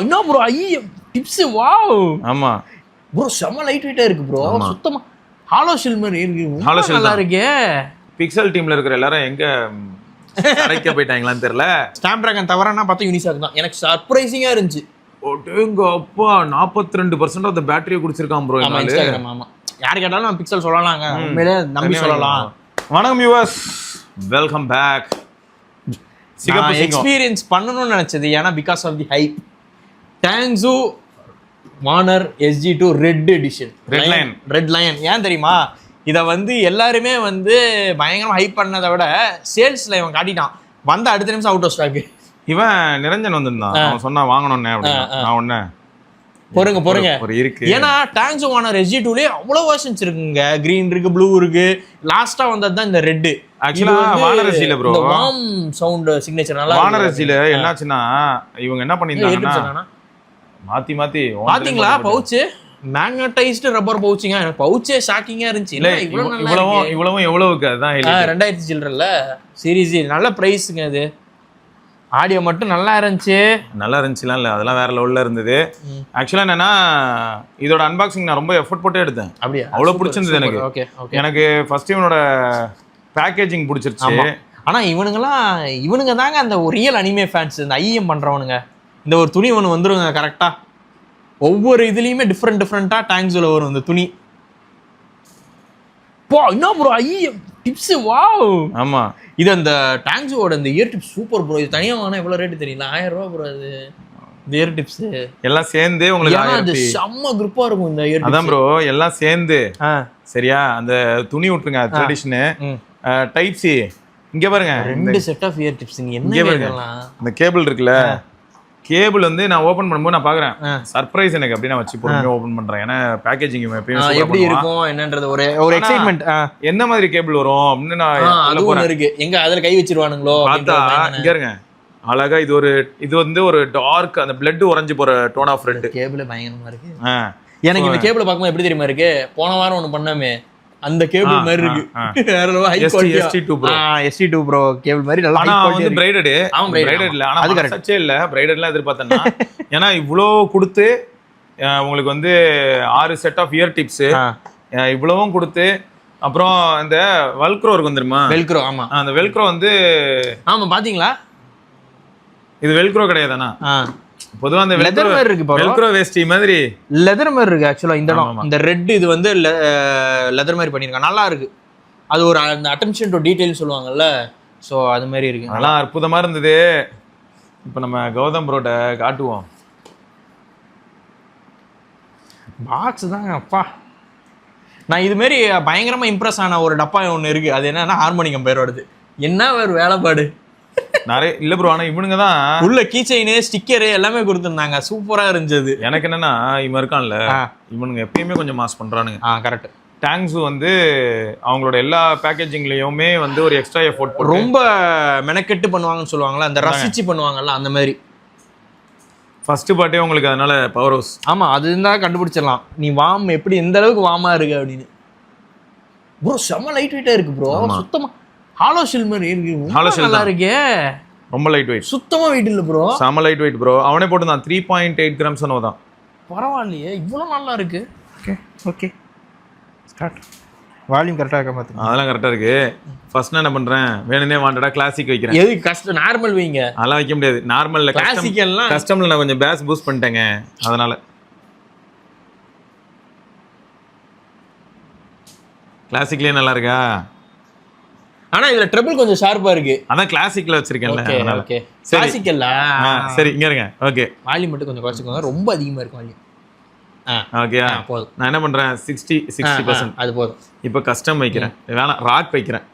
என்ன ப்ரோ ஐயோ tips wow. ஆமா ப்ரோ செம லைட் வெயிட்டா இருக்கு ப்ரோ. சுத்தமா ஹாலோ ஷெல் மாதிரி இருக்கு. நல்லா இருக்கே. பிக்சல் டீம்ல இருக்கிற எல்லாரும் எங்க அடைக்க போயிட்டாங்களான்னு தெரியல. ஸ்னாப்டிராகன் தவறானா பார்த்தா யூனிசாக் தான். எனக்கு சர்ப்ரைசிங்கா இருந்துச்சு. எங்க அப்பா 42% ஆஃப் த பேட்டரியை குடிச்சிருக்கான் ப்ரோ. இன்ஸ்டாகிராம். ஆமா யார் கேட்டாலும் நான் பிக்சல் சொல்லலாங்க, உண்மையிலே நம்பி சொல்லலாம். வணக்கம் வியூவர்ஸ், வெல்கம் பேக். எக்ஸ்பீரியன்ஸ் பண்ணணும்னு நினைச்சது ஏன்னா because of the hype. Tangzu Wan'er SG2 red edition, red lion. ஏன் தெரியுமா? இதை வந்து எல்லாருமே வந்து பயங்கரமா ஹைப் பண்ணதை விட சேல்ஸ்ல இவன் காட்டிட்டான். வந்த அடுத்த நிமிஷம் அவுட் ஆஃப் ஸ்டாக். இவன் நிரஞ்சன் வந்திருந்தான், அவன் சொன்னா வாங்கணும்னே அப்படின்னு. நான் ஒண்ணு பொறுங்க ஒரு இருக்கு. ஏன்னா டாங்ஸோ வார்னர் SG2லயே அவ்வளவு வெர்ஷன்ஸ் இருக்குங்க. கிரீன் இருக்கு, ப்ளூ இருக்கு, லாஸ்டா வந்தது தான் இந்த ரெட். ஆக்சுவலா Warner SG bro warm sound signature நல்லா. வார்னர் SG என்னாச்சுன்னா இவங்க என்ன பண்ணிருந்தாங்கன்னா மாத்தி பாத்தீங்களா பவுச் மேக்னடைஸ்டு ரப்பர் பவுச்சிங்க. எனக்கு பவுச்சே ஷாக்கிங்கா இருந்துச்சு. இல்ல இவ்வளவும் எவ்வளவுக்கு? அதான் 2000 சில்லறல சீரிஸ். நல்ல பிரைஸ்ங்க அது. ஆடியோ மட்டும் நல்லா இருந்துச்சுலாம் இல்லை, அதெல்லாம் வேற லெவல்ல இருந்தது. ஆக்சுவலா என்னன்னா இதோட அன்பாக்சிங் நான் ரொம்ப எஃபர்ட் போட்டு எடுத்தேன். அப்படியே அவ்வளவு பிடிச்சிருந்தது எனக்கு. எனக்கு ஃபர்ஸ்ட் இவனோட பேக்கேஜிங் பிடிச்சிருச்சு. ஆனா இவனுங்க தாங்க அந்த ஒரு ரியல் அனிமே ஃபேன்ஸ், இந்த IM பண்றவனுங்க. இந்த ஒரு துணி ஒன்று வந்துருங்க கரெக்டா. ஒவ்வொரு இதுலயுமே டிஃப்ரெண்டா டாங்ஸோல வரும் இந்த துணி. என்ன ப்ரோ ஐயோ டிப்ஸ் வாவ். ஆமா இது அந்த டாங்ஸோட இந்த இயர் டிப்ஸ் சூப்பர் ப்ரோ. இது தனியா வாங்கினா எவ்வளவு ரேட் தெரியல, 1000 ரூபா ப்ரோ. அது இந்த இயர் டிப்ஸ் எல்லாம் சேர்ந்து உங்களுக்கு செம்ம குரூப்பா இருக்கும் இந்த இயர். அதான் ப்ரோ எல்லாம் சேர்ந்து சரியா. அந்த துணி விட்டுருங்க ட்ரெடிஷன் டைப் சி. இங்க பாருங்க 2 செட் ஆஃப் இயர் டிப்ஸ். என்ன பாருங்க இந்த கேபிள் இருக்குல்ல, கேபிள் வந்து நான் ஓபன் பண்ணும்போது நான் பாக்குறேன் சர்ப்ரைஸ் எனக்கு. அப்படி நான் வச்சு பொறுமையா ஓபன் பண்றேன். ஏன்னா பேக்கேஜிங் எப்படி இருக்கும் என்னன்றது ஒரு எக்ஸைட்மெண்ட். என்ன மாதிரி கேபிள் வரும் அப்படின்னு நான் இருக்கு. எங்க அதுல கை வச்சிருவானுங்களோ பார்த்தா இங்க இருங்க அழகா. இது வந்து ஒரு டார்க் அந்த பிளட் உறைஞ்சு போற டோன் ஆஃப் ரெட். கேபிள் பயங்கரமா இருக்கு. எனக்கு இந்த கேபிள் பார்க்கும்போது எப்படி தெரியுமா இருக்கு? போன வாரம் ஒண்ணு பண்ணாமே அந்த கேபிள் மாதிரி இருக்கு. ST2 ப்ரோ கேபிள் மாதிரி நல்லா ஹை குவாலிட்டி. பிரைடட் இல்ல, ஆனா அது கரெக்ட்டே இல்ல. பிரைடட்லாம் எதிர்பார்த்தேன்னா ஏன்னா இவ்ளோ கொடுத்து உங்களுக்கு வந்து 6 செட் ஆஃப் இயர் டிப்ஸ் இவ்வளவும் கொடுத்து அப்புறம் இந்த வெல்க்ரோ இருக்கு தெரியுமா? வெல்க்ரோ. ஆமா அந்த வெல்க்ரோ வந்து ஆமா பாத்தீங்களா? இது வெல்க்ரோ கிடையாதுனா பொதுவா அந்த லெதர் மாதிரி இருக்கு பாருங்க. வெல்க்ரோ வேஸ்டி மாதிரி லெதர் மாதிரி இருக்கு. ஆக்சுவலா இந்த ரெட் இது வந்து லெதர் மாதிரி பண்ணிருக்காங்க. நல்லா இருக்கு. அது ஒரு அந்த அட்டென்ஷன் டு டீடைல் சொல்லுவாங்கல்ல, சோ அது மாதிரி இருக்கு. நல்லா அற்புதமா இருந்தது. இப்போ நம்ம கௌதம் ப்ரோட்ட காட்டுவோம். பாக்ஸ் தாங்க அப்பா. நான் இது மாதிரி பயங்கரமா இம்ப்ரெஸ் ஆன ஒரு டப்பா ஒன்று இருக்கு. அது என்னன்னா ஹார்மோனியம் பேரோடது. என்ன ஒரு வேலைப்பாடு நிறைய இல்ல ப்ரோ. ஆனா இவனுங்க தான் உள்ள கீச்சைனு ஸ்டிக்கரு எல்லாமே கொடுத்துருந்தாங்க. சூப்பரா இருந்துச்சு. எனக்கு என்னன்னா இவன் இருக்கான்ல, இவனுங்க எப்பயுமே கொஞ்சம் மாஸ் பண்றானுங்க. கரெக்ட். டாங்ஸ் வந்து அவங்களோட எல்லா பேக்கேஜிங்லயுமே வந்து ஒரு எக்ஸ்ட்ரா எஃபோர்ட் போட்டு ரொம்ப மெனக்கெட்டு பண்ணுவாங்கன்னு சொல்லுவாங்கல்ல, அந்த ரசிச்சு பண்ணுவாங்கல்ல அந்த மாதிரி. ஃபர்ஸ்ட் பார்ட்டே உங்களுக்கு அதனால பவர் ஹவுஸ். ஆமா அது இருந்தா கண்டுபிடிச்சிடலாம் நீ வார்ம் எப்படி எந்த அளவுக்கு வார்மா இருக்கு அப்படின்னு. ப்ரோ செம்ம லைட் வெயிட்டா இருக்கு ப்ரோ. சுத்தமா ஹாலோ ஷெல் மாதிரி இருக்கு. ஹாலோ ஷெல் நல்லா இருக்கே. ரொம்ப லைட் வெயிட், சுத்தமா வெயிட் இல்ல ப்ரோ. செம லைட் வெயிட் ப்ரோ. அவனே போட்டுதான் 3.8 கிராம்ஸ் தான். பரவாயில்லையே இவ்வளவு நல்லா இருக்கு. Okay start. வால்யூம் கரெக்டா இருக்க பாத்து. அதெல்லாம் கரெக்டா இருக்கு. ஃபர்ஸ்ட் நான் என்ன பண்றேன், வேணுனே வாண்டடா கிளாசிக் வைக்கிறேன். எது கஸ்டம் நார்மல் வைங்க. அதெல்லாம் வைக்க முடியாது. நார்மல்ல கிளாசிக் எல்லாம் கஸ்டம்ல நான் கொஞ்சம் பேஸ் பூஸ்ட் பண்ணிட்டேங்க. அதனால கிளாசிக்லயே நல்லா இருக்கா. ஆனா இதுல ட்ரிபிள் கொஞ்சம் ஷார்ப்பா இருக்கு. அதான் கிளாசிக்ல வச்சிருக்கேன்ல அதனால. ஓகே கிளாசிக் இல்ல. சரி இங்க இருங்க. ஓகே வால்யூம் மட்டும் கொஞ்சம் குறைச்சுக்கோங்க. ரொம்ப அதிகமா இருக்கு வால்யூம். ஓகே போதும். நான் என்ன பண்றேன் 60% அது போதும். இப்போ கஸ்டம் வைக்கிறேன். வேணாம் ராக் வைக்கிறேன்.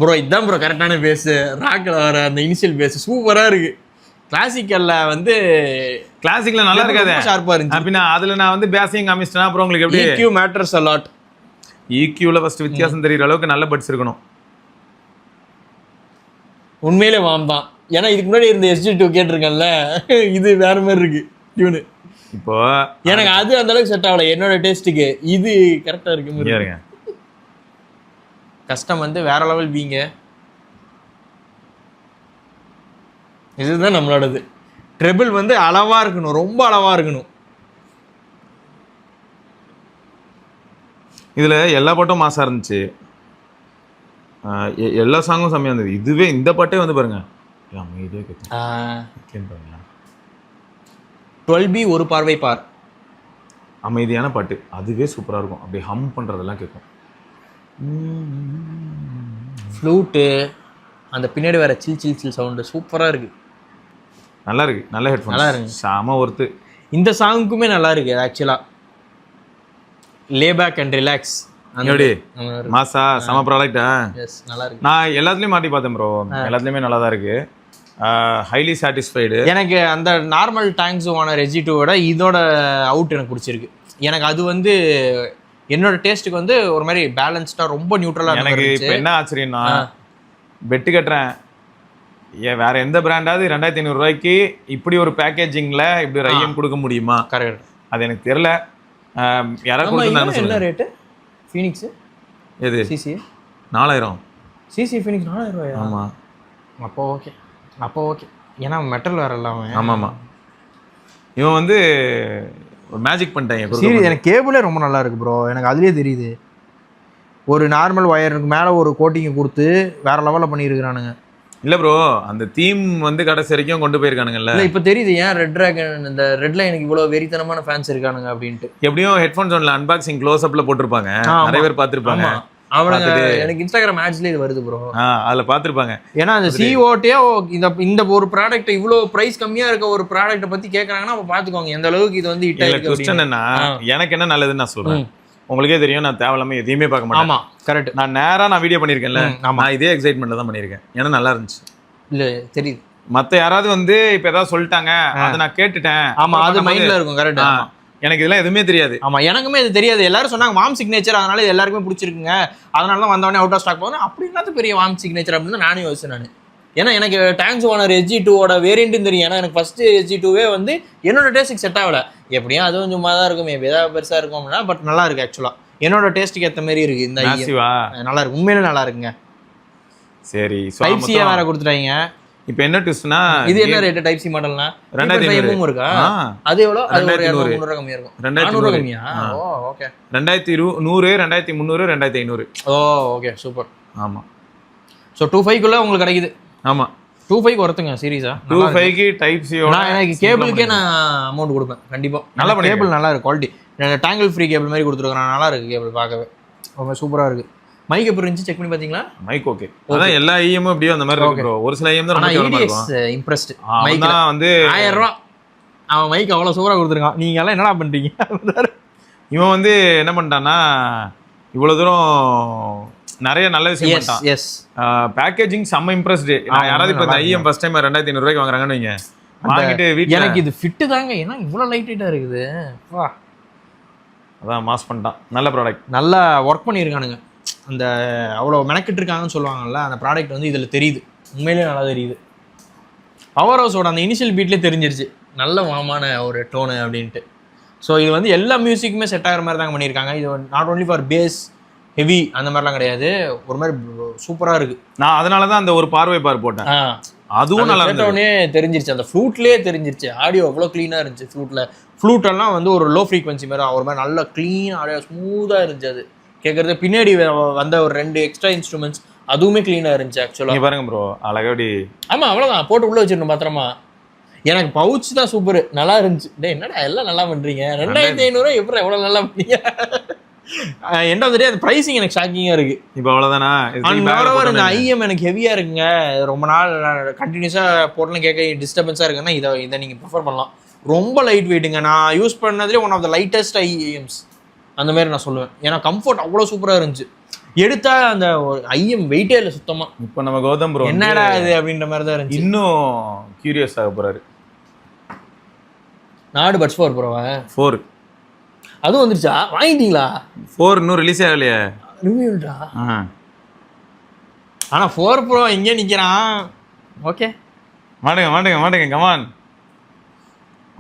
ப்ரோ இதான் ப்ரோ கரெக்டான பேஸ். ராக்ல வர அந்த இனிஷியல் பேஸ் சூப்பரா இருக்கு. கிளாசிக்கல்ல வந்து கிளாசிக்ல நல்லா இருக்காது, ஷார்ப்பா இருந்துச்சு. அப்படின்னா அதுல நான் வந்து பேசிங் காமிச்சிட்டேன். அப்புறம் உங்களுக்கு எப்படி EQ மேட்டர்ஸ் a lot. EQல ஃபர்ஸ்ட் வித்தியாசம் தெரியுற அளவுக்கு நல்ல பட்ஸ் இருக்கணும். உண்மையிலே வாம் தான். ஏன்னா இதுக்கு முன்னாடி இருந்த SG2 கேட்டிருக்கேன்ல, இது வேற மாதிரி இருக்கு டியூனு. இப்போ எனக்கு அது அந்த அளவுக்கு செட் ஆகல என்னோட டேஸ்ட்டுக்கு. இது கரெக்டா இருக்கு. கஸ்டம் வந்து வேற லெவல் பீங்க. இதுதான் நம்மளோடது. ட்ரெபிள் வந்து அளவா இருக்கணும், ரொம்ப அளவா இருக்கணும். இதுல எல்லா பாட்டும் மாசா இருந்துச்சு, எல்லா சாங்கும் செம்மையா இருந்தது. இதுவே இந்த பாட்டே வந்து பாருங்க அமைதியாக கேட்கும். 12B ஒரு பார்வை பார், அமைதியான பாட்டு, அதுவே சூப்பரா இருக்கும். அப்படியே ஹம் பண்றதெல்லாம் கேட்கும். ஃப்ளூட்டு, அந்த பின்னாடி வர சில் சில் சில் சவுண்டு சூப்பராக இருக்குது. நல்லா இருக்கு, நல்ல ஹெட்ஃபோன், நல்லா இருக்கு, செம ஒர்த்து. இந்த சாங்குக்குமே நல்லா இருக்கு ஆக்சுவலாக. லே பேக் அண்ட் ரிலாக்ஸ் எப்படி மாசா செம ப்ராடக்டா. நல்லா இருக்கு. நான் எல்லாத்துலேயும் மாட்டி பார்த்தேன் ப்ரோ, எல்லாத்துலேயுமே நல்லா தான் இருக்கு. Highly satisfied. எனக்கு அந்த நார்மல் டேங்க்ஸ் ஓனர் SG2 விட இதோட அவுட் எனக்கு பிடிச்சிருக்கு. எனக்கு அது வந்து என்னோட டேஸ்ட்டுக்கு வந்து ஒரு மாதிரி பேலன்ஸ்டாக ரொம்ப நியூட்ரலாக. எனக்கு இப்போ என்ன ஆச்சரியம்னா, பெட்டு கட்டுறேன் வேற எந்த பிராண்டாவது 2500 ரூபாய்க்கு இப்படி ஒரு பேக்கேஜிங்கில் இப்படி ஒரு ஐஎம் கொடுக்க முடியுமா? கரெக்ட், அது எனக்கு தெரியல. யாராவது கொடுத்துருந்தாங்க. என்ன ரேட்டு ஃபீனிக்ஸ்? எது சிசி? 4000. சிசி ஃபீனிக்ஸ் 4000 ரூபாயா? ஆமாம். அப்போ ஓகே, அப்போ ஓகே. ஏன்னா மெட்டல் வேற இல்லாம. ஆமாம் ஆமாம். இவன் வந்து ஒரு மேஜிக் பண்ணிட்டாங்க. சரி, எனக்கு கேபிளே ரொம்ப நல்லா இருக்கு ப்ரோ. எனக்கு அதுலேயே தெரியுது. ஒரு நார்மல் ஒயருக்கு மேலே ஒரு கோட்டிங்கை கொடுத்து வேற லெவலில் பண்ணியிருக்கிறானுங்க. இல்லை ப்ரோ, அந்த தீம் வந்து கடைசி வரைக்கும் கொண்டு போயிருக்கானுங்கல்ல. இல்லை இப்போ தெரியுது ஏன் ரெட் ட்ராகன் இந்த ரெட்ல எனக்கு இவ்வளோ வெறித்தனமான ஃபேன்ஸ் இருக்கானுங்க அப்படின்ட்டு. எப்படியும் ஹெட்ஃபோன்ஸ் ஒன்ல அன்பாக்சிங் க்ளோஸ் அப்ல போட்டிருப்பாங்க, நிறைய பேர் பார்த்துருப்பாங்க. அவனுங்க எனக்கு இன்ஸ்டாகிராம் ஆட்ஸ்ல இது வருது ப்ரோ. அதில் பார்த்துருப்பாங்க. ஏன்னா அந்த சிஓட்டே இந்த ஒரு ப்ராடக்ட் இவ்வளோ ப்ரைஸ் கம்மியா இருக்க ஒரு ப்ராடக்ட்டை பற்றி கேட்குறாங்கன்னா அப்போ பார்த்துக்கோங்க எந்த அளவுக்கு இது வந்து ஹிட் ஆயிருக்கு. கொஸ்டின் என்ன, எனக்கு என்ன நல்லதுன்னு நான் சொல்றேன். உங்களுக்கே தெரியும், நான் தேவையில்லாம எதையுமே பார்க்க மாட்டேன். ஆமா கரெக்ட். நான் வீடியோ பண்ணியிருக்கேன்ல, நான் இதே எக்ஸைட்மெண்ட்ல தான் பண்ணியிருக்கேன். ஏன்னா நல்லா இருந்துச்சு. இல்ல தெரியுது, மற்ற யாராவது வந்து இப்போ ஏதாவது சொல்லிட்டாங்க, அதை நான் கேட்டுட்டேன். ஆமா, அது மைண்ட்ல இருக்கும். கரெக்ட். எனக்கு இதெல்லாம் எதுவுமே தெரியாது. ஆமா, எனக்குமே இது தெரியாது. எல்லாரும் சொன்னாங்க வார்ம் சிக்னேச்சர், அதனால இது எல்லாருக்குமே பிடிச்சிருக்குங்க, அதனால தான் வந்தவொடனே அவுட் ஆஃப் ஸ்டாக் போகுது. அப்படின்னா பெரிய வார்ம் சிக்னேச்சர் அப்படின்னு நானும் யோசிச்சேன் நான். ஏன்னா எனக்கு டேங்க்ஸ் ஓனர் SG2 வேரியண்ட்டும் தெரியும். ஏன்னா எனக்கு ஃபர்ஸ்ட் SG2 வந்து என்னோட டேஸ்ட்டுக்கு செட் ஆகல. எப்படியும் அதுவும் சும்மா தான் இருக்கும், ஏதாவது பெருசா இருக்கும் அப்படின்னா. பட் நல்லா இருக்கு ஆக்சுவலா, என்னோட டேஸ்ட்டுக்கு ஏற்ற மாதிரி இருக்கு. இந்த நல்லா இருக்கு, உண்மையிலே நல்லா இருக்குங்க. சரி, டைப் சி வேற கொடுத்துட்டாங்க. இப்போ என்ன ட்விஸ்ட்னா, இது என்ன ரேட் டைப் சி மாடல்னா 2500 இருக்கா? அது எவ்வளவு? அது ஒரு 200 கம்மியா இருக்கும். 400 கம்மியா? ஓ ஓகே. 2100, 2300, 2500. ஓ ஓகே, சூப்பர். ஆமா. சோ 25 குள்ள உங்களுக்கு கிடைக்குது. ஆமா, 25 வரதுங்க சீரியஸா. 25 க்கு டைப் சி ஓட நான் எனக்கு கேபிளுக்கே நான் அமௌண்ட் கொடுப்பேன் கண்டிப்பா. நல்ல கேபிள், நல்லா இருக்கு குவாலிட்டி. டேங்கிள் ஃப்ரீ கேபிள் மாதிரி கொடுத்துருக்காங்க. நல்லா இருக்கு கேபிள், பார்க்கவே ரொம்ப சூப்பரா இருக்கு. மைக் எப்படி இருந்துச்சு, செக் பண்ணி பாத்தீங்களா? Mike okay. அதான் எல்லா ஐஎம்மும் அப்படியே அந்த மாதிரி இருக்கு ப்ரோ. ஒரு சில ஐஎம் தான் ரொம்ப கேவலமா இருக்கும். இம்ப்ரெஸ்ட். மைக் தான் வந்து 1000 ரூபாய் அவன் மைக் அவ்வளவு சூப்பரா கொடுத்துருக்கான். நீங்க எல்லாம் என்னடா பண்றீங்க? இவன் வந்து என்ன பண்ணிட்டான்னா, இவ்வளவு தூரம் நிறைய நல்ல விஷயம் பண்ணிட்டான். எஸ், பேக்கேஜிங் செம்ம இம்ப்ரெஸ்டு. யாராவது இப்போ இந்த ஐஎம் ஃபர்ஸ்ட் டைம் 2500 ரூபாய்க்கு வாங்குறாங்கன்னு வைங்க, வாங்கிட்டு வீட்டுல எனக்கு இது ஃபிட் தாங்க. ஏன்னா இவ்வளவு லைட் வெயிட்டா இருக்குது. வா, அதான் மாஸ் பண்ணிட்டான். நல்ல ப்ராடக்ட், நல்லா ஒர்க் பண்ணியிருக்கானுங்க. அந்த அவ்வளோ மெனக்கிட்டு இருக்காங்கன்னு சொல்லுவாங்கல்ல, அந்த ப்ராடக்ட் வந்து இதில் தெரியுது, உண்மையிலே நல்லா தெரியுது. பவர் ஹவுஸோட அந்த இனிஷியல் பீட்லேயே தெரிஞ்சிருச்சு நல்ல வாமான ஒரு டோனு அப்படின்ட்டு. ஸோ இது வந்து எல்லா மியூசிக்குமே செட் ஆகிற மாதிரி தாங்க பண்ணியிருக்காங்க. இது not only for bass heavy அந்த மாதிரிலாம் கிடையாது, ஒரு மாதிரி சூப்பராக இருக்குது. நான் அதனால தான் அந்த ஒரு பார்வை பார் போட்டேன். அதுவும் நல்லா இருந்தே தெரிஞ்சிருச்சு, அந்த ஃப்ளூட்லேயே தெரிஞ்சிருச்சு. ஆடியோ அவ்வளோ க்ளீனாக இருந்துச்சு. ஃப்ளூட்டெல்லாம் வந்து ஒரு லோ ஃப்ரீக்வன்சி மாதிரி ஒரு மாதிரி நல்ல க்ளீன் ஆடியோ, ஸ்மூத்தாக இருந்துச்சு. அது கேட்குறது பின்னாடி வந்த ஒரு 2 எக்ஸ்ட்ரா இன்ஸ்ட்ருமெண்ட்ஸ் அதுவுமே க்ளீனாக இருந்துச்சு ஆக்சுவலாக. பாருங்க ப்ரோ, அழகாடி. ஆமாம், அவ்வளோதான், போட்டு உள்ளே வச்சிடணும் பத்திரமா. எனக்கு பவுச் தான் சூப்பர், நல்லா இருந்துச்சு. டே என்னடா எல்லாம் நல்லா பண்ணுறீங்க, 2500 எப்படி எவ்வளோ நல்லா பண்ணீங்க. எண்ட் ஆஃப் த டே அந்த ப்ரைஸிங் எனக்கு ஷாக்கிங்காக இருக்குது. இப்போ அவ்வளோதானா? இந்த ஐஎம் எனக்கு ஹெவியாக இருக்குங்க, ரொம்ப நாள் கண்டினியூஸாக போட்டலாம் கேட்க டிஸ்டர்பன்ஸாக இருக்குன்னா இதை நீங்கள் ப்ரிஃபர் பண்ணலாம். ரொம்ப லைட் வெயிட்டுங்க. நான் யூஸ் பண்ணதுலேயே one of the lightest IEMs அந்த மாதிரி நான் சொல்லுவேன். ஏன்னா கம்ஃபர்ட் அவ்வளோ சூப்பராக இருந்துச்சு. எடுத்தா அந்த ஐஎம் வெயிட்டே இல்லை சுத்தமாக. இப்போ நம்ம கௌதம் ப்ரோ என்னடா இது அப்படின்ற மாதிரி தான் இருந்துச்சு. இன்னும் கியூரியஸ் ஆக போகிறாரு. நாடு பட்ஸ் 4 ப்ரோவா? 4 அதுவும் வந்துருச்சா? வாங்கிட்டீங்களா? 4 இன்னும் ரிலீஸ் ஆகலையே. ரிவ்யூடா? ஆனால் 4 ப்ரோ எங்கே நிற்கிறான்? ஓகே, மாட்டேங்க கமான்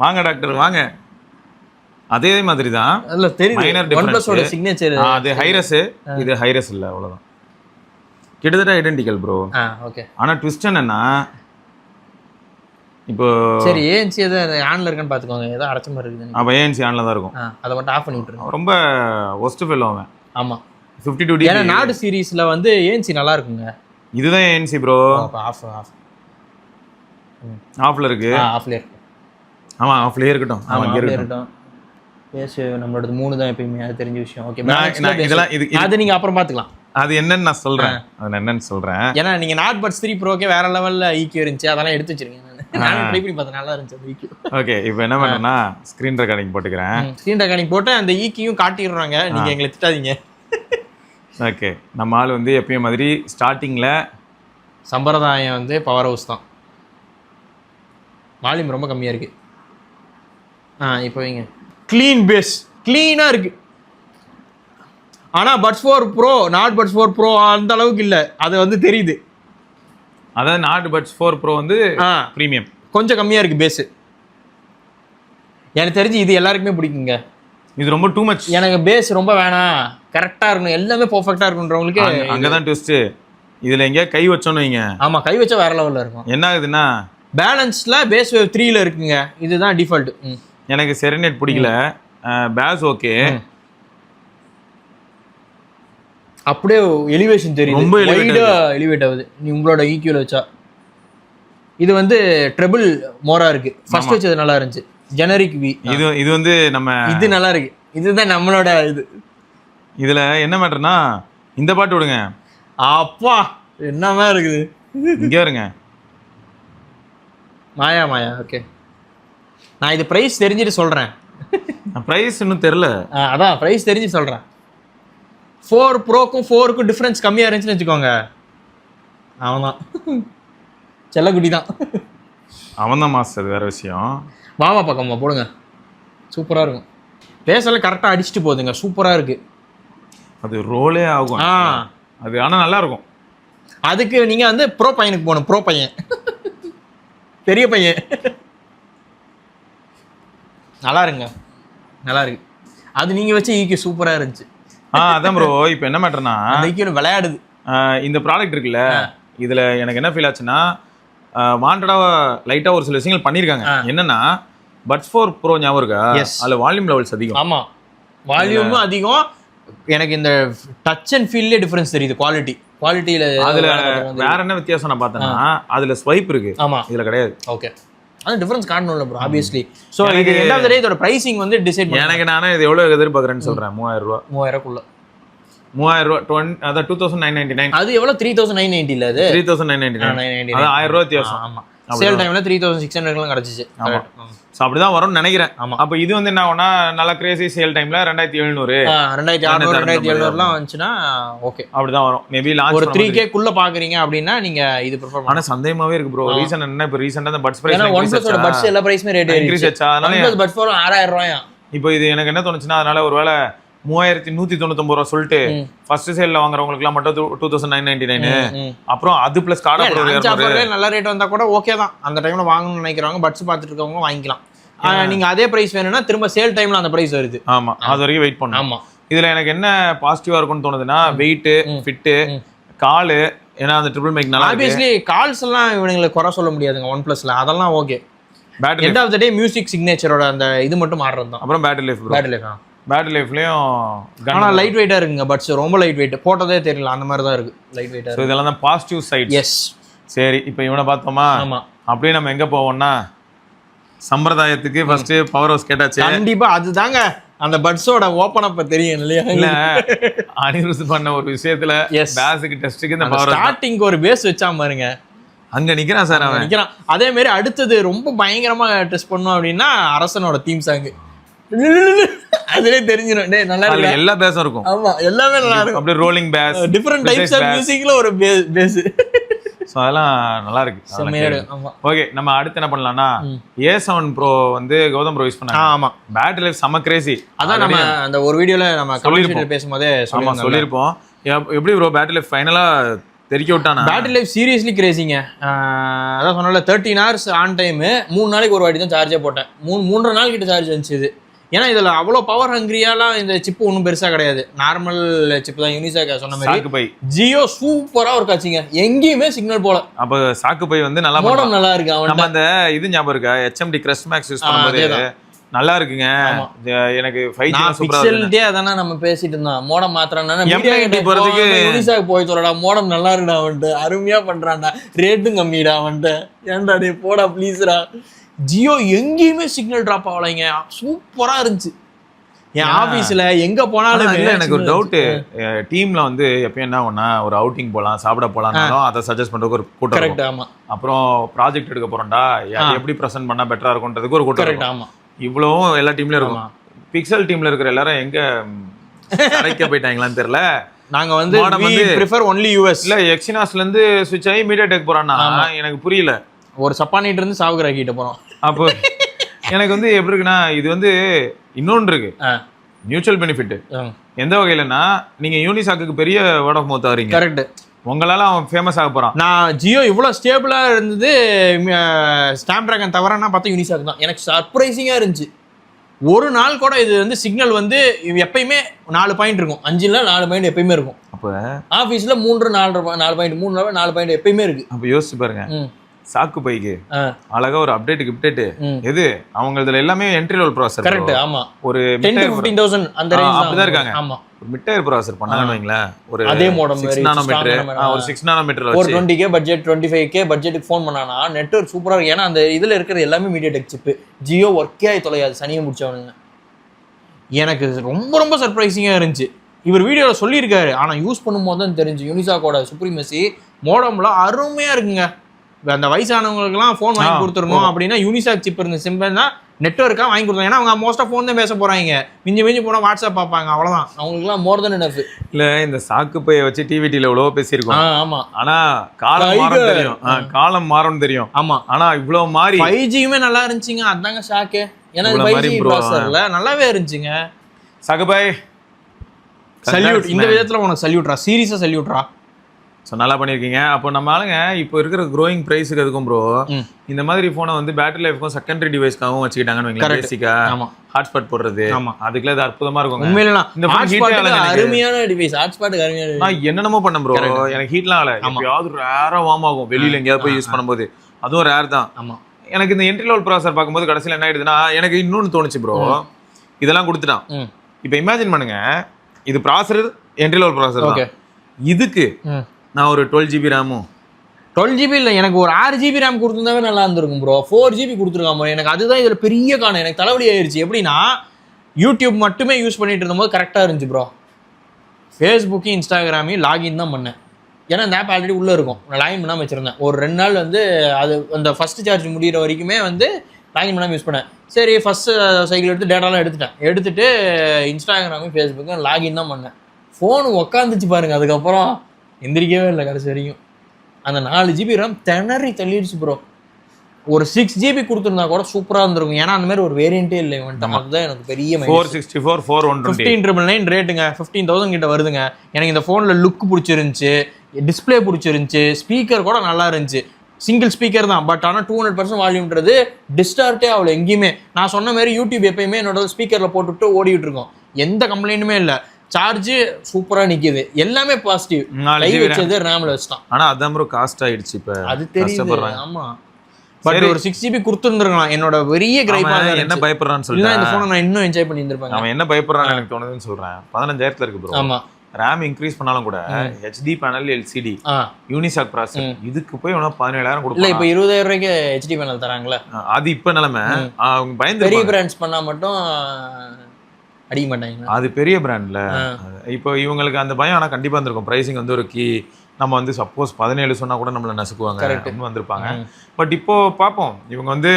வாங்க டாக்டர் வாங்க. அதே மாதிரி தான். இல்ல தெரியுது, OnePlus-ஓட சிக்னேச்சர். அது ஹைரஸ், இது ஹைரஸ் இல்ல, அவ்வளவுதான். கிட்டத்தட்ட ஐடென்டிக்கல் ப்ரோ. ஓகே. ஆனா ட்விஸ்ட் என்னன்னா, இப்போ சரி ஏஎன்சி எது ஆன்ல இருக்கான்னு பாத்துக்கோங்க, ஏதோ அரைச்ச மாதிரி இருக்குது. அப்போ ஏஎன்சி ஆன்ல தான் இருக்கும். அதை மட்டும் ஆஃப் பண்ணி விட்டுருங்க. ரொம்ப ஒஸ்ட் ஃபெல்லோ அவன். ஆமா 52 dB. ஏன்னா நாடு சீரீஸ்ல வந்து ஏஎன்சி நல்லா இருக்குங்க. இதுதான் ஏஎன்சி ப்ரோ. ஆஃப் ஆஃப்ல இருக்கு. ஆஃப்ல இருக்கு. ஆமா ஆஃப்லயே இருக்கட்டும். ஆமா இங்க இருக்கட்டும். பேஸ் நம்மளோட 3 தான் எப்பயுமே, அது தெரிஞ்ச விஷயம். ஓகே இதெல்லாம் இது அது நீங்க அப்புறம் பாத்துக்கலாம். அது என்னன்னு நான் சொல்றேன். அது என்னன்னு சொல்றேன். ஏன்னா நீங்க நாட் பட்ஸ் 3 ப்ரோக்கே வேற லெவல்ல ஈக்யூ இருந்துச்சு, அதெல்லாம் எடுத்து வச்சிருக்கேன். நான் ட்ரை பண்ணி பார்த்தேன், நல்லா இருந்துச்சு அந்த ஈக்யூ. ஓகே இப்போ என்ன பண்றேன்னா ஸ்கிரீன் ரெக்கார்டிங் போட்டுக்கிறேன். ஸ்கிரீன் ரெக்கார்டிங் போட்டு அந்த ஈக்யூயும் காட்டிடுறாங்க, நீங்க எங்களை திட்டாதீங்க. ஓகே நம்ம ஆள் வந்து எப்பயும் மாதிரி ஸ்டார்டிங்ல சம்பிரதாயம் வந்து பவர் ஹவுஸ் தான். வால்யூம் ரொம்ப கம்மியா இருக்கு. இப்போ வைங்க. க்ளீன் பேஸ், க்ளீனா இருக்கு. ஆனா buds 4 pro, not buds 4 pro அந்த அளவுக்கு இல்ல, அது வந்து தெரியுது. அதாவது நாட் பட்ஸ் 4 ப்ரோ வந்து பிரீமியம் கொஞ்சம் கம்மியா இருக்கு பேஸ். எனக்கு தெரிஞ்சு இது எல்லாருக்குமே பிடிக்குங்க. இது ரொம்ப டூ மச். எனக்கு பேஸ் ரொம்ப வேணாம், கரெக்டா இருக்கணும், எல்லாமே பெர்ஃபெக்ட்டா இருக்குன்றவங்களுக்கு அங்கதான் ட்விஸ்ட். இதுல எங்க கை வச்சோன்னு வைங்க. ஆமா கை வச்சா வேற லெவல்ல இருக்கும். என்ன ஆகுதுன்னா பேலன்ஸ்ல பேஸ் வேவ் 3ல இருக்குங்க, இதுதான் டிஃபால்ட். எனக்கு செரனேட் பிடிக்கல, பேஸ் ஓகே. அப்படியே எலிவேஷன் தெரியும், ரொம்ப எலிவேட் ஆகுது நீ உங்களோட ஈக்யூல வச்சா. இது வந்து ட்ரிபிள் மோரா இருக்கு. ஃபர்ஸ்ட் வச்சது நல்லா இருந்துச்சு, ஜெனரிக் வி. இது வந்து நம்ம இது நல்லா இருக்கு, இதுதான் நம்மளோட இது. இதுல என்ன மேட்டர்னா இந்த பாட்டு விடுங்க. அப்பா என்னமா இருக்குது, இங்க வருங்க. மாயா மாயா. ஓகே நான் இது பிரைஸ் தெரிஞ்சுட்டு சொல்றேன். பிரைஸ் இன்னும் தெரியல. அதான் பிரைஸ் தெரிஞ்சு சொல்றேன். 4 ப்ரோக்கும் 4க்கும் டிஃபரன்ஸ் கம்மியா இருந்துச்சுன்னு வச்சுக்கோங்க, அவன்தான் செல்லக்குட்டி தான். அவன் தான் மாஸ்டர், வேற விஷயம். மாமா பக்கமா போடுங்க, சூப்பரா இருக்கும். பேசல கரெக்டா அடிச்சுட்டு போகுதுங்க, சூப்பரா இருக்கு. அது ரோலே ஆகும் அது, ஆனா நல்லா இருக்கும். அதுக்கு நீங்க வந்து ப்ரோ பையனுக்கு போகணும், ப்ரோ பையன் பெரிய பையன். நல்லா இருங்க, நல்லா இருக்கு. அது நீங்க வச்ச ஈக்யூ சூப்பரா இருந்துச்சு. அதான் ப்ரோ. இப்போ என்ன மேட்டர்னா அந்த ஈக்யூ விளையாடுது. இந்த ப்ராடக்ட் இருக்குல்ல, இதுல எனக்கு என்ன ஃபீல் ஆச்சுன்னா வாண்டடா லைட்டா ஒரு சில விஷயங்கள் பண்ணிருக்காங்க. என்னன்னா பட்ஸ் 4 ப்ரோ ஞாபகம் இருக்கா? அதுல வால்யூம் லெவல்ஸ் அதிகம். ஆமா வால்யூமும் அதிகம். எனக்கு இந்த டச் அண்ட் ஃபீல்லே டிஃபரன்ஸ் தெரியுது, குவாலிட்டியில. அதுல வேற என்ன வித்தியாசம் நான் பார்த்தேன்னா அதுல ஸ்வைப் இருக்கு, ஆமா இதுல கிடையாது. ஓகே அது டிஃபரன்ஸ் காட்டணும்ல ப்ரோ, ஆப்வியஸ்லி. ஸோ இது எண்ட் ஆஃப் தி டே இதோட பிரைசிங் வந்து டிசைட் எனக்கு நானே இது எவ்வளவு எதிர்பார்க்குறேன்னு சொல்றேன். 3000 ரூபா. 3000 குள்ள 3000 ரூபா. அதான் 2999. அது எவ்வளவு 3990 இல்ல, அது 3999. அது 1000 ரூபா வித்தியாசம். ஆமா சேல் டைம்ல 3600 கிடைச்சிச்சு. ஆமா சோ அப்படிதான் வரும்னு நினைக்கிறேன். அப்ப இது வந்து என்ன ஆகும்னா நல்ல கிரேசி சேல் டைம்ல 2700 2600 2700லாம் வந்துச்சுன்னா ஓகே அப்படிதான் வரும். மேபி லான்ச் ஒரு 3K குள்ள பாக்குறீங்க அப்படின்னா நீங்க இது ப்ரிஃபர் பண்ணலாம். ஆனா சந்தேகமாவே இருக்கு ப்ரோ. ரீசன் என்ன, இப்ப ரீசன்ட்டா அந்த பட்ஸ் பிரைஸ் ஏன்னா OnePlus ஓட பட்ஸ் எல்லா பிரைஸ்மே ரேட் இன்கிரீஸ் ஆச்சு. அதனால OnePlus பட்ஸ் 4 6000 ரூபாயா. இப்போ இது எனக்கு என்ன தோணுச்சுன்னா அதனால ஒருவேளை 3199 ரூபா சொல்லிட்டு ஃபர்ஸ்ட் சேல்ல வாங்குறவங்களுக்குலாம் மட்டும் 2999. அப்புறம் அது பிளஸ் கார்டு நல்ல ரேட் வந்தா கூட ஓகே தான். அந்த டைம்ல வாங்கணும்னு நினைக்கிறவங்க பட்ஸ் பார்த்துட்டு இருக்கவங்க வாங்கிக்கலாம். நீங்க அதே பிரைஸ் வேணும்னா திரும்ப சேல் டைம்ல அந்த பிரைஸ் வருது. ஆமா அது வரைக்கும் வெயிட் பண்ணணும். ஆமா இதுல எனக்கு என்ன பாசிட்டிவா இருக்கும்னு தோணுதுன்னா வெயிட், ஃபிட், கால். ஏன்னா அந்த ட்ரிபிள் மைக் நல்லா ஆப்வியஸ்லி கால்ஸ் எல்லாம் இவங்களுக்கு குறை சொல்ல முடியாதுங்க OnePlusல, அதெல்லாம் okay. Battery end of the day music சிக்னேச்சரோட அந்த இது மட்டும் மாறுறது தான். அப்புறம் பேட்டரி லைஃப் பேட்டரி லைஃப்லயும் ஆனா லைட் வெயிட்டா இருக்குங்க பட்ஸ், ரொம்ப லைட் வெயிட், போட்டதே தெரியல அந்த மாதிரி தான் இருக்கு, லைட் வெயிட்டா. சோ இதெல்லாம் தான் பாசிட்டிவ் சைடு. எஸ் சரி இப்போ இவனை பார்த்தோமா? ஆமா அப்படியே நம்ம எங்க போவோம்னா சம்பிரதாயத்துக்கு ஃபர்ஸ்ட் பவர் ஹவுஸ் கேட்டாச்சு. கண்டிப்பா அதுதாங்க அந்த பட்ஸோட ஓபன் அப் தெரியும் இல்லையா? இல்ல அனிருத் பண்ண ஒரு விஷயத்துல பேசிக் டெஸ்ட்க்கு இந்த பவர் ஸ்டார்டிங்க்கு ஒரு பேஸ் வச்சா பாருங்க, அங்க நிக்கிறான் சார், அவன் நிக்கிறான். அதே மாதிரி அடுத்தது ரொம்ப பயங்கரமா டெஸ்ட் பண்ணோம் அப்படின்னா அரசனோட தீம் சாங் அதுலயே தெரிஞ்சிடும். டேய் நல்லா இருக்கு, எல்லா பேஸும் இருக்கும். ஆமா எல்லாமே நல்லா இருக்கும். அப்படியே rolling bass, different types of மியூசிக்ல ஒரு பேஸ். சோ அதெல்லாம் நல்லா இருக்கு. ஓகே நம்ம அடுத்து என்ன பண்ணலாம்னா A7 Pro வந்து கௌதம் ப்ரோ யூஸ் பண்ணாங்க. ஆமா பேட்டரி லைஃப் செம கிரேசி. அதான் நம்ம அந்த ஒரு வீடியோல நம்ம கம்யூனிட்டில பேசும்போதே சொல்லிருப்போம். எப்படி ப்ரோ பேட்டரி லைஃப் ஃபைனலா தெரிக்க விட்டானா? பேட்டரி லைஃப் சீரியஸ்லி கிரேசிங்க. அதான் சொன்னல 13 hours ஆன் டைம். 3 நாளைக்கு ஒரு வாட்டி தான் சார்ஜே போட்டேன். 3.5 நாள் கிட்ட சார்ஜ் வந்துச்சு. ஏன்னா இதுல அவ்வளோ பவர் ஹங்கிரியாலாம் இந்த சிப்பு ஒன்றும் பெருசா கிடையாது, நார்மல் சிப்பு தான். யூனிசாக் சொன்ன மாதிரி சாக்கு பை ஜியோ சூப்பரா ஒரு காட்சிங்க, எங்கேயுமே சிக்னல் போல. அப்ப சாக்கு பை வந்து நல்லா மோடம் நல்லா இருக்கு. நம்ம அவன் அந்த இது ஞாபகம் இருக்கா, HMD Crest Max யூஸ் பண்ணும்போது நல்லா இருக்குங்க. எனக்கு 5G சூப்பரா இருக்கு. பிக்சல்டே அதானே நம்ம பேசிட்டு இருந்தோம். மோடம் மாத்திரம்னா M90 போறதுக்கு யூனிசாக் போய் சொல்லடா, மோடம் நல்லா இருக்குடா அவன்ட்டு, அருமையா பண்றான்டா, ரேட்டும் கம்மிடா அவன்ட்டு, ஏன்டா டே போடா ப்ளீஸ்ரா. ஜியோ எங்கேயுமே சிக்னல் டிராப் ஆகலைங்க, சூப்பரா இருந்துச்சு. என் ஆபீஸ்ல எங்க போனாலும் எனக்கு ஒரு டவுட், டீம்ல வந்து எப்பயும் என்ன ஒண்ணா ஒரு அவுட்டிங் போலாம், சாப்பிட போலாம்னாலும் அதை சஜஸ்ட் பண்றதுக்கு ஒரு கூட்டம். கரெக்ட். ஆமா. அப்புறம் ப்ராஜெக்ட் எடுக்க போறோம்டா, எப்படி பிரசன்ட் பண்ணா பெட்டரா இருக்கும்ன்றதுக்கு ஒரு கூட்டம். கரெக்ட். ஆமா. இவ்வளவும் எல்லா டீம்லயும் இருக்கும். பிக்சல் டீம்ல இருக்கிற எல்லாரும் எங்க அடைக்க போயிட்டாங்களான்னு தெரியல. நாங்க வந்து prefer only US இல்ல எக்ஸினாஸ்ல இருந்து ஸ்விட்ச் ஆகி மீடியாடெக் போறான்னா எனக்கு புரியல. ஒரு சப்பானிட்டு இருந்து சாவுகிற கிட்ட போறோம். அப்போ எனக்கு வந்து எப்படி இருக்குன்னா, இது வந்து இன்னொன்று இருக்கு, மியூச்சுவல் பெனிஃபிட். எந்த வகையிலன்னா, நீங்க யூனிசாக்கு பெரிய வேர்ட் ஆஃப் மவுத் ஆறீங்க. கரெக்ட். உங்களால அவன் ஃபேமஸ் ஆக போறான். நான் ஜியோ இவ்வளவு ஸ்டேபிளா இருந்தது ஸ்னாப் டிராகன் தவிரனா பார்த்தா யூனிசாக் தான். எனக்கு சர்ப்ரைசிங்கா இருந்துச்சு. ஒரு நாள் கூட இது வந்து சிக்னல் வந்து எப்பயுமே 4 பாயிண்ட் இருக்கும், 5ல 4 பாயிண்ட் எப்பயுமே இருக்கும். அப்ப ஆபீஸ்ல 3 4 பாயிண்ட் 4 பாயிண்ட் எப்பயுமே இருக்கு. அப்ப யோசிச்சு பாருங்க, சாக்கு பைக்கு அழகா ஒரு அப்டேட் கிப்டேட் எது அவங்களதுல எல்லாமே என்ட்ரி லெவல் ப்ராசஸர். கரெக்ட். ஆமா. ஒரு 10 to 15,000 அந்த ரேஞ்ச் அப்படிதான் இருக்காங்க. ஆமா. ஒரு மிட் டயர் ப்ராசஸர் பண்ணாங்கன்னு வைங்களேன், ஒரு அதே மாடல் 6 நானோமீட்டர், ஒரு 6 நானோமீட்டர் வச்சு 420K பட்ஜெட் 25K பட்ஜெட்டுக்கு ஃபோன் பண்ணானா நெட்வொர்க் சூப்பரா இருக்கு. ஏன்னா அந்த இதுல இருக்கிற எல்லாமே மீடியாடெக் சிப். ஜியோ ஒர்க்கே ஆகி தொலையாது, சனியை முடிச்சவனுங்க. எனக்கு ரொம்ப ரொம்ப சர்ப்ரைசிங்கா இருந்துச்சு. இவர் வீடியோவில் சொல்லியிருக்காரு, ஆனால் யூஸ் பண்ணும்போது தான் தெரிஞ்சு யூனிசாக்கோட சுப்ரீமசி மோடம்ல அருமையா இருக்குங்க. அந்த வயசானவங்களுக்குலாம் ஃபோன் வாங்கி கொடுத்துருணும் அப்படின்னா யூனிசாக் சிப் இருந்த சிம்பிள் தான் நெட்வொர்க்காக வாங்கி கொடுத்தாங்க. ஏன்னா அவங்க மோஸ்ட் ஆஃப் ஃபோன் தான் பேச போறாங்க, மிஞ்சி போனால் வாட்ஸ்அப் பார்ப்பாங்க, அவ்வளோதான். அவங்களுக்குலாம் மோர் தென் எனஃப். இல்ல இந்த சாக்கு பையை வச்சு டிவிடியில் எவ்வளவோ பேசியிருக்கோம். ஆமா. ஆனா காலம் மாறும் தெரியும், காலம் மாறும் தெரியும். ஆமா. ஆனா இவ்வளவு மாறி 5Gயுமே நல்லா இருந்துச்சுங்க, அதாங்க ஷாக்கு. ஏன்னா 5G ப்ராசஸர்ல நல்லாவே இருந்துச்சுங்க. சகபாய் சல்யூட். இந்த விதத்துல உனக்கு சல்யூட்ரா, சீரியஸா சல்யூட்ரா. ஸோ நல்லா பண்ணியிருக்கீங்க. அப்போ நம்ம ஆளுங்க இப்போ இருக்கிற க்ரோயிங் ப்ரைஸுக்கு அதுக்கும் ப்ரோ இந்த மாதிரி ஃபோனை வந்து பேட்டரி லைஃப்க்கும் செகண்டரி டிவைஸ்க்காகவும் வச்சுக்கிட்டாங்கன்னு வைங்களேன். பேசிக்கா ஹாட்ஸ்பாட் போடுறது, அதுக்குள்ள இது அற்புதமா இருக்கும். உண்மையில இந்த அருமையான டிவைஸ், ஹாட்ஸ்பாட்டுக்கு அருமையான. நான் என்னென்னமோ பண்ணேன் ப்ரோ, எனக்கு ஹீட்லாம் இல்லை, எப்பயாவது ரேராக வார்ம் ஆகும் வெளியில எங்கேயாவது போய் யூஸ் பண்ணும்போது, அதுவும் ரேர் தான். ஆமா. எனக்கு இந்த என்ட்ரி லெவல் ப்ராசஸர் பார்க்கும்போது கடைசியில் என்ன ஆயிடுதுன்னா, எனக்கு இன்னொன்று தோணுச்சு ப்ரோ, இதெல்லாம் கொடுத்துட்டான். இப்போ இமேஜின் பண்ணுங்க, இது ப்ராசஸர் என்ட்ரி லெவல் ப்ராசஸர், இதுக்கு நான் ஒரு 12GB ரேமும் 12GB இல்லை, எனக்கு ஒரு 6GB ரேம் கொடுத்துருந்தாவே நல்லா இருந்திருக்கும் ப்ரோ. 4GB கொடுத்துருக்காம எனக்கு அதுதான் இதில் பெரிய காரணம். எனக்கு தலைவலி ஆயிடுச்சு. எப்படின்னா யூடியூப் மட்டுமே யூஸ் பண்ணிட்டு இருந்தபோது கரெக்டாக இருந்துச்சு ப்ரோ. ஃபேஸ்புக்கு இன்ஸ்டாகிராமையும் லாகின் தான் பண்ணேன். ஏன்னா இந்த ஆப் ஆல்ரெடி உள்ளே இருக்கும், நான் லாகின் பண்ணாமல் வச்சுருந்தேன். ஒரு 2 நாள் வந்து அது அந்த ஃபஸ்ட்டு சார்ஜ் முடிகிற வரைக்குமே வந்து லாகின் பண்ணாமல் யூஸ் பண்ணேன். சரி ஃபஸ்ட்டு சைக்கிள் எடுத்து டேட்டாலாம் எடுத்துட்டு இன்ஸ்டாகிராமையும் ஃபேஸ்புக்கும் லாகின் தான் பண்ணேன். ஃபோனு உக்காந்துச்சு பாருங்க, அதுக்கப்புறம் எந்திரிக்கவே இல்லை கடைசி வரைக்கும். அந்த 4GB ரேம் தள்ளிடுச்சு ப்ரோ. ஒரு 6GB கொடுத்துருந்தா கூட சூப்பராக இருந்திருக்கும். ஏன்னா அந்த மாதிரி ஒரு வேரியண்டே இல்லை இவன்ட்டு. அதுதான் எனக்கு பெரிய 464 420 15,999 ரேட்டுங்க, 15,000 கிட்ட வருதுங்க. எனக்கு இந்த ஃபோனில் லுக் பிடிச்சிருந்துச்சு, டிஸ்பிளே பிடிச்சிருந்துச்சு, ஸ்பீக்கர் கூட நல்லா இருந்துச்சு. சிங்கிள் ஸ்பீக்கர் தான், பட் ஆனால் 200% வால்யூம்ன்றது டிஸ்டார்ட்டே அவ்வளோ எங்கேயுமே. நான் சொன்ன மாதிரி யூடியூப் எப்பயுமே என்னோட ஸ்பீக்கரில் போட்டுவிட்டு ஓடிட்டு இருக்கோம், எந்த கம்ப்ளைண்ட்டுமே இல்லை. சார்ஜ் சூப்பரா நிக்குது, எல்லாமே பாசிட்டிவ். கை வச்சது ரேம்ல வச்சிட்டான். ஆனா அதான் ப்ரோ காஸ்ட் ஆயிடுச்சு இப்ப, அது தெரியுது. ஆமா, பட் ஒரு 6GB கொடுத்துருந்துருக்கலாம். என்னோட பெரிய கிரைப்பா என்ன பயப்படுறான்னு சொல்லிட்டு இந்த போனை நான் இன்னும் என்ஜாய் பண்ணி இருந்திருப்பேன். அவன் என்ன பயப்படுறான்னு எனக்கு தோணுதுன்னு சொல்றேன். 15,000 இருக்கு ப்ரோ. ஆமா, ரேம் இன்க்ரீஸ் பண்ணாலும் கூட HD panel LCD Unisoc processor இதுக்கு போய் 17,000 கொடுப்பாங்க. இல்ல இப்ப 20,000 ரூபாய்க்கு HD பேனல் தராங்களா? அது இப்ப நிலைமை. அவங்க பயந்து பெரிய பிராண்ட்ஸ் பண்ணா மட்டும் அடிக்க மாட்டாங்க, அது பெரிய பிராண்ட்ல. இப்போ இவங்களுக்கு அந்த பயம் ஆனா கண்டிப்பா இருந்திருக்கும். பிரைசிங் வந்து ஒரு கீ, நம்ம வந்து சப்போஸ் 17 சொன்னா கூட நம்மள நசுக்குவாங்க அப்படின்னு வந்திருப்பாங்க. பட் இப்போ பார்ப்போம், இவங்க வந்து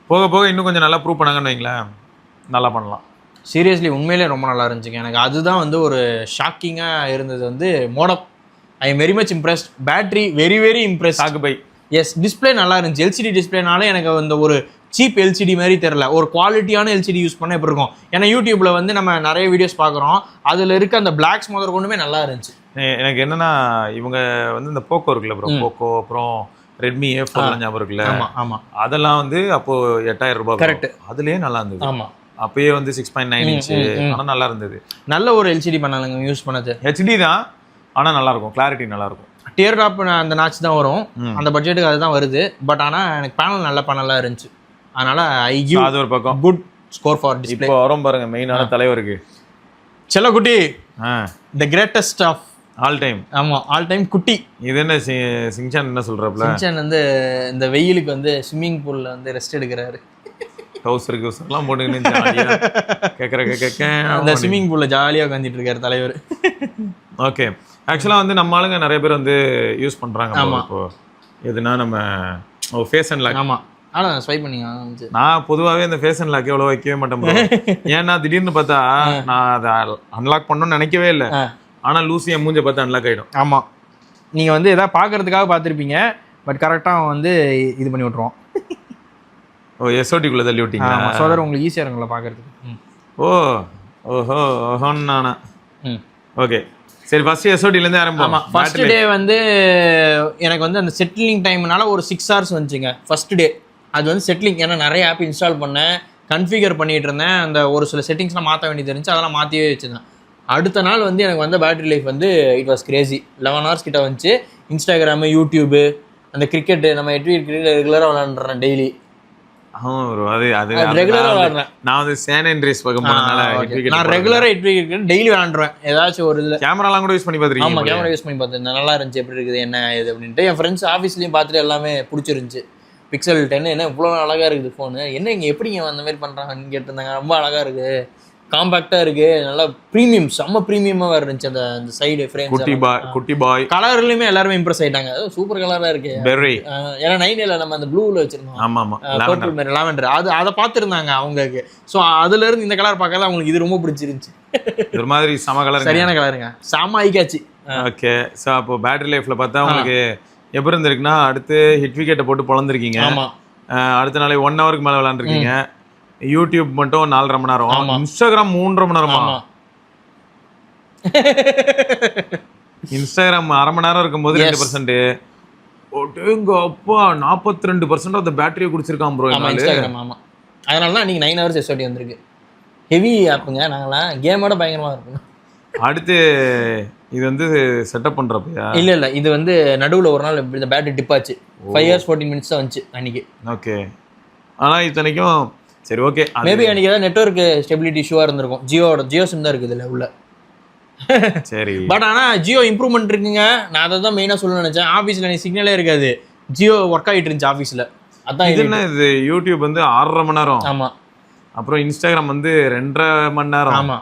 போக போக இன்னும் கொஞ்சம் நல்லா ப்ரூவ் பண்ணாங்கன்னு வைங்களேன், நல்லா பண்ணலாம். சீரியஸ்லி உண்மையிலே ரொம்ப நல்லா இருந்துச்சுங்க. எனக்கு அதுதான் வந்து ஒரு ஷாக்கிங்காக இருந்தது வந்து மோடம். I am very much impressed. Battery very very impressed. சாகுபை எஸ், டிஸ்பிளே நல்லா இருந்துச்சு. LCD டிஸ்பிளேனால எனக்கு அந்த ஒரு சீப் LCD மாதிரி தெரில, ஒரு குவாலிட்டியான LCD யூஸ் பண்ண எப்படி இருக்கும். ஏன்னா யூடியூப்ல வந்து நம்ம நிறைய வீடியோஸ் பார்க்குறோம், அதில் இருக்க அந்த பிளாக்ஸ் முதல் கொண்டுமே நல்லா இருந்துச்சு. எனக்கு என்னன்னா, இவங்க வந்து இந்த போக்கோ இருக்குல்ல ப்ரோ, போக்கோ அப்புறம் ரெட்மி A4 ஞாபகம் இருக்குல்ல, ஆமா ஆமா, அதெல்லாம் வந்து அப்போ 8,000 ரூபாய் கரெக்ட், அதுலயே நல்லா இருந்தது. ஆமா, அப்பயே வந்து 6.9 இன்ச்சு. ஆனால் நல்லா இருந்தது. நல்ல ஒரு எல்சிடி பண்ணாங்க யூஸ் பண்ணது. ஹெச்டி தான், ஆனால் நல்லா இருக்கும், கிளாரிட்டி நல்லா இருக்கும். டியர் டாப் அந்த நாட்ச் தான் வரும், அந்த பட்ஜெட்டுக்கு அதுதான் வருது. பட் ஆனால் எனக்கு பேனல் நல்ல பேனலாக இருந்துச்சு, அதனால ஐ கிவ் அது ஒரு பக்கம் குட் ஸ்கோர் ஃபார் டிஸ்ப்ளே. இப்போ வரும் பாருங்க மெயினான தலைவருக்கு, செல்லக்குட்டி, the greatest of all time. ஆமா, ஆல் டைம் குட்டி. இது என்ன சிங்சான் என்ன சொல்றப்பல? சிங்சான் வந்து இந்த வெயிலுக்கு வந்து ஸ்விம்மிங் பூல்ல வந்து ரெஸ்ட் எடுக்கிறாரு. டவுசர்லாம் போட்டுக்கின்னு ஜாலியா கேட்க அந்த ஸ்விம்மிங் பூல்ல ஜாலியாக உட்காந்துட்டு இருக்காரு தலைவர். ஓகே, ஆக்சுவலாக வந்து நம்ம ஆளுங்க நிறைய பேர் வந்து யூஸ் பண்ணுறாங்க. இப்போ எதுனா நம்ம ஃபேஸ் அண்ட் லாக். ஆமாம், ஆனால் ஸ்வைப் பண்ணிங்க. நான் பொதுவாகவே இந்த ஃபேஸ் அண்ட் லாக் எவ்வளோ வைக்கவே மாட்டேன். ஏன்னா திடீர்னு பார்த்தா நான் அதை அன்லாக் பண்ணணும்னு நினைக்கவே இல்லை, ஆனால் லூசி என் மூஞ்ச பார்த்து அன்லாக் ஆகிடும். ஆமாம், நீங்கள் வந்து எதாவது பார்க்கறதுக்காக பார்த்துருப்பீங்க, பட் கரெக்டாக வந்து இது பண்ணி விட்ருவோம். எஸ்ஓடிக்குள்ளே தள்ளி விட்டீங்களா? சோதர் உங்களுக்கு ஈஸியாக இருக்குங்களா பார்க்கறதுக்கு? ஓஹோன்னு நானா? ஓகே, சரி, ஃபர்ஸ்ட் எஸ்ஓடிலேருந்து ஆரம்பம். ஆமாம், ஃபர்ஸ்ட் டே வந்து எனக்கு வந்து அந்த செட்டிலிங் டைம்னால ஒரு 6 hours வந்துச்சுங்க ஃபர்ஸ்ட் டே. அது வந்து செட்டிலிங், ஏன்னா நிறைய ஆப் இன்ஸ்டால் பண்ணேன், கன்ஃபிகர் பண்ணிகிட்டு இருந்தேன், அந்த ஒரு சில செட்டிங்ஸ்லாம் மாற்ற வேண்டியது இருந்துச்சு, அதெல்லாம் மாற்றியே வச்சுருந்தேன். அடுத்த நாள் வந்து எனக்கு வந்த பேட்டரி லைஃப் வந்து இட் வாஸ் கிரேசி. 11 hours கிட்ட வந்துச்சு. இன்ஸ்டாகிராமு, யூடியூபு, அந்த கிரிக்கெட்டு, நம்ம கிரிக்கெட் ரெகுலராக விளாண்டுறேன் டெய்லி. ரெகுலராக விளாடுறேன். நான் வந்து சேன் அண்ட் ரேஸ் பார்க்க போனதுனால நான் ரெகுலராக கிரிக்கெட் டெய்லி விளாண்டுருவேன். ஏதாச்சும் ஒரு இதில் கேமராலாம் கூட யூஸ் பண்ணி பார்த்துருக்கேன். ஆமாம், கேமரா யூஸ் பண்ணி பார்த்தேன், நல்லா இருந்துச்சு, எப்படி இருக்குது என்ன இது அப்படின்ட்டு. என் ஃப்ரெண்ட்ஸ் ஆஃபீஸ்லேயும் பார்த்துட்டு எல்லாமே பிடிச்சிருந்துச்சு. Pixel 10 என்ன இவ்வளோ அழகாக இருக்குது ஃபோனு, என்ன இங்கே எப்படிங்க அந்த மாதிரி பண்ணுறாங்கன்னு கேட்டிருந்தாங்க. ரொம்ப அழகாக இருக்குது, காம்பாக்டாக இருக்குது, நல்லா ப்ரீமியம், செம்ம ப்ரீமியமாக இருந்துச்சு. அந்த சைடு ஃப்ரேம், குட்டி பாய் கலர்லையுமே எல்லாருமே இம்ப்ரெஸ் ஆகிட்டாங்க. சூப்பர் கலராக இருக்குது. ஏன்னா 9 நம்ம அந்த ப்ளூவில் வச்சுருந்தோம். ஆமாம், பர்பிள் மாதிரி லாவெண்டர், அதை பார்த்துருந்தாங்க அவங்களுக்கு. ஸோ அதுலேருந்து இந்த கலர் பார்க்கல அவங்களுக்கு இது ரொம்ப பிடிச்சிருந்துச்சு. ஒரு மாதிரி செம கலர், சரியான கலருங்க, செம ஐக்காச்சு. ஓகே, ஸோ அப்போ பேட்டரி லைஃப்பில் பார்த்தா உங்களுக்கு எப்படி இருந்திருக்குன்னா, அடுத்து ஹிட் விக்கெட்டை போட்டு பொழந்திருக்கீங்க. அடுத்த நாளை 1 hourக்கு மேலே விளாண்டுருக்கீங்க. யூடியூப் மட்டும் 4.5 மணி நேரம், இன்ஸ்டாகிராம் 3.5 மணி நேரமா? இன்ஸ்டாகிராம் 1/2 மணி நேரம் இருக்கும்போது 2%. எங்க அப்பா 42% ஆஃப் த பேட்டரியை குடிச்சிருக்கான் ப்ரோ. ஆமா, அதனால தான் இன்னைக்கு 9 hours எஸ்ஓடி வந்திருக்கு. ஹெவி ஆப்புங்க, நாங்களாம் கேமோட பயங்கரமா இருக்கும். அடுத்து இது வந்து செட்டப் பண்றப்பயா? இல்ல இது வந்து நடுவுல ஒரு நாள் இந்த பேட்டரி டிப் ஆச்சு. 5 hours 14 minutes தான் வந்துச்சு அன்னைக்கு. ஓகே, ஆனா இத்தனைக்கும் சரி, ஓகே, மேபி அன்னைக்கு ஏதாவது நெட்வொர்க் ஸ்டெபிலிட்டி இஷ்யூவா இருந்திருக்கும். ஜியோ சிம் தான் இருக்குது இதுல உள்ள. சரி, பட் ஆனா ஜியோ இம்ப்ரூவ்மெண்ட் இருக்குங்க. நான் அதை தான் மெயினா சொல்ல நினைச்சேன். ஆஃபீஸ்ல எனக்கு சிக்னலே இருக்காது, ஜியோ ஒர்க் ஆகிட்டு இருந்துச்சு ஆஃபீஸ்ல. அதான் இது என்ன, இது யூடியூப் வந்து 6.5 மணி நேரம். ஆமா, அப்புறம் இன்ஸ்டாகிராம் வந்து 2.5 மணி நேரம். ஆமா,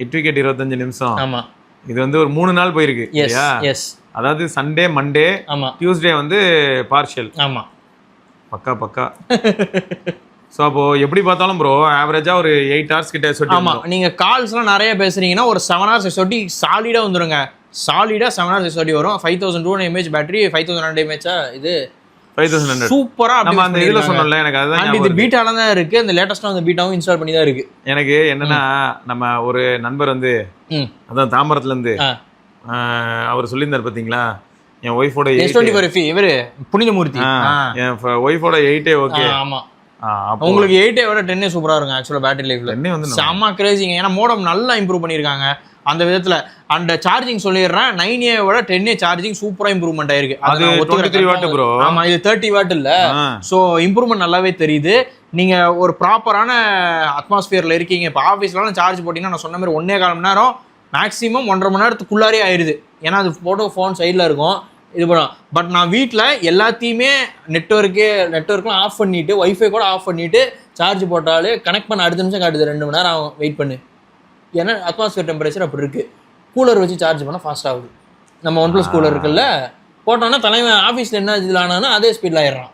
ஹிட் விக்கெட் 25 நிமிஷம். ஆமா, இது வந்து ஒரு 3 நாள் போயிருக்கு இல்லையா? எஸ், அதாவது சண்டே, மண்டே, ஆமா, டியூஸ்டே வந்து பார்ஷியல். ஆமா, பக்கா. ஸோ அப்போ எப்படி பார்த்தாலும் ப்ரோ ஆவரேஜா ஒரு 8 hours கிட்ட எஸ்ஓடி. ஆமா, நீங்க கால்ஸ்லாம் நிறைய பேசுறீங்கன்னா ஒரு 7 hours எஸ்ஓடி சாலிடா வந்துருங்க. சாலிடா 7 hours எஸ்ஓடி வரும். 5200 mAh பேட்டரி, 5100 mAh இது 5100 சூப்பரா. நம்ம அந்த இதுல சொன்னோம்ல, எனக்கு அதுதான் இது பீட்டால தான் இருக்கு. அந்த லேட்டஸ்டா அந்த பீட்டாவும் இன்ஸ்டால் பண்ணி தான் இருக்கு. எனக்கு என்னன்னா, நம்ம ஒரு நண்பர் வந்து அதான் தாம்பரத்துல இருந்து அவர் சொல்லியிருந்தார் பாத்தீங்களா, என் ஒய்ஃபோட இவரு புனிதமூர்த்தி, என் ஒய்ஃபோட 8 ஓகே. ஆமா, உங்களுக்கு 8 விட 10 சூப்பரா இருக்கும். ஆக்சுவலா பேட்டரி லைஃப்ல செம்ம கிரேசிங்க. ஏன்னா மோடம் நல்லா இம்ப்ரூவ் பண்ணிருக்காங்க அந்த விதத்துல. அந்த சார்ஜிங் சொல்லிடுறேன், 9A விட 10A சார்ஜிங் சூப்பரா இம்ப்ரூவ்மெண்ட் ஆயிருக்கு. அது 23 வாட் ப்ரோ. ஆமா, இது 30 வாட் இல்ல. சோ இம்ப்ரூவ்மெண்ட் நல்லாவே தெரியுது. நீங்க ஒரு ப்ராப்பரான அட்மாஸ்பியர்ல இருக்கீங்க. இப்போ ஆஃபீஸ்லாம் சார்ஜ் போட்டீங்கன்னா நான் சொன்ன மாதிரி 1.25 மணி நேரம் மேக்ஸிமம் 1.5 மணி நேரத்துக்குள்ளாரே ஆயிடுது. ஏன்னா அது போட்டோ ஃபோன் சைடில் இருக்கும் இது பண்ணும். பட் நான் வீட்டில் எல்லாத்தையுமே நெட்ஒர்க்லாம் ஆஃப் பண்ணிவிட்டு, ஒய்ஃபை கூட ஆஃப் பண்ணிவிட்டு சார்ஜ் போட்டாலே கனெக்ட் பண்ண அடுத்த நிமிஷம் காட்டுது. 2 மணி நேரம் ஆகும் வெயிட் பண்ணு. ஏன்னா அட்மாஸ்பியர் டெம்பரேச்சர் அப்படி இருக்குது. கூலர் வச்சு சார்ஜ் பண்ணால் ஃபாஸ்ட் ஆகுது. நம்ம OnePlus கூலர் இருக்குல்ல, போட்டோன்னா தலைவன் ஆஃபீஸில் என்ன இதில் ஆனாலும் அதே ஸ்பீடில் ஆயிடுறான்.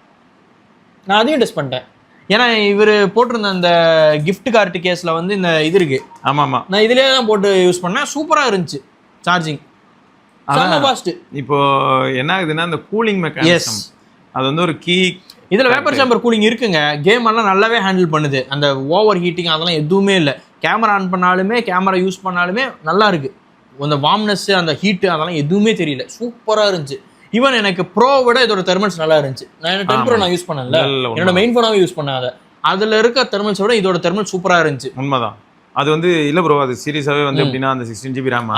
நான் அதையும் டெஸ்ட் பண்ணிட்டேன். ஏன்னா இவர் போட்டிருந்த அந்த கிஃப்ட் கார்டு கேஸில் வந்து இந்த இது இருக்குது. ஆமாம், நான் இதிலே தான் போட்டு யூஸ் பண்ணேன். சூப்பராக இருந்துச்சு சார்ஜிங், ஃபாஸ்ட். இப்போ என்ன ஆகுதுன்னா, இந்த கூலிங் மெக்கானிசம் அது வந்து ஒரு கீ. இதில் வேப்பர் சேம்பர் கூலிங் இருக்குங்க. கேம் எல்லாம் நல்லாவே ஹேண்டில் பண்ணுது. அந்த ஓவர் ஹீட்டிங் அதெல்லாம் எதுவுமே இல்லை. கேமரா ஆன் பண்ணாலுமே, கேமரா யூஸ் பண்ணாலுமே நல்லா இருக்கு. அந்த வார்ம்னஸ், அந்த ஹீட்டு அதெல்லாம் எதுவுமே தெரியல. சூப்பராக இருந்துச்சு. ஈவன் எனக்கு ப்ரோ விட இதோட தெர்மல்ஸ் நல்லா இருந்துச்சு. நான் 10 ப்ரோ நான் யூஸ் பண்ணல, என்னோட மெயின் ஃபோனாவே யூஸ் பண்ணாத. அதுல இருக்க தெர்மல்ஸ் விட இதோட தெர்மல் சூப்பரா இருந்துச்சு. உண்மைதான். அது வந்து இல்ல ப்ரோ, அது சீரியஸாவே வந்து எப்படின்னா அந்த 16 GB RAM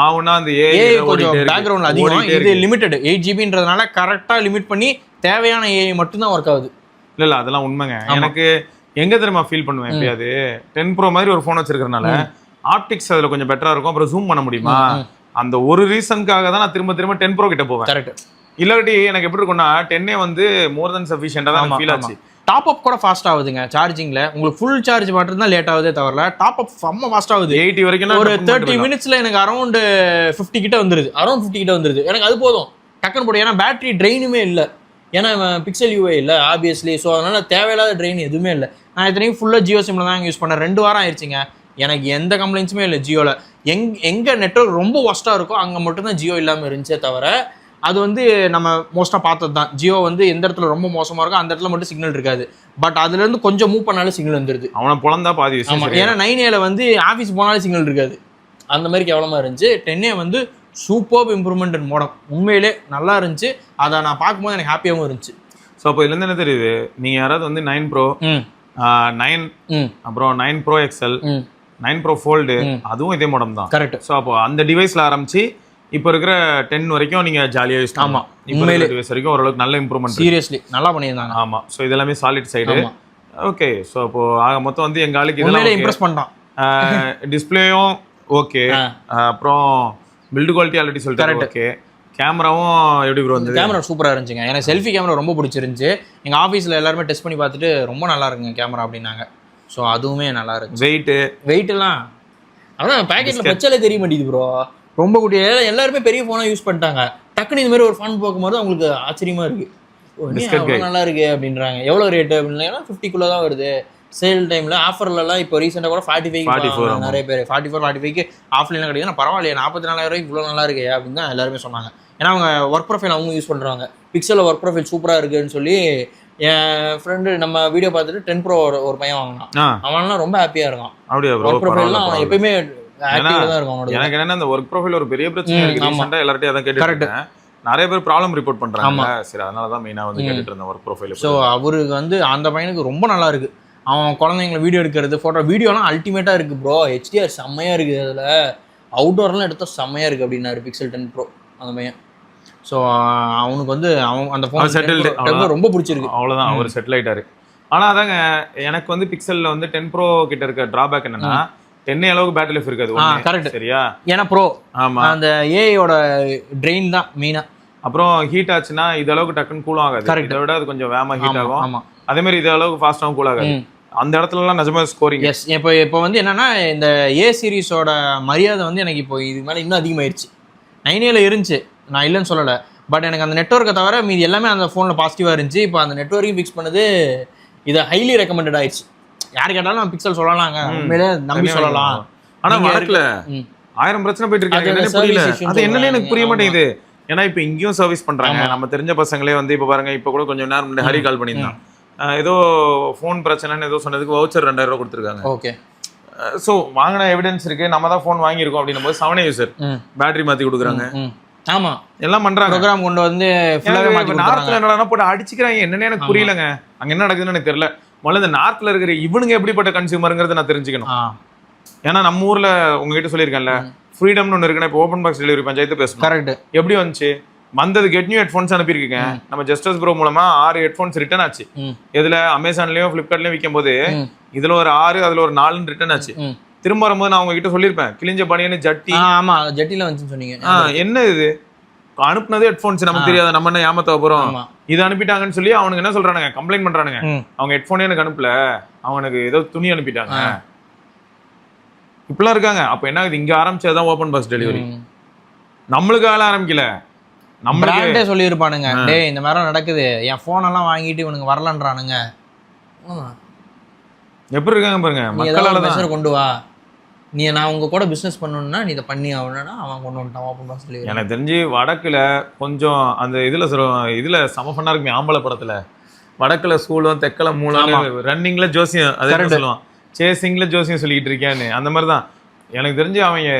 ஆவுனா அந்த ஏஐ கொஞ்சம் பேக்ரவுண்ட் அதிகம், இது லிமிட்டட் 8 GBன்றதுனால கரெக்டா லிமிட் பண்ணி தேவையான ஏஐ மட்டும் தான் ஒர்க் ஆகுது. இல்ல அதெல்லாம் உண்மைங்க. எனக்கு எங்க தெரியுமா ஃபீல் பண்ணுவேன் எப்படியாவது 10 Pro மாதிரி ஒரு ஃபோன் வச்சிருக்கறனால ஆப்டிக்ஸ் அதுல கொஞ்சம் பெட்டரா இருக்கும், அப்புறம் ஜூம் பண்ண முடியுமா, அந்த ஒரு ரீசனுக்காக தான் நான் திரும்ப 10 Pro கிட்ட போவேன். கரெக்ட். இல்லாட்டி எனக்கு எப்படி இருக்கும்னா 10 வந்து மோர் தென் சஃபிஷியன்ட்டா தான் ஃபீல் ஆச்சு. டாப் அப் கூட ஃபாஸ்ட் ஆகுதுங்க சார்ஜிங்ல. உங்களுக்கு ஃபுல் சார்ஜ் மட்டும் தான் லேட் ஆகுதே தவிர டாப் அப் செம்ம ஃபாஸ்ட் ஆகுது. 80 வரைக்கும் ஒரு 30 மினிட்ஸ்ல எனக்கு அரௌண்ட் 50 கிட்ட வந்துருது. எனக்கு அது போதும் டக்குன்னு போடும். ஏன்னா பேட்டரி ட்ரெயினுமே இல்லை, ஏன்னா பிக்சல் யூஏ இல்லை ஆப்வியஸ்லி. ஸோ அதனால தேவையில்லாத ட்ரெயின் எதுவுமே இல்லை. நான் இத்தனையும் ஃபுல்லாக ஜியோ சிம்ல தான் யூஸ் பண்ணேன். 2 வாரம் ஆயிடுச்சுங்க. எனக்கு எந்த கம்ப்ளைண்ட்ஸுமே இல்லை ஜியோவில். எங்கே நெட்வொர்க் ரொம்ப ஒஸ்ட்டாக இருக்கோ அங்கே மட்டும்தான் ஜியோ இல்லாமல் இருந்துச்சே தவிர, அது வந்து நம்ம மோஸ்ட்டாக பார்த்தது தான். ஜியோ வந்து எந்த இடத்துல ரொம்ப மோசமாக இருக்கோ அந்த இடத்துல மட்டும் சிக்னல் இருக்காது. பட் அதுலேருந்து கொஞ்சம் மூவ் பண்ணாலும் சிக்னல் வந்துடுது. அவனை புலந்தா பாதி விஷயம். ஆமாம், ஏன்னா 9A வந்து ஆஃபீஸ் போனாலும் சிக்னல் இருக்காது. அந்த மாதிரி கேவலமாக இருந்துச்சு. 10A வந்து சூப்பர் இம்ப்ரூவ்மெண்ட் இன் மோடம். உண்மையிலே நல்லா இருந்துச்சு. அதை நான் பார்க்கும்போது எனக்கு ஹாப்பியாகவும் இருந்துச்சு. ஸோ அப்போ இதுலேருந்து என்ன தெரியுது, நீங்கள் யாராவது வந்து 9 Pro 9 அப்புறம் 9 Pro XL 9 Pro Fold அதுவும் இதே மாடல் தான். கரெக்ட். ஸோ அப்போ அந்த டிவைஸ்ல ஆரம்பிச்சு இப்போ இருக்கிற 10 வரைக்கும் நீங்க ஜாலியா யூஸ் பண்ணலாம். ஆமா, இப்போ டிவைஸ் வரைக்கும் ஓரளவுக்கு நல்ல இம்ப்ரூவ்மெண்ட். சீரியஸ்லி நல்லா பண்ணியிருந்தாங்க. ஆமா. ஸோ இதெல்லாமே சாலிட் சைடு. ஓகே. ஸோ அப்போ ஆக மொத்தம் வந்து எங்க ஆளுக்கு இதெல்லாம் இம்ப்ரெஸ் பண்ணிட்டான். டிஸ்பிளேயும் ஓகே, அப்புறம் பில்ட் குவாலிட்டி ஆல்ரெடி சொல்லிட்டாரு. ஓகே. கேமராவும் எப்படி ப்ரோ வந்து? கேமரா சூப்பராக இருந்துச்சுங்க. எனக்கு செல்ஃபி கேமரா ரொம்ப பிடிச்சிருந்துச்சு. எங்கள் ஆஃபீஸில் எல்லாருமே டெஸ்ட் பண்ணி பார்த்துட்டு ரொம்ப நல்லா இருக்குங்க கேமரா அப்படின்னாங்க. ஸோ அதுவுமே நல்லா இருக்கு. வெயிட்லாம் அதான் பேக்கெட்டில் பச்சாலே தெரிய மாட்டேங்குது ப்ரோ. ரொம்ப குட்டியா எல்லாருமே பெரிய ஃபோனாக யூஸ் பண்ணிட்டாங்க. டக்குன்னு இந்த மாதிரி ஒரு ஃபோன் பார்க்கும்போது அவங்களுக்கு ஆச்சரியமா இருக்கு. நல்லா இருக்கு அப்படின்றாங்க. எவ்வளோ ரேட்டு அப்படின்னா 50 தான் வருது. சேல் டைமில் ஆஃபர்லலாம் இப்போ ரீசெண்டாக கூட 45 நிறைய பேர் 44-45க்கு ஆஃப்லைனில் கிடைக்குதுன்னா பரவாயில்லையே 44,000 இவ்வளோ நல்லா இருக்கு அப்படின்னு தான் எல்லாருமே சொன்னாங்க. ஏன்னா அவங்க ஒர்க் ப்ரொஃபைல் அவங்க யூஸ் பண்ணுறாங்க. பிக்சலில் ஒர்க் ப்ரொஃபைல் சூப்பராக இருக்குன்னு சொல்லி என் ஃப்ரெண்டு நம்ம வீடியோ பார்த்துட்டு 10 Pro ஒரு பையன் வாங்கினான். அவன்லாம் ரொம்ப ஹாப்பியாக இருக்கான். ஒர்க் ப்ரொஃபைல்லாம் அவன் எப்பயுமே ஆக்டிவாக தான் இருக்கும். எனக்கு என்னன்னா இந்த ஒர்க் ப்ரொஃபைல் ஒரு பெரிய பிரச்சனை இருக்கு. ரீசெண்டாக எல்லார்ட்டையும் அதான் கேட்டுருக்கேன். நிறைய பேர் ப்ராப்ளம் ரிப்போர்ட் பண்றாங்க. சரி, அதனால தான் மெயினாக வந்து கேட்டுட்டு இருந்தேன் ஒர்க் ப்ரொஃபைல். ஸோ அவருக்கு வந்து அந்த பையனுக்கு ரொம்ப நல்லா இருக்கு. அவன் குழந்தைங்களை வீடியோ எடுக்கிறது ஃபோட்டோ வீடியோலாம் அல்டிமேட்டாக இருக்குது ப்ரோ. HDR செம்மையாக இருக்குது. அதில் அவுட்டோர்லாம் எடுத்தால் செம்மையாக இருக்குது அப்படின்னாரு Pixel 10 Pro அந்த பையன். ஸோ அவனுக்கு வந்து அவன் அந்த ஃபோன் செட்டில்டு ரொம்ப பிடிச்சிருக்கு. அவ்வளோதான், அவர் செட்டில் ஆகிட்டாரு. ஆனால் அதாங்க எனக்கு வந்து பிக்சலில் வந்து 10 Pro கிட்ட இருக்க ட்ராபேக் என்னன்னா 10 அளவுக்கு பேட்டரி லைஃப் இருக்காது. கரெக்ட். சரியா? ஏன்னா ப்ரோ ஆமாம் அந்த ஏஐயோட ட்ரெயின் தான் மெயினாக. அப்புறம் ஹீட் ஆச்சுன்னா இது அளவுக்கு டக்குன்னு கூல் ஆகாது. இதை விட அது கொஞ்சம் வேகமாக ஹீட் ஆகும். ஆமாம், அதே மாதிரி இது அளவுக்கு ஃபாஸ்ட்டாகவும் கூல் ஆகாது. அந்த இடத்துலலாம் நிஜமாக ஸ்கோரிங். எஸ். இப்போ வந்து என்னன்னா இந்த ஏ சீரிஸோட மரியாதை வந்து எனக்கு இப்போ இது மேலே இன்னும் அதிகமாகிடுச்சு. 9Aல இருந்துச்சு, நான் இல்லைன்னு சொல்லலை. பட் எனக்கு அந்த நெட்வொர்க்கை தவிர மீது எல்லாமே அந்த ஃபோனில் பாசிட்டிவாக இருந்துச்சு. இப்போ அந்த நெட்வொர்க்கையும் ஃபிக்ஸ் பண்ணது இதை ஹைலி ரெக்கமெண்டட் ஆயிடுச்சு. யார் கேட்டாலும் நம்ம பிக்சல் சொல்லலாங்க, உண்மையிலே நம்பி சொல்லலாம். ஆனால் வழக்கில் 1000 பிரச்சனை போயிட்டு இருக்காங்க. புரியல அது என்னன்னு எனக்கு புரிய மாட்டேங்குது. ஏன்னா இப்போ இங்கேயும் சர்வீஸ் பண்ணுறாங்க. நம்ம தெரிஞ்ச பசங்களே வந்து இப்போ பாருங்க, இப்போ கூட கொஞ்சம் நேரம் முன்னாடி ஹரி கால் பண்ணியிருந்தான். ஏதோ ஃபோன் பிரச்சனைன்னு ஏதோ சொன்னதுக்கு வவுச்சர் 2000 கொடுத்துருக்காங்க. ஓகே. ஸோ வாங்கின எவிடன்ஸ் இருக்கு, நம்ம தான் ஃபோன் வாங்கியிருக்கோம் அப்படின்னும் போது 7A யூசர் பேட்டரி மாற்றி கொடுக்குறாங்க. ஆமா, எல்லாம் பண்றாங்க. ப்ரோக்ராம் கொண்டு வந்து நார்த்ல என்னடா போட்டு அடிச்சுக்கிறாங்க. என்னன்னு எனக்கு புரியலங்க. அங்க என்ன நடக்குதுன்னு எனக்கு தெரியல. முதல்ல இந்த நார்த்ல இருக்கிற இவனுங்க எப்படிப்பட்ட கன்சியூமருங்கிறத நான் தெரிஞ்சுக்கணும். ஏன்னா நம்ம ஊர்ல உங்ககிட்ட சொல்லியிருக்கேன்ல ஃப்ரீடம்னு ஒன்று இருக்குன்னா, இப்போ ஓப்பன் பாக்ஸ் டெலிவரி பஞ்சாயத்து பேசணும். கரெக்ட். எப்படி வந்துச்சு? வந்தது கெட் நியூ ஹெட்ஃபோன்ஸ் அனுப்பியிருக்கீங்க. நம்ம ஜஸ்டஸ் ப்ரோ மூலமா 6 ஹெட்ஃபோன்ஸ் ரிட்டர்ன் ஆச்சு. இதுல அமேசான்லயும் பிளிப்கார்ட்லயும் விற்கும் போது இதுல ஒரு 6 அதுல ஒரு 4 ரிட்டர்ன் ஆச்சு. திரும்ப வரும்போது நான் உங்ககிட்ட சொல்லியிருப்பேன் கிழிஞ்ச பனியன்னு ஜட்டி. ஆமா, ஜட்டில வந்துச்சுன்னு சொன்னீங்க. என்ன இது அனுப்புனது ஹெட்ஃபோன்ஸ் நமக்கு தெரியாது, நம்ம என்ன ஏமாத்த போறோம். இது அனுப்பிட்டாங்கன்னு சொல்லி அவனுக்கு என்ன சொல்றானுங்க, கம்ப்ளைண்ட் பண்றானுங்க. அவங்க ஹெட்ஃபோனே எனக்கு அனுப்பல, அவனுக்கு ஏதோ துணி அனுப்பிட்டாங்க, இப்பெல்லாம் இருக்காங்க. அப்ப என்ன ஆகுது, இங்க ஆரம்பிச்சதுதான் ஓப்பன் பாக்ஸ் டெலிவரி. நம்மளுக்கு ஆள ஆரம்பிக்கல, நம்மளே சொல்லியிருப்பானுங்க, டேய் இந்த மாதிரி நடக்குது, என் போன் எல்லாம் வாங்கிட்டு இவனுக்கு வரலன்றானுங்க. எப்படி இருக்காங்க பாருங்க. மக்களால கொண்டு வா, நீ நான் உங்க கூட பிசினஸ் பண்ணணும்னா நீ இதை பண்ணி ஆகணும்னா அவன் கொண்டு வந்துட்டான் ஓப்பன் பாக்ஸ் டெலிவரி. எனக்கு தெரிஞ்சு வடக்குல கொஞ்சம் அந்த இதுல சம ஃபன்னா இருக்குமே ஆம்பளை படத்துல, வடக்குல சூலம் தெக்கல மூலம் ரன்னிங்ல ஜோசியம் அதே சொல்லுவான், சேசிங்ல ஜோசியம் சொல்லிக்கிட்டு இருக்கியான்னு. அந்த மாதிரிதான் எனக்கு தெரிஞ்சு அவங்க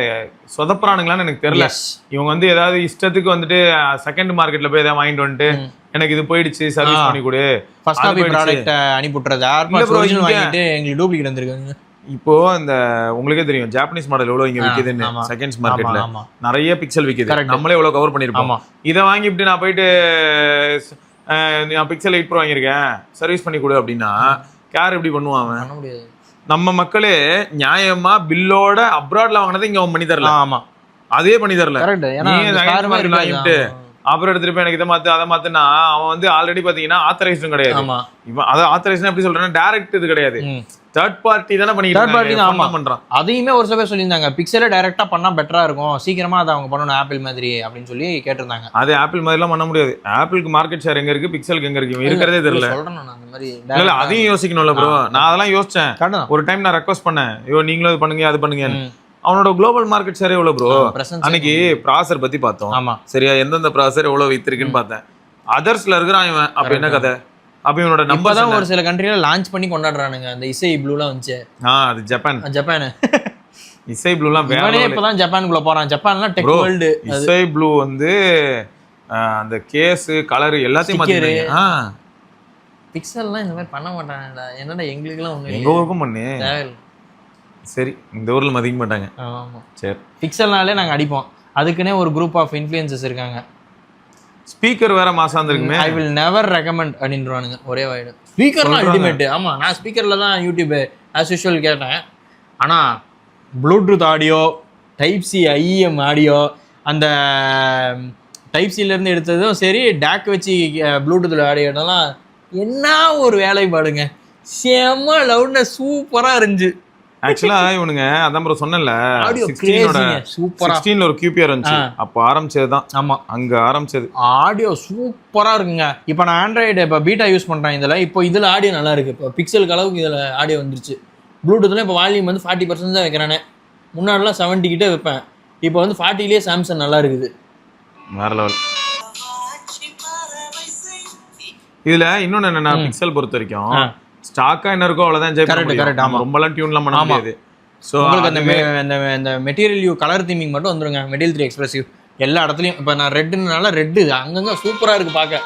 சொதப்புறானுங்களான்னு எனக்கு தெரியல. இவங்க வந்து ஏதாவது இஷ்டத்துக்கு வந்துட்டு செகண்ட் மார்க்கெட்ல போய் ஏதாவது வாங்கிட்டு வந்துட்டு எனக்கு இது போயிடுச்சு சர்வீஸ் பண்ணி கொடு, ஃபர்ஸ்ட் காப்பி ப்ராடக்ட் அனுப்பி விட்டுறது, ஒரிஜினல் வாங்கிட்டு எங்களுக்கு டூப்ளிகேட் வந்திருக்காங்க. இப்போ இந்த உங்களுக்கே தெரியும் ஜாப்பனிஸ் மாடல் எவ்வளவு இங்க விக்குதுன்னு. செகண்ட்ஸ் மார்க்கெட்ல நிறைய பிக்சல் விக்குது, நம்மளே எவ்வளவு கவர் பண்ணிருப்போம். இதை வாங்கிட்டு நான் போயிட்டு நான் பிக்சல் 8 Pro வாங்கியிருக்கேன் சர்வீஸ் பண்ணி கொடு அப்படின்னா யார் எப்படி பண்ணுவாங்க? பண்ண முடியாது. நம்ம மக்களே நியாயமா பில்லோட அப்ராட்ல வாங்கினதை இங்க அவன் பண்ணி தரல. ஆமா, அதே பண்ணி தரல. வாங்கிட்டு அப்புறம் எடுத்துட்டு போய் எனக்கு இதை மாத்து அதை மாத்துனா அவன் வந்து ஆல்ரெடி பாத்தீங்கன்னா ஆத்தரைஸ்டும் கிடையாது. இவன் அதாவது ஆத்தரைஸ் எப்படி சொல்றேன்னா டைரக்ட் இது கிடையாது, தேர்ட் பார்ட்டி தானே பண்ணிட்டு. அதையுமே ஒரு சில பேர் சொல்லியிருந்தாங்க பிக்சலே டைரக்டா பண்ணா பெட்டரா இருக்கும், சீக்கிரமா அதை அவங்க பண்ணணும் ஆப்பிள் மாதிரி அப்படின்னு சொல்லி கேட்டிருந்தாங்க. அது ஆப்பிள் மாதிரி எல்லாம் பண்ண முடியாது. ஆப்பிளுக்கு மார்க்கெட் ஷேர் எங்க இருக்கு, பிக்சலுக்கு எங்க இருக்கு இருக்கிறதே தெரியல. இல்ல அதையும் யோசிக்கணும்ல ப்ரோ. நான் அதெல்லாம் யோசிச்சேன். ஒரு டைம் நான் ரெக்வஸ்ட் பண்ணேன், ஐயோ நீங்களும் அது பண்ணுங்க அது பண்ணுங்க. அவனோட குளோபல் மார்க்கெட் ஷேர் எவ்வளவு ப்ரோ? அன்னைக்கு ப்ராசர் பத்தி பார்த்தோம். சரியா, எந்தெந்த ப்ராசர் எவ்வளவு வித்திருக்குன்னு பார்த்தேன். அதர்ஸ்ல இருக்கிறான் இவன். அப்ப என்ன கதை? அப்ப இவனோட நம்பர் தான் ஒரு சில கண்ட்ரில லான்ச் பண்ணி கொண்டாடுறானுங்க. அந்த இசை ப்ளூலாம் வந்துச்சு. அது ஜப்பான். இசை ப்ளூலாம் வேறே இப்பதான் ஜப்பானுக்குள்ள போறான். ஜப்பான்ல டெக் வேர்ல்ட். இசை ப்ளூ வந்து அந்த கேஸ் கலர் எல்லாத்தையும் மாத்திட்டாங்க. பிக்சல்லாம் இந்த மாதிரி பண்ண மாட்டாங்கடா. என்னடா எங்களுக்குலாம் ஒண்ணு எங்க ஊருக்கும் பண்ணு. சரி, இந்த ஊர்ல மதிக்க மாட்டாங்க. ஆமா சரி, பிக்சல்னாலே நாங்க அடிப்போம். அதுக்குன்னே ஒரு குரூப் ஆஃப் இன்ஃப்ளூயன்சர்ஸ் இருக்காங்க. ஸ்பீக்கர் வேற மாசா இருந்திருக்குமே. ஐ வில் நெவர் ரெக்கமெண்ட் அப்படின்றானுங்க ஒரே வாய்டு. ஸ்பீக்கர்லாம் அல்டிமேட். ஆமா, நான் ஸ்பீக்கர்ல தான் யூடியூப் ஆஸ் யூஷுவல் கேட்டேன். ஆனா Bluetooth audio, type C IM audio, அந்த டைப் சில இருந்து எடுத்ததும் சரி, டேக் வச்சு ப்ளூடூத்ல ஆடியோ எடுத்தாலும் என்ன ஒரு வேலைப்பாடுங்க. செம்ம லவுட்னஸ் சூப்பரா இருந்துச்சு. ஆக்சுவலா இவனுங்க அதான் ப்ரோ சொன்னேன்ல, 16ல ஒரு QPR இருந்துச்சு. அப்ப ஆரம்பிச்சதுதான். ஆமா, அங்க ஆரம்பிச்சது. ஆடியோ சூப்பரா இருக்குங்க. இப்போ நான் ஆண்ட்ராய்டு இப்போ பீட்டா யூஸ் பண்றேன். இதுல இப்போ இதுல ஆடியோ நல்லா இருக்கு. இப்போ பிக்சலுக்கு அளவுக்கு இதுல ஆடியோ வந்துருச்சு. ப்ளூடூத்ல இப்போ வால்யூம் வந்து 40% தான் வைக்கிறானே. முன்னாடிலாம் 70 கிட்ட வைப்பேன். இப்போ வந்து 40லயே சாம்சங் நல்லா இருக்குது. வேற லெவல். இதுல இன்னொன்னு என்னன்னா, பிக்சல் பொறுத்த வரைக்கும் ஸ்டாக்கா என்ன இருக்கோ அவ்வளவுதான் என்ஜாய் பண்ண முடியும். ரொம்பலாம் டியூன்லாம் பண்ண முடியாது. சோ உங்களுக்கு அந்த மெட்டீரியல் யூ கலர் தீமிங் மட்டும் வந்துருங்க. மெட்டீரியல் 3 எக்ஸ்பிரசிவ் எல்லா இடத்துலயும். இப்போ நான் ரெட்டுனால ரெட்டு அங்கங்க சூப்பரா இருக்கு பார்க்க.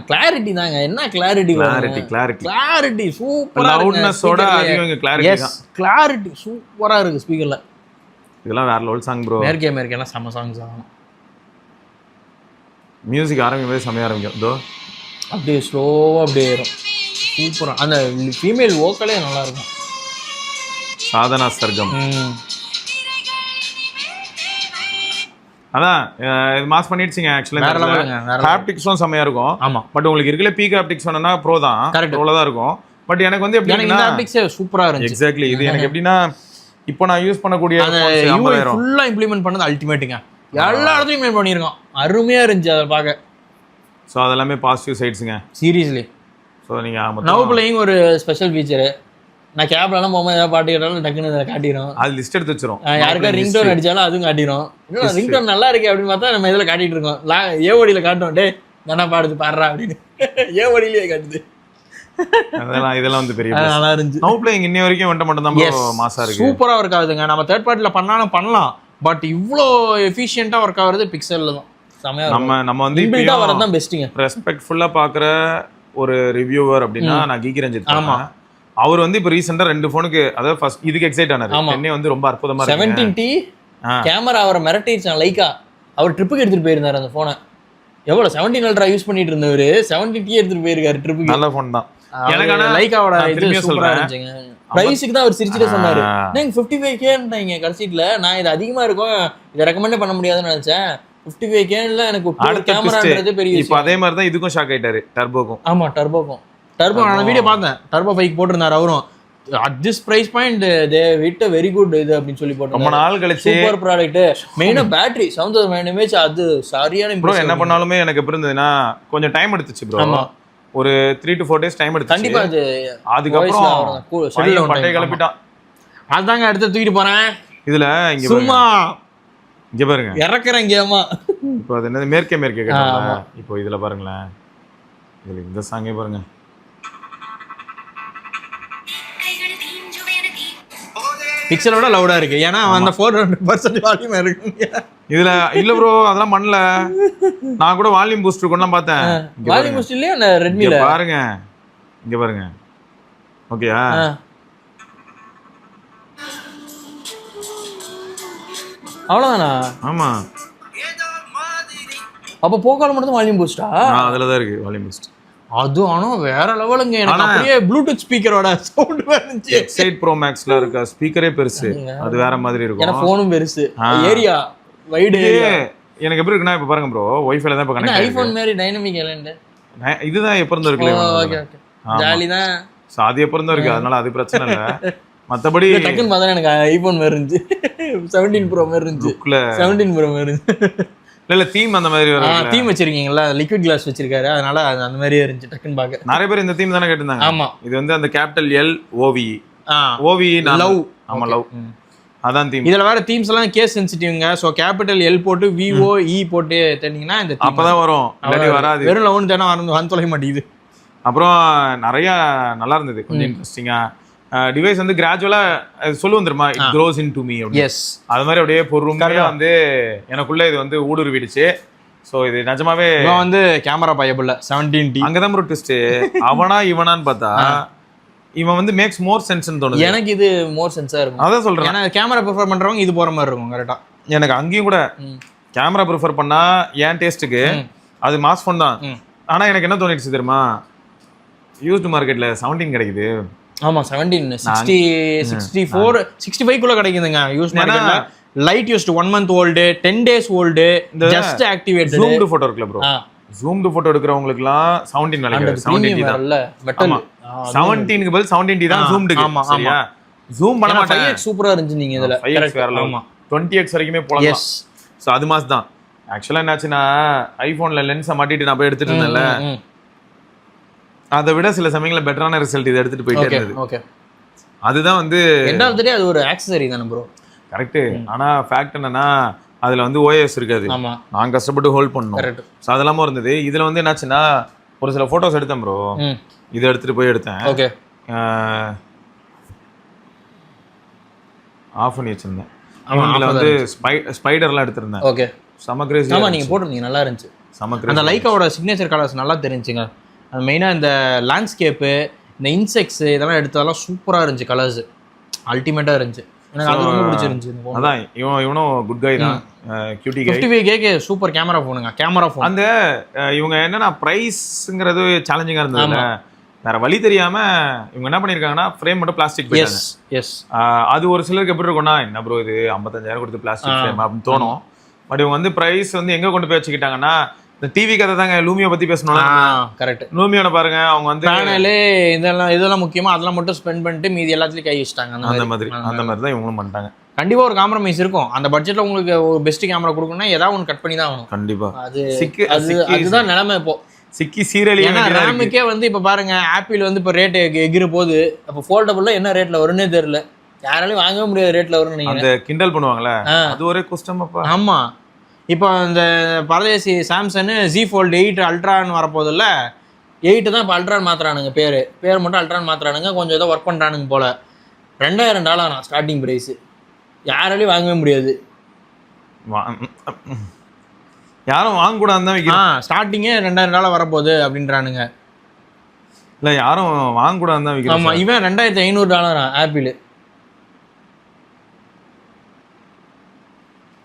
கிளாரிட்டி தாங்க. என்ன கிளாரிட்டி சூப்பரா லவுட்னஸோட அதிகம் கிளாரிட்டி தான். கிளாரிட்டி சூப்பரா இருக்கு ஸ்பீக்கர்ல. இதெல்லாம் வேற லெவல் சாங் ப்ரோ. மேற்கெல்லாம் செம சாங்ஸ் ஆகும். மியூசிக் ஆரம்பிக்கும் போது செமையா ஆரம்பிக்கும். இதோ அப்படியே ஸ்லோவா அப்படியே ஏறும். சூப்பரா அந்த ஃபீமேல் வோக்கலே நல்லா இருக்கும். சாதனா சர்க்கம். அதான் இது மாஸ் பண்ணிடுச்சுங்க. ஆக்சுவலா ஹாப்டிக்ஸும் செமையா இருக்கும். ஆமா, பட் உங்களுக்கு இருக்கல பீக் ஹாப்டிக்ஸ் வேணும்னா ப்ரோ தான். ப்ரோல தான் இருக்கும். பட் எனக்கு வந்து எப்படின்னா இந்த ஹாப்டிக்ஸ் சூப்பரா இருந்துச்சு. எக்ஸாக்ட்லி. இது எனக்கு எப்படின்னா இப்போ நான் யூஸ் பண்ணக்கூடிய ஃபுல்லா இம்ப்ளிமெண்ட் பண்ணது அல்டிமேட்டுங்க. எல்லா இடத்துலயும் இம்ப்ளிமெண்ட் பண்ணிருக்கோம். அருமையா இருந்துச்சு அதை பார்க்க. ஸோ அதெல்லாமே பாசிட்டிவ் சைட்ஸுங்க. சீரியஸ்லி. ஸோ நீங்கள் நவ் பிளேயிங் ஒரு ஸ்பெஷல் ஃபீச்சரு. நான் கேப்லலாம் போகும்போது ஏதாவது பாட்டு கேட்டாலும் டக்குன்னு அதை காட்டிடும். அது லிஸ்ட் எடுத்து வச்சிரும். யாருக்கா ரிங் டோன் அடிச்சாலும் அதுவும் காட்டிடும். ரிங் டோன் நல்லா இருக்கு அப்படின்னு பார்த்தா நம்ம இதில் காட்டிட்டு இருக்கோம். ஏஓடியில் காட்டும். டே தானே பாடுது பாடுறா அப்படின்னு. ஏஓடியிலேயே காட்டுது. இதெல்லாம் வந்து பெரிய நல்லா இருந்துச்சு. நவ் பிளேயிங் இன்னை வரைக்கும் வந்துட்டு மட்டும் தான் மாசா இருக்கு. சூப்பரா ஒர்க் ஆகுதுங்க. நம்ம தேர்ட் பார்ட்டியில் பண்ணாலும் பண்ணலாம். பட் இவ்வளோ எஃபிஷியன்ட்டா ஒர்க் ஆகுறது பிக்சல்ல தான். நம்ம வந்து வரதான் பெஸ்ட்டுங்க. ரெஸ்பெக்ட்ஃபுல்லா பாக்குற ஒரு ரிவ்யூவர் அப்படின்னா நான் கீகி ரஞ்சித். ஆமா, அவர் வந்து இப்போ ரீசெண்டா 2 ஃபோனுக்கு அதாவது ஃபர்ஸ்ட் இதுக்கு எக்ஸைட் ஆனாரு. என்னே வந்து ரொம்ப அற்புதமா இருக்கு. 17T கேமரா அவரை மிரட்டிடுச்சான் லைக்கா. அவர் ட்ரிப்புக்கு எடுத்துட்டு போயிருந்தாரு அந்த போனை. எவ்வளவு 17 அல்ட்ரா யூஸ் பண்ணிட்டு இருந்தவரு 17T எடுத்துட்டு போயிருக்காரு ட்ரிப்புக்கு. நல்ல போன் தான். எனக்கு ஆனா லைக்காவோட இது சூப்பரா இருந்துச்சுங்க. பிரைஸ்க்கு தான் அவர் சிரிச்சிட்டே சொன்னாரு. நீங்க 55Kன்றாங்க கடைசில. நான் இது அதிகமா இருக்கும், இதை ரெக்கமெண்ட் பண்ண முடியாதுன்னு நினைச்சேன். 55Kல எனக்கு கேமரான்றது பெரிய விஷயம். இப்போ அதே மாதிரி தான் இதுக்கும் ஷாக் ஆயிட்டாரு டர்போக்கும். ஆமா, டர்போ நான் வீடியோ பார்த்தேன். டர்போ 5 போட்டிருந்தாரு அவரும். At this price point they with very good இது அப்படின்னு சொல்லி போட்டு ரொம்ப நாள் கழிச்சு சூப்பர் ப்ராடக்ட். மெயினா பேட்டரி 7000 mAh அது சரியான ப்ரோ. என்ன பண்ணாலுமே எனக்கு எப்படி இருந்ததுன்னா கொஞ்சம் டைம் எடுத்துச்சு ப்ரோ. ஒரு 3 to 4 days டைம் எடுத்துச்சு. கண்டிப்பா. அதுக்கப்புறம் பட்டை கிளப்பிட்டான். அதாங்க அடுத்து தூக்கிட்டு போறேன். இதுல இங்க சும்மா இங்க பாருங்க இறக்குறேன் கேமா. இப்போ அது என்னது மேற்கே கேட்டாங்க. இப்போ இதுல பாருங்களேன், இதுல இந்த சாங்கே பாருங்க. பிக்சலோட லவுடா இருக்கு. ஏன்னா அந்த 400% வால்யூம் இருக்கு இதுல. இல்ல ப்ரோ அதெல்லாம் பண்ணல, நான் கூட வால்யூம் பூஸ்டர் கொண்டலாம் பார்த்தேன். வால்யூம் பூஸ்டர் இல்லையா அந்த ரெட்மில? பாருங்க இங்க பாருங்க. ஓகேயா? அவ்வளவுதானா? ஆமா. அப்ப போக்கால மட்டும் வால்யூம் பூஸ்டா? அதுல தான் இருக்கு வால்யூம் பூஸ்ட். அது ஆனா வேற லெவலுங்க. எனக்கு அப்படியே ப்ளூடூத் ஸ்பீக்கரோட சவுண்ட் வந்துச்சு. X8 Pro Maxல இருக்க ஸ்பீக்கரே பெருசு, அது வேற மாதிரி இருக்கும். ஏன்னா ஃபோனும் பெருசு, ஏரியா வைட் ஏரியா. எனக்கு எப்படி இருக்குன்னா இப்ப பாருங்க ப்ரோ, வைஃபைல தான் இப்ப கனெக்ட் ஆயிருக்கு. ஐபோன் மாதிரி டைனமிக் எலண்ட் இதுதான் எப்ப இருந்து இருக்குல. ஓகே ஓகே, ஜாலி தான். அது எப்ப இருந்து இருக்கு, அதனால அது பிரச்சனை இல்ல. மத்தபடி டக்குன்னு பார்த்தா எனக்கு ஐபோன் மாதிரி இருந்துச்சு. 17 Pro மாதிரி இருந்துச்சு. 17 Pro மாதிரி இருந்துச்சு. இல்ல தீம் அந்த மாதிரி வர தீம் வச்சிருக்கீங்கல்ல, லிக்விட் கிளாஸ் வச்சிருக்காரு, அதனால அந்த மாதிரியே இருந்துச்சு டக்குன்னு பாக்க. நிறைய பேர் இந்த தீம் தானே கேட்டிருந்தாங்க. ஆமா, இது வந்து அந்த கேபிட்டல் எல் ஓவி ஓவி லவ். ஆமா லவ், அதான் தீம். இதுல வேற தீம்ஸ் எல்லாம் கேஸ் சென்சிட்டிவ்ங்க. சோ கேபிட்டல் எல் போட்டு விஓ இ போட்டு தேடிங்கன்னா இந்த அப்பதான் வரும், இல்லாட்டி வராது. வெறும் லவ்னு தேனா வந்து தொலை மாட்டேங்குது. அப்புறம் நிறைய நல்லா இருந்தது, கொஞ்சம் இன்ட்ரெஸ்டிங்கா. டிவைஸ் வந்து கிராஜுவலா சொல்லுவோம் தெரியுமா, it grows into me. Yes, அது மாதிரி அப்படியே பொறுமையா வந்து எனக்குள்ள இது வந்து ஊடுருவிடுச்சு. சோ இது நிஜமாவே வந்து கேமரா பயபுள்ள 17D. அங்கதான் ஒரு ட்விஸ்ட், அவனா இவனான்னு பார்த்தா இவன் வந்து மேக்ஸ் மோர் சென்ஸ்னு தோணுது. எனக்கு இது மோர் சென்ஸா இருக்கும், அதான் சொல்றேன். ஏன்னா கேமரா ப்ரிஃபர் பண்றவங்க இது போற மாதிரி இருக்கும் கரெக்டா. எனக்கு அங்கேயும் கூட கேமரா ப்ரிஃபர் பண்ணா என் டேஸ்ட்டுக்கு அது மாஸ் ஃபோன் தான். ஆனா எனக்கு என்ன தோணிடுச்சு தெரியுமா, யூஸ்டு மார்க்கெட்ல 17 கிடைக்குது. ஆமா 17 60 64 65 குள்ள கிடைக்குதுங்க யூஸ் மார்க்கெட்ல. Light used 1 month old, 10 days old, just activated. Zoomed photo இருக்குல ப்ரோ, ஜூம்டு போட்டோ எடுக்கிறவங்களுக்குலாம் 17 வேலைக்கு 17D தான். மெட்டல் 17 க்கு பதில் 17D தான் ஜூம்டுக்கு. சரியா? ஜூம் பண்ண மாட்டேன். 5x சூப்பரா இருந்துச்சு நீங்க இதுல. 5x வேற லெவல். 20x வரைக்குமே போலாம். சோ அது மாஸ் தான். ஆக்சுவலா என்னாச்சுன்னா ஐபோன்ல லென்ஸை மாட்டிட்டு நான் போய் எடுத்துட்டு இருந்தேன்ல, அதை விட சில சமயங்கள்ல பெட்டரான ரிசல்ட் இதை எடுத்துட்டு போயிட்டே இருந்தது. ஓகே, அதுதான் வந்து எண்ட் ஆஃப் தி டே அது ஒரு ஆக்சஸரி தானே ப்ரோ. கரெக்ட். ஆனா ஃபேக்ட் என்னன்னா அதுல வந்து ஓஎஸ் இருக்காது. ஆமா, நான் கஷ்டப்பட்டு ஹோல்ட் பண்ணணும். சோ அதெல்லாம் இருந்தது. இதுல வந்து என்னாச்சுன்னா ஒரு சில போட்டோஸ் எடுத்தேன் ப்ரோ, இதை எடுத்துட்டு போய் எடுத்தேன். ஓகே, ஆஃப் பண்ணி வச்சிருந்தேன். இதுல வந்து ஸ்பைடர்லாம் எடுத்திருந்தேன். ஓகே, செம கிரேசி. ஆமா நீங்க போட்டுருந்தீங்க, நல்லா இருந்துச்சு. செம கிரேசி. அந்த லைக்காவோட சிக்னேச்சர் கலர்ஸ் நல்லா தெரிஞ்சுங்க. அது மெயினாக இந்த லேண்ட்ஸ்கேப்பு, இந்த இன்செக்ட்ஸ் இதெல்லாம் எடுத்தாலும் சூப்பராக இருந்துச்சு. கலர்ஸ் அல்டிமேட்டாக இருந்துச்சு. எனக்கு அது ரொம்ப பிடிச்சிருந்துச்சு. அதான் இவனும் குட் கை தான், cutie guy. 55K super camera ஃபோனுங்க, கேமரா ஃபோன். அந்த இவங்க என்னன்னா ப்ரைஸ்ங்கிறது சேலஞ்சிங்காக இருந்ததுல, வேற வழி தெரியாம இவங்க என்ன பண்ணிருக்காங்கன்னா ஃப்ரேம் மட்டும் பிளாஸ்டிக் போயிட்டாங்க. எஸ், அது ஒரு சிலருக்கு எப்படி இருக்கும்னா, என்ன ப்ரோ இது 55,000 கொடுத்து பிளாஸ்டிக் ஃப்ரேம் அப்படின்னு தோணும். பட் இவங்க வந்து பிரைஸ் வந்து எங்க கொண்டு போய் வச்சுக்கிட்டாங்கன்னா, இந்த டிவி கதை தாங்க. லூமியோ பத்தி பேசணும். கரெக்ட். லூமியோட பாருங்க, அவங்க வந்து பேனலு இதெல்லாம் முக்கியமா அதெல்லாம் மட்டும் ஸ்பெண்ட் பண்ணிட்டு மீதி எல்லாத்துலயும் கை வச்சிட்டாங்க. அந்த மாதிரி தான் இவங்களும் பண்ணிட்டாங்க. கண்டிப்பா ஒரு காம்ப்ரமைஸ் இருக்கும். அந்த பட்ஜெட்ல உங்களுக்கு ஒரு பெஸ்ட் கேமரா கொடுக்கணும்னா ஏதாவது ஒன்று கட் பண்ணி தான் ஆகணும். கண்டிப்பா. அதுதான் நிலைமை இப்போ. சிக்கி சீரியல். ஏன்னா ரேமுக்கே வந்து இப்ப பாருங்க, ஆப்பிள் வந்து இப்ப ரேட் எகிற போது, அப்போ ஃபோல்டபுள்ல என்ன ரேட்ல வரும்னே தெரியல. யாராலையும் வாங்கவே முடியாத ரேட்ல வரும்னு நினைக்கிறேன். அந்த கிண்டல் பண்ணுவாங்கல்ல, அது ஒரே கஷ்டமாப்பா. ஆமா, இப்போ இந்த பரதேசி சாம்சங் Z Fold 8 அல்ட்ரான்னு வரப்போதில்ல, 8 தான் இப்போ அல்ட்ரான்னு மாத்துறானுங்க. பேர் மட்டும் அல்ட்ரான்னு மாத்துறானுங்க. கொஞ்சம் ஏதோ ஒர்க் பண்றானுங்க போல. $2000 ஸ்டார்டிங் பிரைஸ். யாராலையும் வாங்கவே முடியாது. யாரும் வாங்க கூடாது தான் வைக்கிறான். ஸ்டார்டிங்கே $2000 வரப்போகுது அப்படின்றானுங்க. இல்ல யாரும் வாங்க கூடாது தான் வைக்கிறான். ஆமா, இவன் $2500 ஆப்பிள்.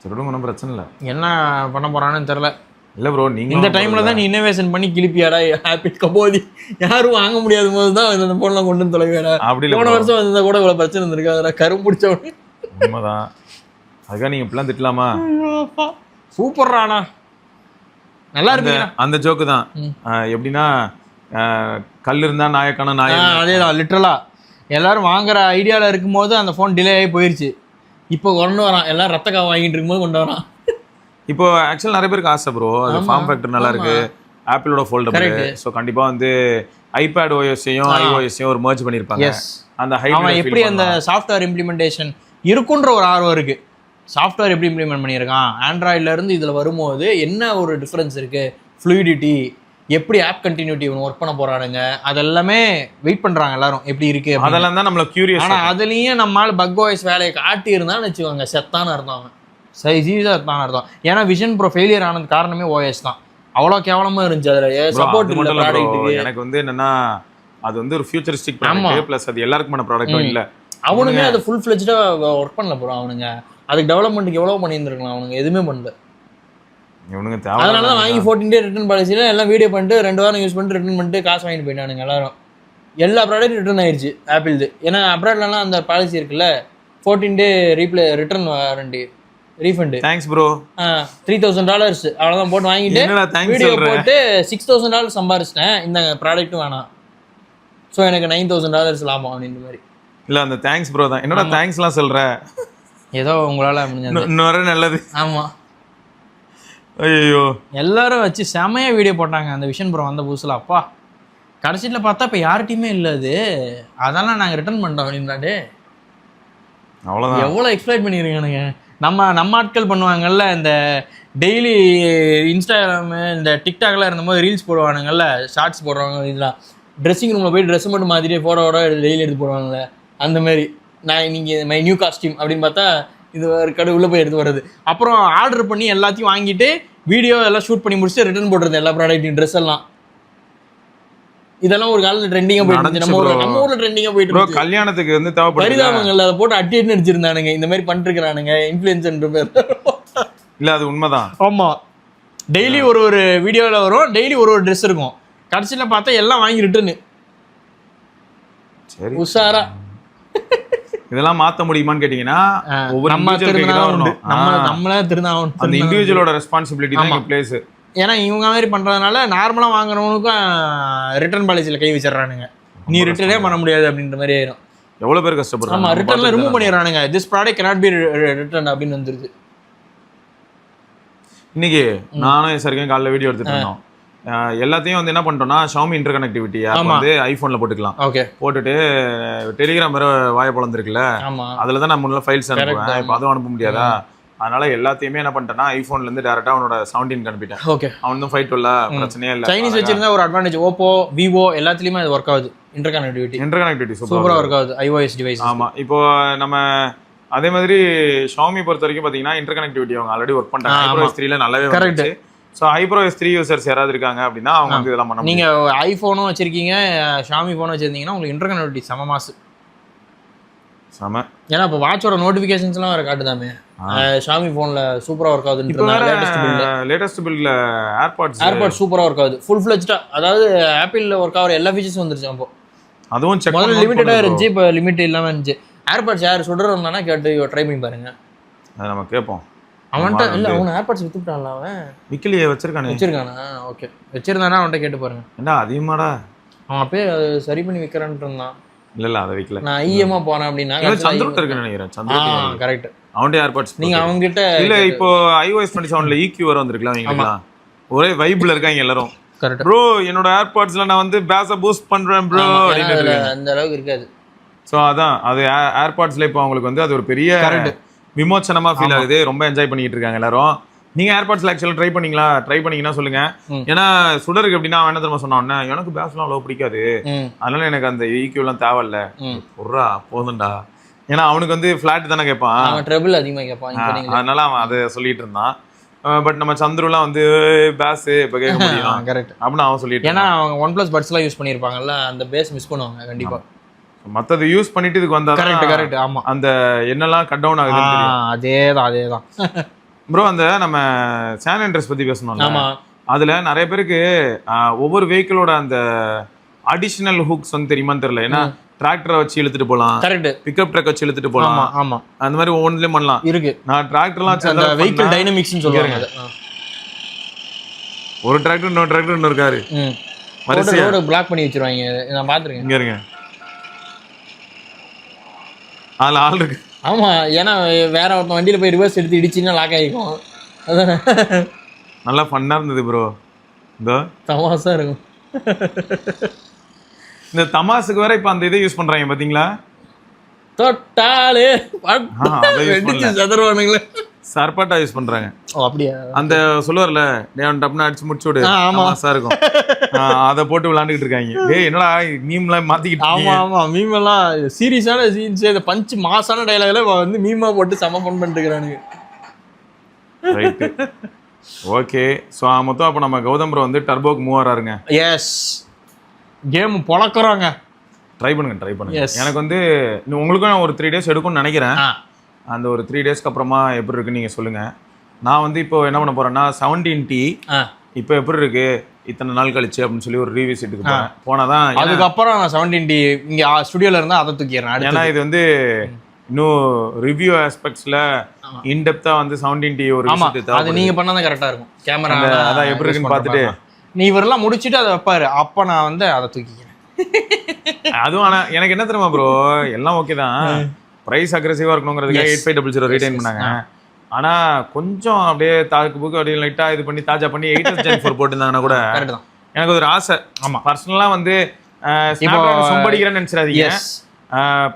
ஒன்றும் பிரச்சனை இல்லை. என்ன பண்ண போறான்னு தெரியல. இல்ல ப்ரோ, நீங்க இந்த டைம்ல தான் நீ இன்னோவேஷன் பண்ணி கிளிப்பியாடா ஆப்பிள் கபோதி. யாரும் வாங்க முடியாத போது தான் இந்த போன்லாம் கொண்டு வந்து தொலைவேடா. போன வருஷம் வந்தா கூட இவ்வளவு பிரச்சனை இருந்திருக்கு. அதெல்லாம் கரும் பிடிச்சவனே. உண்மைதான். அதுக்காக நீங்க இப்பெல்லாம் திட்டலாமா? சூப்பர்ரானா, நல்லா இருக்கு. அந்த ஜோக்கு தான். எப்படின்னா, கல் இருந்தா நாயக்கான நாய். அதேதான் லிட்டரலா. எல்லாரும் வாங்குற ஐடியால இருக்கும்போது அந்த போன் டிலே ஆகி போயிருச்சு. இப்போ கொண்டு வரான், எல்லாம் ரத்த காவு வாங்கிட்டு இருக்கும்போது கொண்டு வரான். இப்போ ஆக்சுவலா நிறைய பேருக்கு ஆசை ப்ரோ, அது ஃபார்ம் ஃபேக்டர் நல்லா இருக்கு, ஆப்பிளோட ஃபோல்டபிள். ஸோ கண்டிப்பா வந்து ஐபேட் ஓஎஸ்ஸையும் iOS-ஐயும் ஒரு மர்ஜ் பண்ணிருப்பாங்க. அந்த ஹைட் எப்படி அந்த சாஃப்ட்வேர் இம்ப்ளிமெண்டேஷன் இருக்குன்ற ஒரு ஆர்வம் இருக்கு. சாஃப்ட்வேர் எப்படி இம்ப்ளிமெண்ட் பண்ணியிருக்கான் ஆண்ட்ராய்டில் இருந்து இதில் வரும்போது என்ன ஒரு டிஃப்ரென்ஸ் இருக்கு, ஃப்ளூயிடிட்டி எப்படி ஆப் கண்டினியூட்டி ஒர்க் பண்ண போறானுங்க அதெல்லாமே வெயிட் பண்றாங்க எல்லாரும் எப்படி இருக்கு அப்படின்னு. அதெல்லாம் தான் நம்மள கியூரியஸ். ஆனா அதுலயும் நம்மளால பக் வாய்ஸ் வேலையை காட்டி இருந்தான்னு வச்சுக்கோங்க செத்தான அர்த்தம் அவன் சீரியஸா இருந்தான்னு அர்த்தம். ஏன்னா விஷன் ப்ரோ ஃபெயிலியர் ஆனது காரணமே ஓஎஸ் தான். அவ்வளோ கேவலமா இருந்துச்சு அதுல சப்போர்ட் இல்ல ப்ராடக்ட்டுக்கு. எனக்கு வந்து என்னன்னா அது வந்து ஒரு ஃபியூச்சரிஸ்டிக் ப்ராடக்ட் ப்ளஸ் அது எல்லாருக்குமான ப்ராடக்ட்டும் இல்ல. அவனுமே அது ஃபுல் ஃபிளெஜ்டா ஒர்க் பண்ணல ப்ரோ. அவனுங்க அதுக்கு டெவலப்மெண்ட்டுக்கு எவ்வளவு பண்ணியிருந்திருக்கலாம். அவனுங்க எதுவுமே பண்ணல. இவனுங்க அதனால தான் வாங்கி 14 டே ரிட்டர்ன் பாலிசியில் எல்லாம் வீடியோ பண்ணிட்டு 2 வாரம் யூஸ் பண்ணிட்டு ரிட்டர்ன் பண்ணிட்டு காசு வாங்கிட்டு போயிட்டானுங்க எல்லாரும். எல்லா ப்ராடக்ட்டும் ரிட்டர்ன் ஆயிடுச்சு ஆப்பிள்து. ஏன்னா அப்ராட்லலாம் அந்த பாலிசி இருக்குல்ல 14 day return warranty refund. Thanks bro. $3000 அவ்வளோதான் போட்டு வாங்கிட்டு வீடியோ போட்டு $6000 சம்பாரிச்சிட்டேன். இந்த ப்ராடக்ட்டும் வேணாம். ஸோ எனக்கு $9000 லாபம் அப்படின்ற மாதிரி. இல்லை அந்த தேங்க்ஸ் ப்ரோ தான். என்னடா தேங்க்ஸ்லாம் சொல்கிற? ஏதோ உங்களால் முடிஞ்சது. இன்னொரு நல்லது. ஆமாம். ஐயோ எல்லாரும் வச்சு செமையாக வீடியோ போட்டாங்க அந்த விஷன் ப்ரோ வந்த புதுசில். அப்பா கடைசியில் பார்த்தா இப்போ யார்கிட்டையுமே இல்லை அது. அதெல்லாம் நாங்கள் ரிட்டர்ன் பண்ணிட்டோம் அப்படின்னாடே. அவ்வளோதான். எவ்வளோ எக்ஸ்பிளைட் பண்ணியிருக்கானுங்க. நம்ம ஆட்கள் பண்ணுவாங்கல்ல இந்த டெய்லி இன்ஸ்டாகிராமு இந்த டிக்டாக்லாம் இருந்தபோது ரீல்ஸ் போடுவானுங்கல்ல ஷார்ட்ஸ் போடுறவங்க இதெல்லாம் ட்ரெஸ்ஸிங் ரூமில் போய் ட்ரெஸ் மட்டும் மாதிரி ஃபோட்டோவோட டெய்லி எடுத்து போடுவாங்கல்ல அந்த மாதிரி. நான் நீங்கள் மை நியூ காஸ்டியூம் அப்படின்னு பார்த்தா இது ஒரு கடை உள்ளே போய் எடுத்து வர்றது. அப்புறம் ஆர்டர் பண்ணி எல்லாத்தையும் வாங்கிட்டு வீடியோ எல்லாம் ஷூட் பண்ணி முடிச்சுட்டு ரிட்டர்ன் போடுறது எல்லா ப்ராடக்ட்டையும் ட்ரெஸ் எல்லாம். இதெல்லாம் ஒரு காலத்துல ட்ரெண்டிங்கா போயிட்டு நம்ம ஊர்ல ட்ரெண்டிங்கா போயிட்டு இருக்கு. கல்யாணத்துக்கு வந்து தேவைப்படுது பரிதாபங்கள் அதை போட்டு அட்டிட்டு அடிச்சிருந்தானுங்க. இந்த மாதிரி பண்ணிருக்கானுங்க இன்ஃப்ளூயன்சர் பேர். இல்ல அது உண்மைதான். ஆமா டெய்லி ஒரு வீடியோல வரும். டெய்லி ஒரு ட்ரெஸ் இருக்கும். கடைசியில பார்த்தா எல்லாம் வாங்கி ரிட்டர்னு. சரி உஷாரா இதெல்லாம் மாத்த முடியுமான்னு கேட்டீங்கன்னா ஒவ்வொரு நம்மளே திருந்தாகணும். அந்த இண்டிவிஜுவலோட ரெஸ்பான்சிபிலிட்டி தான் பிளேஸ். ஏன்னா இவங்க மாதிரி பண்றதுனால நார்மலா வாங்குறவனுக்கும் ரிட்டர்ன் பாலிசியில கை வச்சிடறானுங்க. நீ ரிட்டர்னே பண்ண முடியாது அப்படின்ற மாதிரி ஆயிரும். எவ்வளவு பேர் கஷ்டப்படுறாங்க. ஆமா ரிட்டர்ன்ல ரிமூவ் பண்ணிடுறானுங்க. This product cannot be returned அப்படின்னு வந்துருது. இன்னைக்கு நானும் சரிக்கும் காலைல வீடியோ எடுத்துட்டு இருந்தோம். எல்லாத்தையும் வந்து என்ன பண்ணிட்டோம்னா Xiaomi இன்டர்கனெக்டிவிட்டி ஆப் வந்து ஐபோன்ல போட்டுக்கலாம். ஓகே போட்டுட்டு டெலிகிராம் வேற வாய பொளந்துருக்குல்ல அதுல தான் நான் முன்னால ஃபைல்ஸ் அனுப்புவேன். இப்போ அதுவும் அனுப்ப முடியாதா? அதனால எல்லாத்தையுமே என்ன பண்ணிட்டேன்னா ஐபோன்ல இருந்து டைரக்டா அவனோட 17 அனுப்பிட்டேன். ஓகே அவன் தான் 512 பிரச்சனையே இல்ல. சைனீஸ் வச்சிருந்தா ஒரு அட்வான்டேஜ். ஓப்போ விவோ எல்லாத்துலயுமே அது ஒர்க் ஆகுது. இன்டர்கனெக்டிவிட்டி சூப்பரா ஒர்க் ஆகுது iOS டிவைஸ். ஆமா இப்போ நம்ம அதே மாதிரி Xiaomi பொறுத்த வரைக்கும் பாத்தீங்கன்னா இன்டர்கனெக்டிவிட்டி அவங்க ஆல்ரெடி ஒர்க் பண்றாங்க. HyperOS 3ல நல்லாவே வந்துச்சு. ஸோ HyperOS 3 யூசர்ஸ் யாராவது இருக்காங்க அப்படின்னா அவங்க வந்து இதெல்லாம் பண்ண நீங்க ஐபோனும் வச்சிருக்கீங்க Xiaomi போனும் வச்சிருந்தீங்கன்னா உங்களுக்கு இன்டர்கனெக்டிவிட்டி செம மாசு செம. ஏன்னா இப்போ வாட்சோட நோட்டிஃபிகேஷன்ஸ்லாம் வேற காட்டுதாமே. Xiaomi போன்ல சூப்பரா ஒர்க் ஆகுது. இப்போ வேற லேட்டஸ்ட் பில்ட்ல ஏர்பாட்ஸ் சூப்பரா ஒர்க் ஆகுது ஃபுல் ஃப்ளெஜ்டா. அதாவது ஆப்பிள்ல ஒர்க் ஆகுற எல்லா ஃபீச்சர்ஸும் வந்துருச்சு. அப்போ அதுவும் செக் முதல்ல லிமிட்டடா இருந்துச்சு. இப்போ லிமிட் இல்லாம இருந்துச்சு. ஏர்பாட்ஸ் யார் சொல்றாங்கன்னா கேட்டு ட்ரை பண்ணி பாருங்க. அதை நம்ம கேட்போம். அவன்கிட்ட இல்ல அவன் ஏர்பாட்ஸ் வித்துட்டான்ல. அவன் விக்கலியே வச்சிருக்கானா? ஓகே வச்சிருந்தானா அவன்கிட்ட கேட்டு பாருங்க. என்ன அதிகமாடா அவன் அப்பயே சரி பண்ணி விற்கிறான்ட்டு இருந்தான். இல்ல அதை விக்கல. நான் ஐஎம்ஆ போனேன் அப்படின்னா சந்திரன் இருக்குன்னு நினைக்கிறேன். சந்திரன் கரெக்ட். அவன்கிட்ட ஏர்பாட்ஸ் நீங்க அவங்க கிட்ட இல்ல. இப்போ iOS 27ல EQ வர வந்திருக்கலாம். இவங்கலாம் ஒரே வைப்ல இருக்காங்க எல்லாரும். கரெக்ட் ப்ரோ என்னோட ஏர்பாட்ஸ்ல நான் வந்து பேஸ பூஸ்ட் பண்றேன் ப்ரோ அப்படின்னு அந்த அளவுக்கு இருக்காது. ஸோ அதான் அது ஏர்பாட்ஸ்ல இப்போ அவங்களுக்கு வந்து அது ஒரு பெரிய விமோச்சனமா ஃபீல் ஆகுது. ரொம்ப என்ஜாய் பண்ணிட்டு இருக்காங்க எல்லாரும். நீங்க ஏர்பாட்ஸ்ல ஆக்சுவலா ட்ரை பண்ணீங்கன்னா சொல்லுங்க. ஏன்னா சுடருக்கு எப்படின்னா அவன் என்ன தெரியுமா சொன்னா, எனக்கு பேஸ்லாம் அவ்வளவு பிடிக்காது, அதனால எனக்கு அந்த EQ எல்லாம் தேவையில்ல, பொறா போதும்டா. ஏன்னா அவனுக்கு வந்து ஃபிளாட் தானே கேட்பான், ட்ரபிள் அதிகமா கேட்பான். அதனால அவன் அதை சொல்லிட்டு இருந்தான். பட் நம்ம சந்துருலாம் வந்து பேஸ் இப்போ கேட்க முடியும் கரெக்ட் அப்படின்னு அவன் சொல்லிட்டு. ஏன்னா அவங்க OnePlus பட்ஸ்லாம் யூஸ் பண்ணியிருப்பாங்கல்ல, அந்த பேஸ் மிஸ் பண்ணுவாங்க கண்டிப்பா. மற்றது யூஸ் பண்ணிட்டு இதுக்கு வந்தா கரெக்ட். ஆமா அந்த என்னெல்லாம் கட் டவுன் ஆகுது. அதேதான் ப்ரோ. அந்த நம்ம சான் அண்ட்ரஸ் பத்தி பேசணும். ஆமா அதுல நிறைய பேருக்கு ஒவ்வொரு வெஹிக்கிளோட அந்த அடிஷனல் ஹூக்ஸ் வந்து தெரியுமான்னு தெரியல. ஏன்னா டிராக்டரை வச்சு இழுத்துட்டு போலாம், கரெக்ட், பிக்கப் ட்ரக் வச்சு இழுத்துட்டு போலாம். ஆமா அந்த மாதிரி ஒவ்வொன்றுலயும் பண்ணலாம். இருக்கு. நான் டிராக்டர்லாம் அந்த வெஹிக்கிள் டைனமிக்ஸ்னு சொல்றாங்க. ஒரு டிராக்டர் இன்னொரு டிராக்டர் இன்னொரு காரு ரோட பிளாக் பண்ணி வச்சிருவாங்க. நான் பாத்துருக்கேன். இங்க இருங்க, அதுல ஆள் இருக்கு. ஆமா, ஏன்னா வேற ஒருத்தன் வண்டியில போய் ரிவர்ஸ் எடுத்து இடிச்சுன்னா லாக் ஆகிக்கும். அதானே நல்லா ஃபன்னா இருந்தது ப்ரோ. இந்த தமாசா இருக்கும். இந்த தமாசுக்கு வேற இப்ப அந்த இதை யூஸ் பண்றாங்க பாத்தீங்களா, தொட்டாலே வெடிச்சு சதறுவானுங்களே. சர்பாட்டா யூஸ் பண்றாங்க. ஓ அப்படியா? அந்த சொல்லுவார்ல டேவன் டப்னு அடிச்சு முடிச்சு விடு, ஆமா. மாசா இருக்கும். அதை போட்டு விளையாண்டுக்கிட்டு இருக்காங்க. டேய் என்னடா மீம்லாம் மாத்திக்கிட்டு ஆமா ஆமா, மீம் எல்லாம் சீரியஸான சீன்ஸ், இந்த பஞ்ச் மாசான டைலாக்ல வந்து மீமா போட்டு செம ஃபன் பண்ணிட்டு இருக்கானுங்க. Right, okay. ஸோ மொத்தம் அப்போ நம்ம கௌதம் ப்ரோ வந்து டர்போக்கு மூவ் ஆறாருங்க. எஸ், கேம் பொழக்கிறோங்க. ட்ரை பண்ணுங்க. எனக்கு வந்து உங்களுக்கும் ஒரு 3 days எடுக்கும்னு நினைக்கிறேன். அந்த ஒரு 3 daysக்கு அப்புறமா எப்படி இருக்குன்னு நீங்க சொல்லுங்க. நான் வந்து இப்போ என்ன பண்ண போறேன்னா 17T இப்போ எப்படி இருக்கு இத்தனை நாள் கழிச்சு அப்படின்னு சொல்லி ஒரு ரீவிசிட்டுக்கு போறேன். போனாதான் அதுக்கப்புறம் நான் 17T இங்க ஸ்டுடியோல இருந்தா அதை தூக்கிடுறேன். ஏன்னா இது வந்து இன்னும் ரிவ்யூ ஆஸ்பெக்ட்ஸ்ல இன்டெப்தா வந்து 17T ஒரு விஷயத்தை அது நீங்க பண்ணாதான் கரெக்டா இருக்கும். கேமரா அதான் எப்படி இருக்குன்னு பார்த்துட்டு நீ இவரெல்லாம் முடிச்சுட்டு அதை வைப்பாரு, அப்ப நான் வந்து அதை தூக்கிக்கிறேன். அதுவும் ஆனா எனக்கு என்ன தெரியுமா ப்ரோ, எல்லாம் ஓகே தான், பிரைஸ் அக்ரெசிவா இருக்கணுங்கிறதுக்காக 8500 ரிட்டைன் பண்ணாங்க. ஆனா கொஞ்சம் அப்படியே தாக்கு புக்கு அப்படியே லைட்டா இது பண்ணி தாஜா பண்ணி 8th Gen 4 போட்டுருந்தாங்கன்னா கூட எனக்கு ஒரு ஆசை. ஆமா, பர்சனலா வந்து சொம்படிக்கிறேன்னு நினைச்சிடாதீங்க.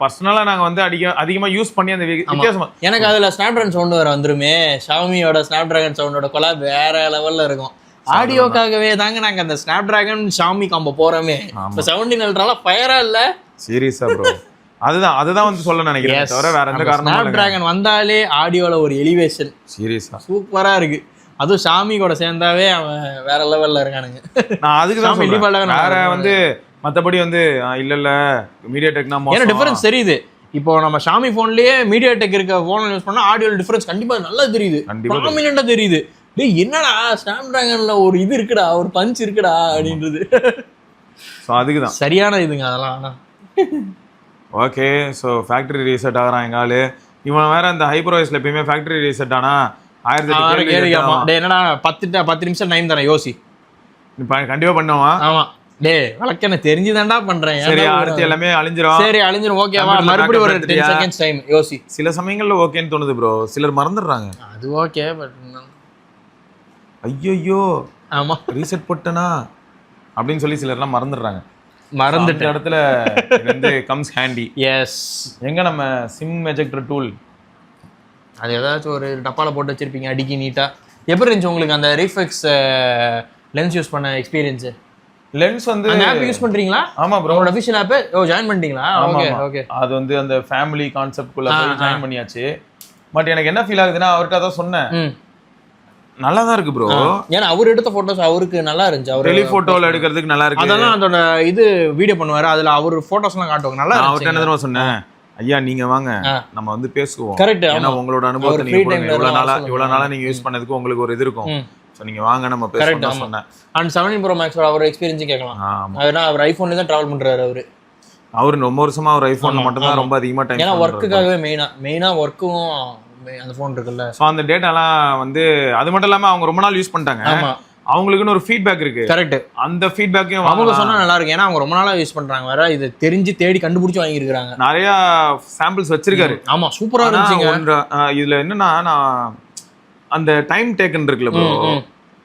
பர்சனலா நாங்க வந்து அதிகமா யூஸ் பண்ணி அந்த வித்தியாசமா எனக்கு அதுல ஸ்னாப்டிராகன் சவுண்ட் வேற வந்துருமே. ஷாமியோட ஸ்னாப்டிராகன் சவுண்டோட கொலாப் வேற லெவல்ல இருக்கும். ஆடியோக்காகவே தாங்க நாங்க அந்த ஸ்னாப்டிராகன் ஷாமி காம்போ போறோமே. இப்ப 17 அல்ட்ரால ஃபயரா இல்ல, சீரியஸா ப்ரோ. அதுதான் வந்து சொல்ல நினைக்கிறேன், தவிர வேற எந்த காரணமும் இல்ல. ஸ்னாப்டிராகன் வந்தாலே ஆடியோல ஒரு எலிவேஷன் சீரியஸா சூப்பரா இருக்கு. அதுவும் ஷாமி கூட சேர்ந்தாவே அவன் வேற லெவல்ல இருக்கானுங்க. நான் அதுக்கு தான் வேற வந்து மத்தபடி வந்து இல்ல மீடியாடெக் நான் ஏன்னா டிஃபரன்ஸ் தெரியுது. இப்போ நம்ம ஷாமி போன்லயே மீடியாடெக் இருக்க போன் யூஸ் பண்ணா ஆடியோ டிஃபரன்ஸ் கண்டிப்பா நல்லா தெரியுது, ப்ராமினென்ட்டா தெரியுது. டேய் என்னடா ஸ்னாப்டிராகன்ல ஒரு இது இருக்குடா, ஒரு பஞ்ச் இருக்குடா அப்படின்றது. சோ அதுக்கு தான் சரியான இதுங்க அதெல்லாம். ஆனா ஓகே, ஸோ ஃபேக்டரி ரீசெட் ஆகிறான் எங்க ஆளு. இவன் வேற அந்த ஹைப்ரோஸ்ல எப்பயுமே ஃபேக்டரி ரீசெட் ஆனா 1008 என்னடா 10 நிமிஷம் டைம் தரேன் யோசி. கண்டிப்பா பண்ணுவான். ஆமா டேய் வழக்கு என்ன தெரிஞ்சுதான்டா பண்றேன். சரி அடுத்து எல்லாமே அழிஞ்சிரும். சரி அழிஞ்சிரும், ஓகேவா? மறுபடியும் ஒரு 10 செகண்ட்ஸ் டைம் யோசி. சில சமயங்கள்ல ஓகேன்னு தோணுது ப்ரோ, சிலர் மறந்துடுறாங்க. அது ஓகே, பட் ஐயோ ஆமா ரீசெட் போட்டனா அப்படின்னு சொல்லி சிலர்லாம் மறந்துடுறாங்க. மறந்துட்ட இடத்துல வந்து கம்ஸ் ஹேண்டி. எஸ், எங்க நம்ம சிம் எஜெக்டர் டூல் அது ஏதாச்சும் ஒரு டப்பால போட்டு வச்சிருப்பீங்க அடிக்கி நீட்டா. எப்படி இருந்துச்சு உங்களுக்கு அந்த ரீஃபெக்ஸ் லென்ஸ் யூஸ் பண்ண எக்ஸ்பீரியன்ஸ்? லென்ஸ் வந்து அந்த ஆப் யூஸ் பண்றீங்களா? ஆமா ப்ரோ, உங்களோட அபிஷியல் ஆப் ஜாயின் பண்ணிட்டீங்களா? Okay okay. அது வந்து அந்த ஃபேமிலி கான்செப்ட் குள்ள போய் ஜாயின் பண்ணியாச்சு. பட் எனக்கு என்ன ஃபீல் ஆகுதுன்னா, அவர்கிட்ட அதான் சொன்னேன், நல்லா தான் இருக்கு ப்ரோ. ஏன்னா அவர் எடுத்த போட்டோஸ் அவருக்கு நல்லா இருந்துச்சு. அவர் டெலிஃபோட்டோல எடுக்கிறதுக்கு நல்லா இருக்கு. அதெல்லாம் அதோட இது வீடியோ பண்ணுவாரு, அதுல அவர் போட்டோஸ்லாம் காட்டுவாங்க, நல்லா இருக்கு. அவர்கிட்ட என்ன தெரியுமா சொன்னேன், ஐயா நீங்க வாங்க நம்ம வந்து பேசுவோம். கரெக்ட். ஏன்னா உங்களோட அனுபவத்தை நீங்க போடுங்க, இவ்வளவு நாளா நீங்க யூஸ் பண்ணதுக்கு உங்களுக்கு ஒரு இது இருக்கும். சோ நீங்க வாங்க நம்ம பேசலாம் சொன்னேன். அண்ட் 17 Pro Max அவர் எக்ஸ்பீரியன்ஸ் கேட்கலாம். அதனால அவர் ஐபோன்ல தான் டிராவல் பண்றாரு. அவரு ரொம்ப வருஷமா அவர் ஐபோன்ல மட்டும் தான் ரொம்ப அதிகமா டைம். ஏன்னா ஒர்க்குக்காகவே மெயினா ஒர்க்கும் அந்த ஃபோன் இருக்குல்ல. சோ அந்த டேட்டாலாம் வந்து அது மட்டும் இல்லாம அவங்க ரொம்ப நாள் யூஸ் பண்ணிட்டாங்க. அவங்களுக்குன்னு ஒரு ஃபீட்பேக் இருக்கு. கரெக்ட். அந்த ஃபீட்பேக்கையும் அவங்க சொன்னா நல்லா இருக்கு. ஏன்னா அவங்க ரொம்ப நாளா யூஸ் பண்றாங்க, வேற இது தெரிஞ்சு தேடி கண்டுபிடிச்சு வாங்கி இருக்காங்க. நிறைய சாம்பிள்ஸ் வச்சிருக்காரு. ஆமா சூப்பரா இருந்துச்சுங்க. இதுல என்னன்னா நான் அந்த டைம் டேக்கன் இருக்குல்ல ப்ரோ,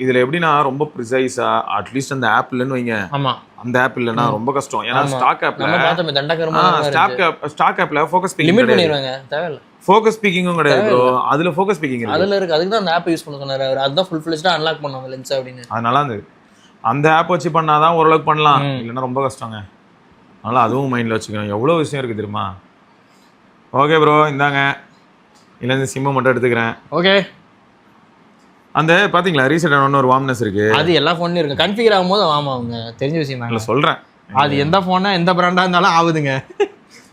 இதுல எப்படின்னா ரொம்ப ப்ரிசைஸா அட்லீஸ்ட் அந்த ஆப் இல்லன்னு வைங்க. ஆமா அந்த ஆப் இல்லனா ரொம்ப கஷ்டம். ஏன்னா ஸ்டாக் ஆப்ல நம்ம பார்த்தோம் தண்டகரமா ஸ்டாக் ஆப்ல ஃபோக்கஸ் ஸ்பீக்கிங் லிமிட் பண்ணிடுவாங்க, தேவையில்லை. ஃபோக்கஸ் ஸ்பீக்கிங்கும் கிடையாது ப்ரோ, அதுல ஃபோக்கஸ் ஸ்பீக்கிங் இருக்கு. அதுல இருக்கு, அதுக்கு தான் அந்த ஆப் யூஸ் பண்ண சொன்னாரு அவர். அதுதான் ஃபுல் ஃபிளெஜ்டா அன்லாக் பண்ணுவாங்க லென்ஸ் அப்படின்னு. அது நல்லா இருந்தது. அந்த ஆப் வச்சு பண்ணாதான் ஓரளவுக்கு பண்ணலாம், இல்லைன்னா ரொம்ப கஷ்டங்க. அதனால அதுவும் மைண்ட்ல வச்சுக்கணும். எவ்வளவு விஷயம் இருக்கு தெரியுமா. ஓகே ப்ரோ இந்தாங்க, இல்ல இந்த சிம்மை மட்டும் எடுத்துக்கிறேன். ஓகே. அந்த பாத்தீங்களா ரீசெட் ஆன ஒரு வார்ம்னஸ் இருக்கு, அது எல்லா ஃபோன்லயும் இருக்கு. கன்ஃபிகர் ஆகும்போது அவங்க தெரிஞ்ச விஷயம் தான் சொல்றேன். அது எந்த ஃபோனா எந்த பிராண்டா இருந்தாலும் ஆகுதுங்க.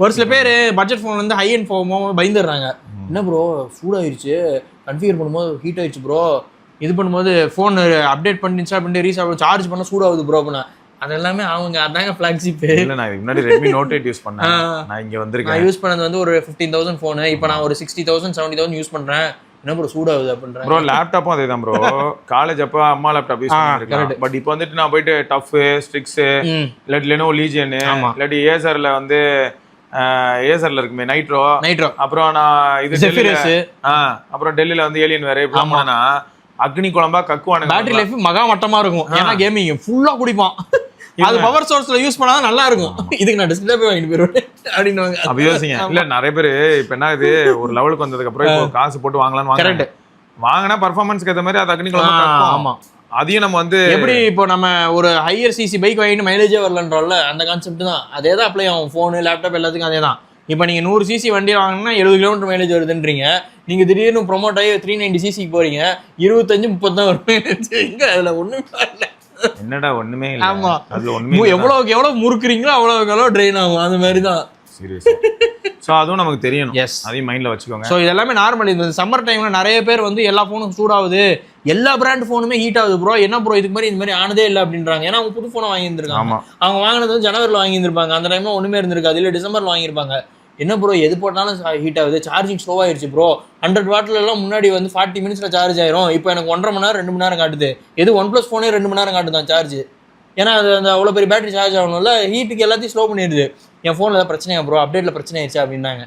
ஒரு சில பேர் பட்ஜெட் ஃபோன் வந்து ஹை எண்ட் ஃபோன் பயந்துடுறாங்க. என்ன ப்ரோ சூடாயிருச்சு, கன்ஃபிகர் பண்ணும்போது ஹீட் ஆயிடுச்சு ப்ரோ, இது பண்ணும்போது ஃபோன் அப்டேட் பண்ணி இன்ஸ்டால் பண்ணி ரீசார்ஜ் சார்ஜ் பண்ண சூடாகுது ப்ரோ அப்படின்னா அது எல்லாமே அவங்க அதாங்க ஃபிளாக்ஷிப். இல்லை நான் முன்னாடி ரெட்மி நோட் 8 யூஸ் பண்ணேன். நான் இங்கே வந்திருக்கேன். நான் யூஸ் பண்ணது வந்து ஒரு 15,000 ஃபோனு. இப்போ நான் ஒரு 60,000 70,000 யூஸ் பண்ணுறேன். என்ன ப்ரோ சூடாகுது அப்படின்றேன். ப்ரோ லேப்டாப்பும் அதே தான் ப்ரோ. காலேஜ் அப்போ அம்மா லேப்டாப் யூஸ் பண்ணிருக்கேன். பட் இப்போ வந்துட்டு நான் போயிட்டு டஃப் ஸ்ட்ரிக்ஸ் இல்லாட்டி லெனோவோ லீஜியன் இல்லாட்டி ஏசர்ல வந்து ஏசர்ல இருக்குமே நைட்ரோ அப்புறம் நான் இது அப்புறம் டெல்லியில வந்து ஏலியன் வேற இப்படிலாம் போனா அக்னி குழம்பா கக்குவானுங்க. பேட்டரி லைஃப் மகா மட்டமா இருக்கும். ஏன்னா கேமிங் ஃபுல்லா குடிப்பான். அது பவர் சோர்ஸ்ல யூஸ் பண்ணாதான் நல்லா இருக்கும். இதுக்கு நான் டிஸ்பிளே போய் வாங்கிட்டு போயிருவேன் அப்படின்னு அப்ப யோசிங்க. இல்ல நிறைய பேரு இப்ப என்ன இது ஒரு லெவலுக்கு வந்ததுக்கு அப்புறம் இப்போ காசு போட்டு வாங்கலாம்னு வாங்குறாங்க. வாங்கினா பர்ஃபார்மன்ஸ்க்கு ஏற்ற மாதிரி அது அக்னிகுளமா கக்கும். ஆமா. அதையும் நம்ம வந்து எப்படி இப்போ நம்ம ஒரு ஹையர் சிசி பைக் வாங்கிட்டு மைலேஜே வரலன்றோம்ல, அந்த கான்செப்ட் தான். அதே தான் அப்ளை ஆகும். ஃபோனு, லேப்டாப் எல்லாத்துக்கும் அதே தான். இப்போ நீங்கள் 100 சிசி வண்டி வாங்கினா 70 கிலோமீட்டர் மைலேஜ் வருதுன்றீங்க. நீங்கள் திடீர்னு ப்ரொமோட் ஆகி 390 சிசிக்கு போறீங்க, 25-30 தான் வரும். எங்க அதில் ஒன்றுமே இல்லை. என்னடா ஒண்ணுமே இல்லை. ஆமா, அதுல ஒண்ணுமே எவ்வளவுக்கு எவ்வளவு முறுக்குறீங்களோ அவ்வளவு ட்ரெயின் ஆகும். அந்த மாதிரி தான். சீரியஸ். ஸோ அதுவும் நமக்கு தெரியணும். எஸ், அதையும் மைண்ட்ல வச்சுக்கோங்க. ஸோ இதெல்லாமே நார்மல். இந்த சம்மர் டைம்ல நிறைய பேர் வந்து எல்லா ஃபோனும் சூடாகுது, எல்லா பிராண்ட் ஃபோனுமே ஹீட் ஆகுது ப்ரோ, என்ன ப்ரோ இதுக்கு மாதிரி இந்த மாதிரி ஆனதே இல்லை அப்படின்றாங்க. ஏன்னா அவங்க புது ஃபோனை வாங்கியிருந்திருக்காங்க. அவங்க வாங்கினது வந்து ஜனவரியில் வாங்கியிருந்திருப்பாங்க. அந்த டைம்ல ஒண்ணுமே இருந்திருக்காது, இல்லை டிசம்பர்ல வாங்கியிருப்பாங்க. என்ன ப்ரோ எது போட்டாலும் ஹீட் ஆகுது, சார்ஜிங் ஸ்லோ ஆயிடுச்சு ப்ரோ, 100 வாட்ல எல்லாம் முன்னாடி வந்து 40 மினிட்ஸ்ல சார்ஜ் ஆயிரும், இப்போ எனக்கு 1.5 மணி நேரம் 2 மணி நேரம் காட்டுது. எது OnePlus ஃபோனே 2 மணி நேரம் காட்டுதான் சார்ஜ். ஏன்னா அது அந்த அவ்வளோ பெரிய பேட்டரி சார்ஜ் ஆகணும்ல, ஹீட்டுக்கு எல்லாத்தையும் ஸ்லோ பண்ணிடுது. என் ஃபோனில் ஏதாவது பிரச்சனையா ப்ரோ, அப்டேட்டில் பிரச்சனை ஆயிடுச்சு அப்படின்னாங்க.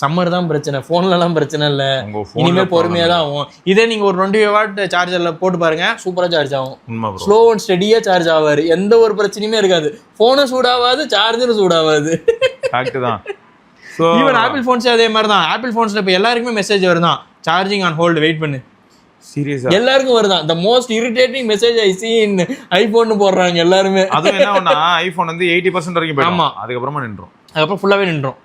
சம்மர் தான் பிரச்சனை, ஃபோன்லலாம் பிரச்சனை இல்லை, இனிமேல் பொறுமையாக தான் ஆகும். இதே நீங்கள் ஒரு 20 வாட் சார்ஜரில் போட்டு பாருங்க, சூப்பராக சார்ஜ் ஆகும். ஸ்லோ அண்ட் ஸ்டெடியாக சார்ஜ் ஆவார், எந்த ஒரு பிரச்சனையுமே இருக்காது. ஃபோனும் சூடாகாது, சார்ஜரும் சூடாகாது. தான். ஈவன் ஆப்பிள் ஃபோன்ஸே அதே மாதிரி தான். ஆப்பிள் ஃபோன்ஸில் இப்போ எல்லாருக்குமே மெசேஜ் வருதான், சார்ஜிங் ஆன் ஹோல்டு, வெயிட் பண்ணு. சீரியஸா எல்லாருக்கும் வருதான். The most irritating message I see in iPhone போடுறாங்க எல்லாருமே. அதுவும் என்ன ஒண்ணா, ஐபோன் வந்து 80% வரைக்கும் போயிடும். ஆமா, அதுக்கப்புறமா நின்றோம். அதுக்கப்புறம் ஃபுல்லாவே நின்றோம்.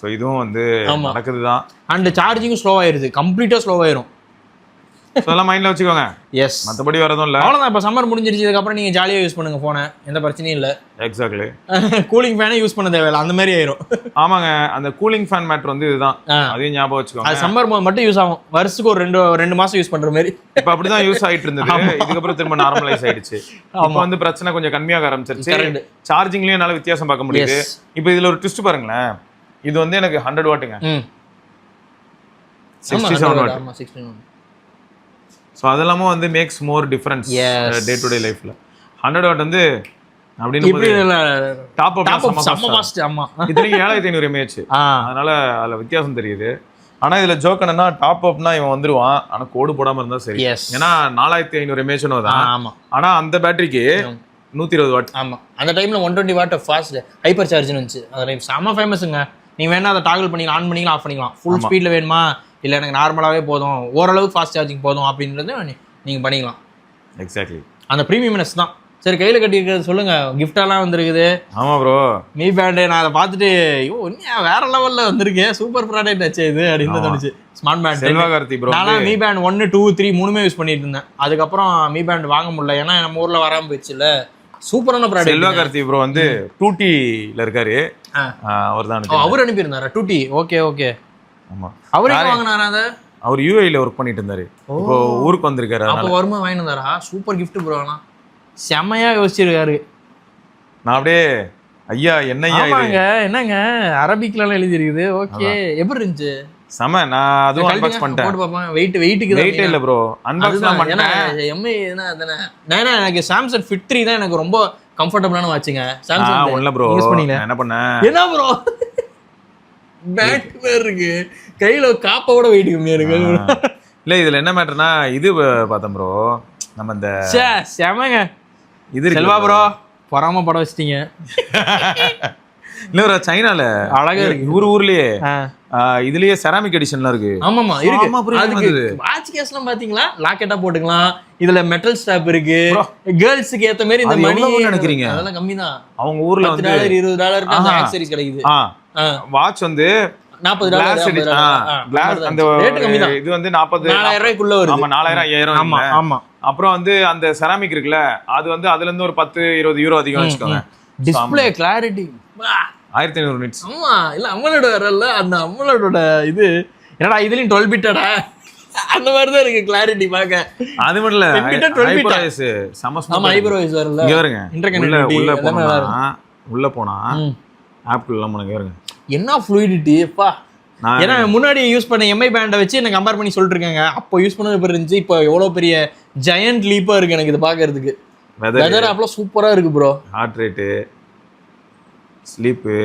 ஸோ இதுவும் வந்து நடக்குதுதான். அண்ட் சார்ஜிங்கும் ஸ்லோ ஆயிருது, கம்ப்ளீட்டா ஸ்லோ ஆயிரும். அதெல்லாம் மைண்ட்ல வச்சுக்கோங்க. எஸ், மற்றபடி வரதும் இல்லை. அவ்வளோதான். இப்போ சம்மர் முடிஞ்சிருச்சு, இதுக்கப்புறம் நீங்கள் ஜாலியாக யூஸ் பண்ணுங்க ஃபோனை, எந்த பிரச்சனையும் இல்லை. எக்ஸாக்ட்லி. கூலிங் ஃபேனே யூஸ் பண்ண தேவையில்லை, அந்த மாதிரி ஆயிரும். ஆமாங்க, அந்த கூலிங் ஃபேன் மேட்டர் வந்து இதுதான். அதையும் ஞாபகம் வச்சுக்கோங்க. அது சம்மர் மட்டும் யூஸ் ஆகும், வருஷத்துக்கு ஒரு ரெண்டு மாசம் யூஸ் பண்ற மாதிரி. இப்போ அப்படிதான் யூஸ் ஆயிட்டு இருந்தது. இதுக்கப்புறம் திரும்ப நார்மலைஸ் ஆயிடுச்சு. இப்போ வந்து பிரச்சனை கொஞ்சம் கம்மியாக ஆரம்பிச்சிருச்சு. சார்ஜிங்லயும் என்னால வித்தியாசம் பார்க்க முடியுது. இப்போ இதுல ஒரு ட்விஸ்ட் பாருங்களேன். இது வந்து எனக்கு 100 வாட்டுங்க, 67 வாட். ஸோ அதெல்லாமும் வந்து maths more difference day to day லைஃப்ல. 100 வாட் வந்து அப்படின்னு டாப் அப் செம்ம ஃபாஸ்ட். ஆமா, இதுலயும் 7500 mAh. அதனால அதுல வித்தியாசம் தெரியுது. ஆனா இதுல ஜோக் என்னன்னா, டாப் அப்னா இவன் வந்துருவான், ஆனா கோடு போடாம இருந்தா சரி. ஏன்னா 4500 mAh தான். ஆனா அந்த பேட்டரிக்கு 120 வாட். ஆமா, அந்த டைம்ல 120 வாட் ஃபாஸ்ட் ஹைப்பர் சார்ஜ்னு வந்துச்சு. அது செம்ம ஃபேமஸ்ங்க. நீ வேணா அதை டாகிள் பண்ணிக்கலாம், ஆன் பண்ணிக்கலாம், ஆஃப் பண்ணிக்கலாம். ஃபுல் ஸ்பீட்ல வேணுமா, இல்லை எனக்கு நார்மலாகவே போதும், ஓரளவுக்கு ஃபாஸ்ட் சார்ஜிங் போதும் அப்படின்றது நீங்கள் பண்ணிக்கலாம். எக்ஸாக்ட்லி, அந்த ப்ரீமியம்னஸ் தான். சரி, கையில் கட்டியிருக்கிறது சொல்லுங்க, கிஃப்டாலாம் வந்துருக்குது. ஆமாம் ப்ரோ, மீ பேண்டு. நான் அதை பார்த்துட்டு வேற லெவலில் வந்திருக்கேன், சூப்பர் ப்ராடக்ட் ஆச்சு இது அப்படின்னு தோணுச்சு. Smart band Selvakarthi bro. நான் மீ பேண்ட் 1, 2, 3 மூணுமே யூஸ் பண்ணிட்டு இருந்தேன். அதுக்கப்புறம் மீ பேண்ட் வாங்க முடியல, ஏன்னா நம்ம ஊரில் வராமல் போயிடுச்சுல்ல. சூப்பரான ப்ராடக்ட். செல்வாகார்த்தி ப்ரோ வந்து 2Tல இருக்காரு. அவர் தான் அவர் அனுப்பியிருந்தாரா 2T? Okay okay. ஆமா, அவரே வாங்கினாரா? அதை அவர் யூஏல ஒர்க் பண்ணிட்டு இருந்தாரு, இப்போ ஊருக்கு வந்திருக்காரு. அப்போ வருமா வாங்கிட்டு வந்தாரா? Super gift bro. ஆனா செம்மையா யோசிச்சிருக்காரு. நான் அப்படியே ஐயா என்னையா இது என்னங்க அரபிக்லாம் எழுதி இருக்குது. ஓகே, எப்படி இருந்துச்சு? செம. நான் அதுவும் அன்பாக்ஸ் பண்ணிட்டேன். போட்டு பாப்பேன். வெயிட்டுக்கு வெயிட் இல்ல ப்ரோ, அன்பாக்ஸ்லாம் பண்ணேன். எம்ஐ என்ன அதன நான் எனக்கு சாம்சங் Fit 3 தான் எனக்கு ரொம்ப கம்ஃபர்ட்டபிளான வாட்சுங்க. சாம்சங் ஒண்ணல ப்ரோ யூஸ் பண்ணீங்க. என்ன பண்ணேன்? என்ன ப்ரோ பேக் வேற இருக்கு, கையில காப்போட வெயிட் கம்மியா இருக்கு. இல்ல இதுல என்ன மேட்டர்னா, இது பார்த்தேன் ப்ரோ, நம்ம இந்த செமங்க இது செல்வா ப்ரோ பொறாம படம் வச்சிட்டீங்க. இல்ல ஒரு சைனால அழகா இருக்கு, ஊர்லயே இதுலயே செராமிக் எடிஷன்லாம் இருக்கு. ஆமாமா இருக்கு. அதுக்கு வாட்ச் கேஸ்லாம் பாத்தீங்களா, லாக்கெட்டா போட்டுக்கலாம். இதுல மெட்டல் ஸ்ட்ராப் இருக்கு. கேர்ள்ஸ்க்கு ஏத்த மாதிரி இந்த மணி நினைக்கிறீங்க, அதெல்லாம் கம்மி தான். அவங்க ஊர்ல வந்து $10 $20 அந்த ஆக்சஸரீஸ் கிடைக்குது. வாட்ச் வந்து $40 கிளாஸ் அந்த ரேட் கம்மி தான். இது வந்து 40,000 ரூபாய்க்குள்ள வருது. ஆமா, 4000 5000. ஆமா ஆமா. அப்புறம் வந்து அந்த செராமிக் இருக்குல்ல, அது வந்து அதுல இருந்து ஒரு 10-20 யூரோ அதிகம் வச்சுக்கோங்க. Display clarity 1500 nits. ஆமா, இல்ல அமலோட வரல, அந்த அமலோட இது என்னடா இதுலயும் 12 பிட்டடா அந்த மாதிரி தான் இருக்கு கிளாரிட்டி பாக்க. அது மட்டும் இல்ல, ஹைப்பர் வாய்ஸ் சம ஸ்மூத். ஆமா, ஹைப்பர் வாய்ஸ் வரல. இங்க வருங்க, உள்ள போனா ஆப்பிள் எல்லாம் போனா வருங்க, என்ன ஃப்ளூயிடிட்டி அப்பா. ஏன்னா முன்னாடி யூஸ் பண்ண எம்ஐ பேண்டை வச்சு என்ன கம்பேர் பண்ணி சொல்லிட்டு இருக்காங்க. அப்போ யூஸ் பண்ணது எப்படி இருந்துச்சு, இப்போ எவ்வளவு பெரிய ஜெயண்ட் லீப்பா இருக்கு எனக்கு இது பாக்குறதுக்கு. வெதர் ஆப்லாம் சூப்பரா இருக்கு ப்ரோ. ஹார்ட் ரேட்டு, ஸ்லீப்பு,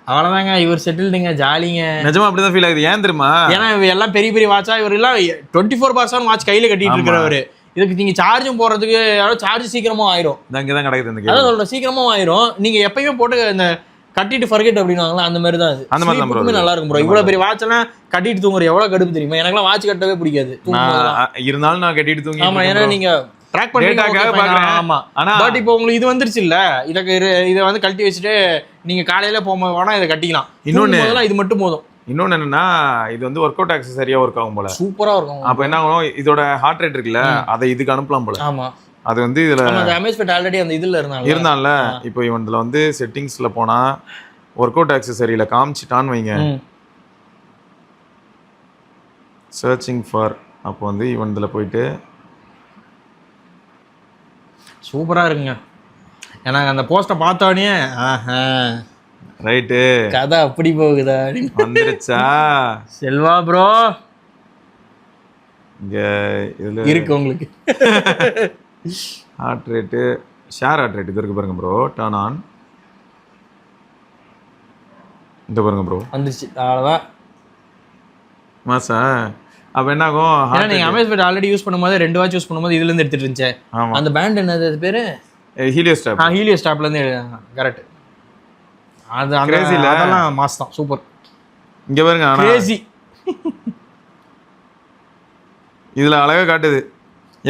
அவ்வளவுதாங்க. இவர் செட்டில்டுங்க, ஜாலிங்க. நிஜமா அப்படிதான் ஃபீல் ஆகுது. ஏன் தெரியுமா? ஏன்னா எல்லாம் பெரிய பெரிய வாட்சா, இவர் எல்லாம் 24/7 வாட்ச் கையில கட்டிட்டு இருக்கிறவரு. இதுக்கு நீங்க சார்ஜும் போடுறதுக்கு சார்ஜ் சீக்கிரமா ஆயிரும். இங்கதான் கிடைக்குது. அதான் சொல்றேன், சீக்கிரமா ஆயிரும். நீங்க எப்பயுமே போட்டு இந்த கட்டிட்டு ஃபர்கெட் அப்படின்னாங்களா அந்த மாதிரி தான் அது. அந்த மாதிரி தான் bro நல்லா இருக்கும் ப்ரோ. இவ்வளவு பெரிய வாட்ச் எல்லாம் கட்டிட்டு தூங்குற எவ்வளவு கடுப்பு தெரியுமா? எனக்குலாம் வாட்ச் கட்டவே பிடிக்காது. இருந்தாலும் நான் கட்டிட்டு தூங்கி. ஆமா, ஏன்னா நீங்க ட்ராக் பண்ணிட்டாக்காக பாக்குறேன். ஆமா, பட் இப்போ உங்களுக்கு இது வந்துருச்சு இல்ல, இதை வந்து கழட்டி வச்சுட்டு நீங்க காலையில போகும்போது வேணா இதை கட்டிக்கலாம். இன்னொன்னு இது மட்டும் போதும். இன்னொன்னு என்னன்னா இது வந்து ஒர்க் அவுட் ஆக்சஸரியா ஒர்க் ஆகும் போல. சூப்பரா இருக்கும். அப்ப என்ன ஆகும், இதோட ஹார்ட் ரேட் இருக்குல்ல அதை இதுக்கு அனுப்பலாம் போல. ஆமா, அது வந்து இதுல அமேஸ்மெண்ட் ஆல்ரெடி அந்த இதுல இருந்தான்ல. இப்போ இவன்ல வந்து செட்டிங்ஸ்ல போனா ஒர்க் அவுட் ஆக்சஸரியில காமிச்சிட்டான்னு வைங்க, சர்ச்சிங் ஃபார், அப்போ வந்து இவன்ல போயிட்டு சூப்பரா இருக்குங்க. எனக்கு அந்த போஸ்டை பார்த்தோன்னே ரைட்டு கதை அப்படி போகுதா வந்துருச்சா செல்வா ப்ரோ. இங்க இதுல இருக்கு உங்களுக்கு heart rate, share heart rate இது இருக்கு பாருங்க ப்ரோ. டர்ன் ஆன், இந்த பாருங்க ப்ரோ வந்துருச்சு. அவ்வளோதான் மாசா. அப்போ என்ன ஆகும், ஏன்னா நீங்கள் அமேஸ்மெண்ட் ஆல்ரெடி யூஸ் பண்ணும்போது 2 வாட்ச் யூஸ் பண்ணும்போது இதுலேருந்து எடுத்துட்டு இருந்துச்சேன். ஆமாம், அந்த பேண்ட் என்னது அது பேர்? Helio stop. ஹீலியோ ஸ்டாப்லேருந்து கரெக்ட். அது அதெல்லாம் மாஸ் தான், சூப்பர். இங்கே பாருங்க, கிரேசி. இதில் அழகாக காட்டுது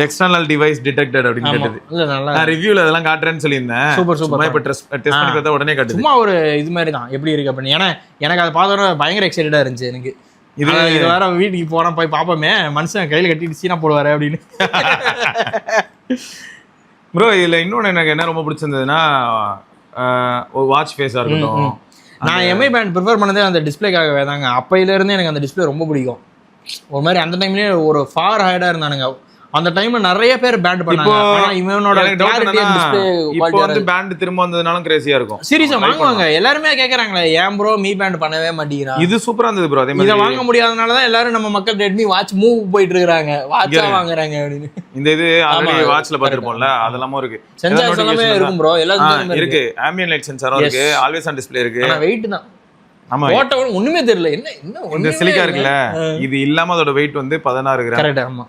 எக்ஸ்டர்னல் டிவைஸ் டிடெக்டட் அப்படின்னு காட்டுது. இல்ல நல்லா நான் ரிவ்யூல அதெல்லாம் காட்டுறேன்னு சொல்லியிருந்தேன். Super super. இப்போ டெஸ்ட் பண்ணி பார்த்தா உடனே காட்டுது. சும்மா ஒரு இது மாதிரி தான் எப்படி இருக்கு அப்படின்னு. ஏன்னா எனக்கு அதை பார்த்தோன்னா பயங்கர எக்ஸைட்டடா இருந்துச்சு எனக்கு. இது வேற வீட்டுக்கு போனா போய் பார்ப்போமே, மனுஷன் கையில் கட்டிட்டு சீனா போடுவாரு அப்படின்னு. ப்ரோ இதில் இன்னொன்று எனக்கு என்ன ரொம்ப பிடிச்சிருந்ததுன்னா ஒரு வாட்ச் ஃபேஸாக இருக்கட்டும். நான் எம்ஐ பேண்ட் ப்ரிஃபர் பண்ணதே அந்த டிஸ்பிளேக்காகவே தாங்க. அப்பையிலேருந்து எனக்கு அந்த டிஸ்பிளே ரொம்ப பிடிக்கும். ஒரு மாதிரி அந்த டைம்லேயே ஒரு ஃபார் ஹைடாக இருந்தானுங்க. அந்த டைம்ல நிறைய பேர் பேண்ட் பண்ணாங்க. ஆனா இவனோட கிளாரிட்டி அண்ட் டிஸ்ப்ளே இப்போ வந்து பேண்ட் திரும்ப வந்ததுனால கிரேசியா இருக்கும். சீரியஸா வாங்குவாங்க எல்லாரும் கேக்குறாங்களே, ஏன் ப்ரோ மீ பேண்ட் பண்ணவே மாட்டீங்கறா? இது சூப்பரா இருந்தது ப்ரோ. அதே மாதிரி இத வாங்க முடியாதனால தான் எல்லாரும் நம்ம மக்கள் ரெட்மி வாட்ச் மூவ் போயிட்டு இருக்காங்க, வாட்சா வாங்குறாங்க அப்படினு. இந்த இது ஆல்ரெடி வாட்ச்ல பாத்துறோம்ல, அதெல்லாம் இருக்கு. சென்சார்ஸ் எல்லாமே இருக்கும் ப்ரோ, எல்லாமே இருக்கு. ஆம்பியன்ட் லைட் சென்சாரும் இருக்கு, ஆல்வேஸ் ஆன் டிஸ்ப்ளே இருக்கு. ஆனா வெயிட் தான். ஆமா, போட்டோ ஒண்ணுமே தெரியல. என்ன இந்த சிலிக்கா இருக்குல, இது இல்லாம அதோட வெயிட் வந்து 16 கிராம். கரெக்ட். ஆமா,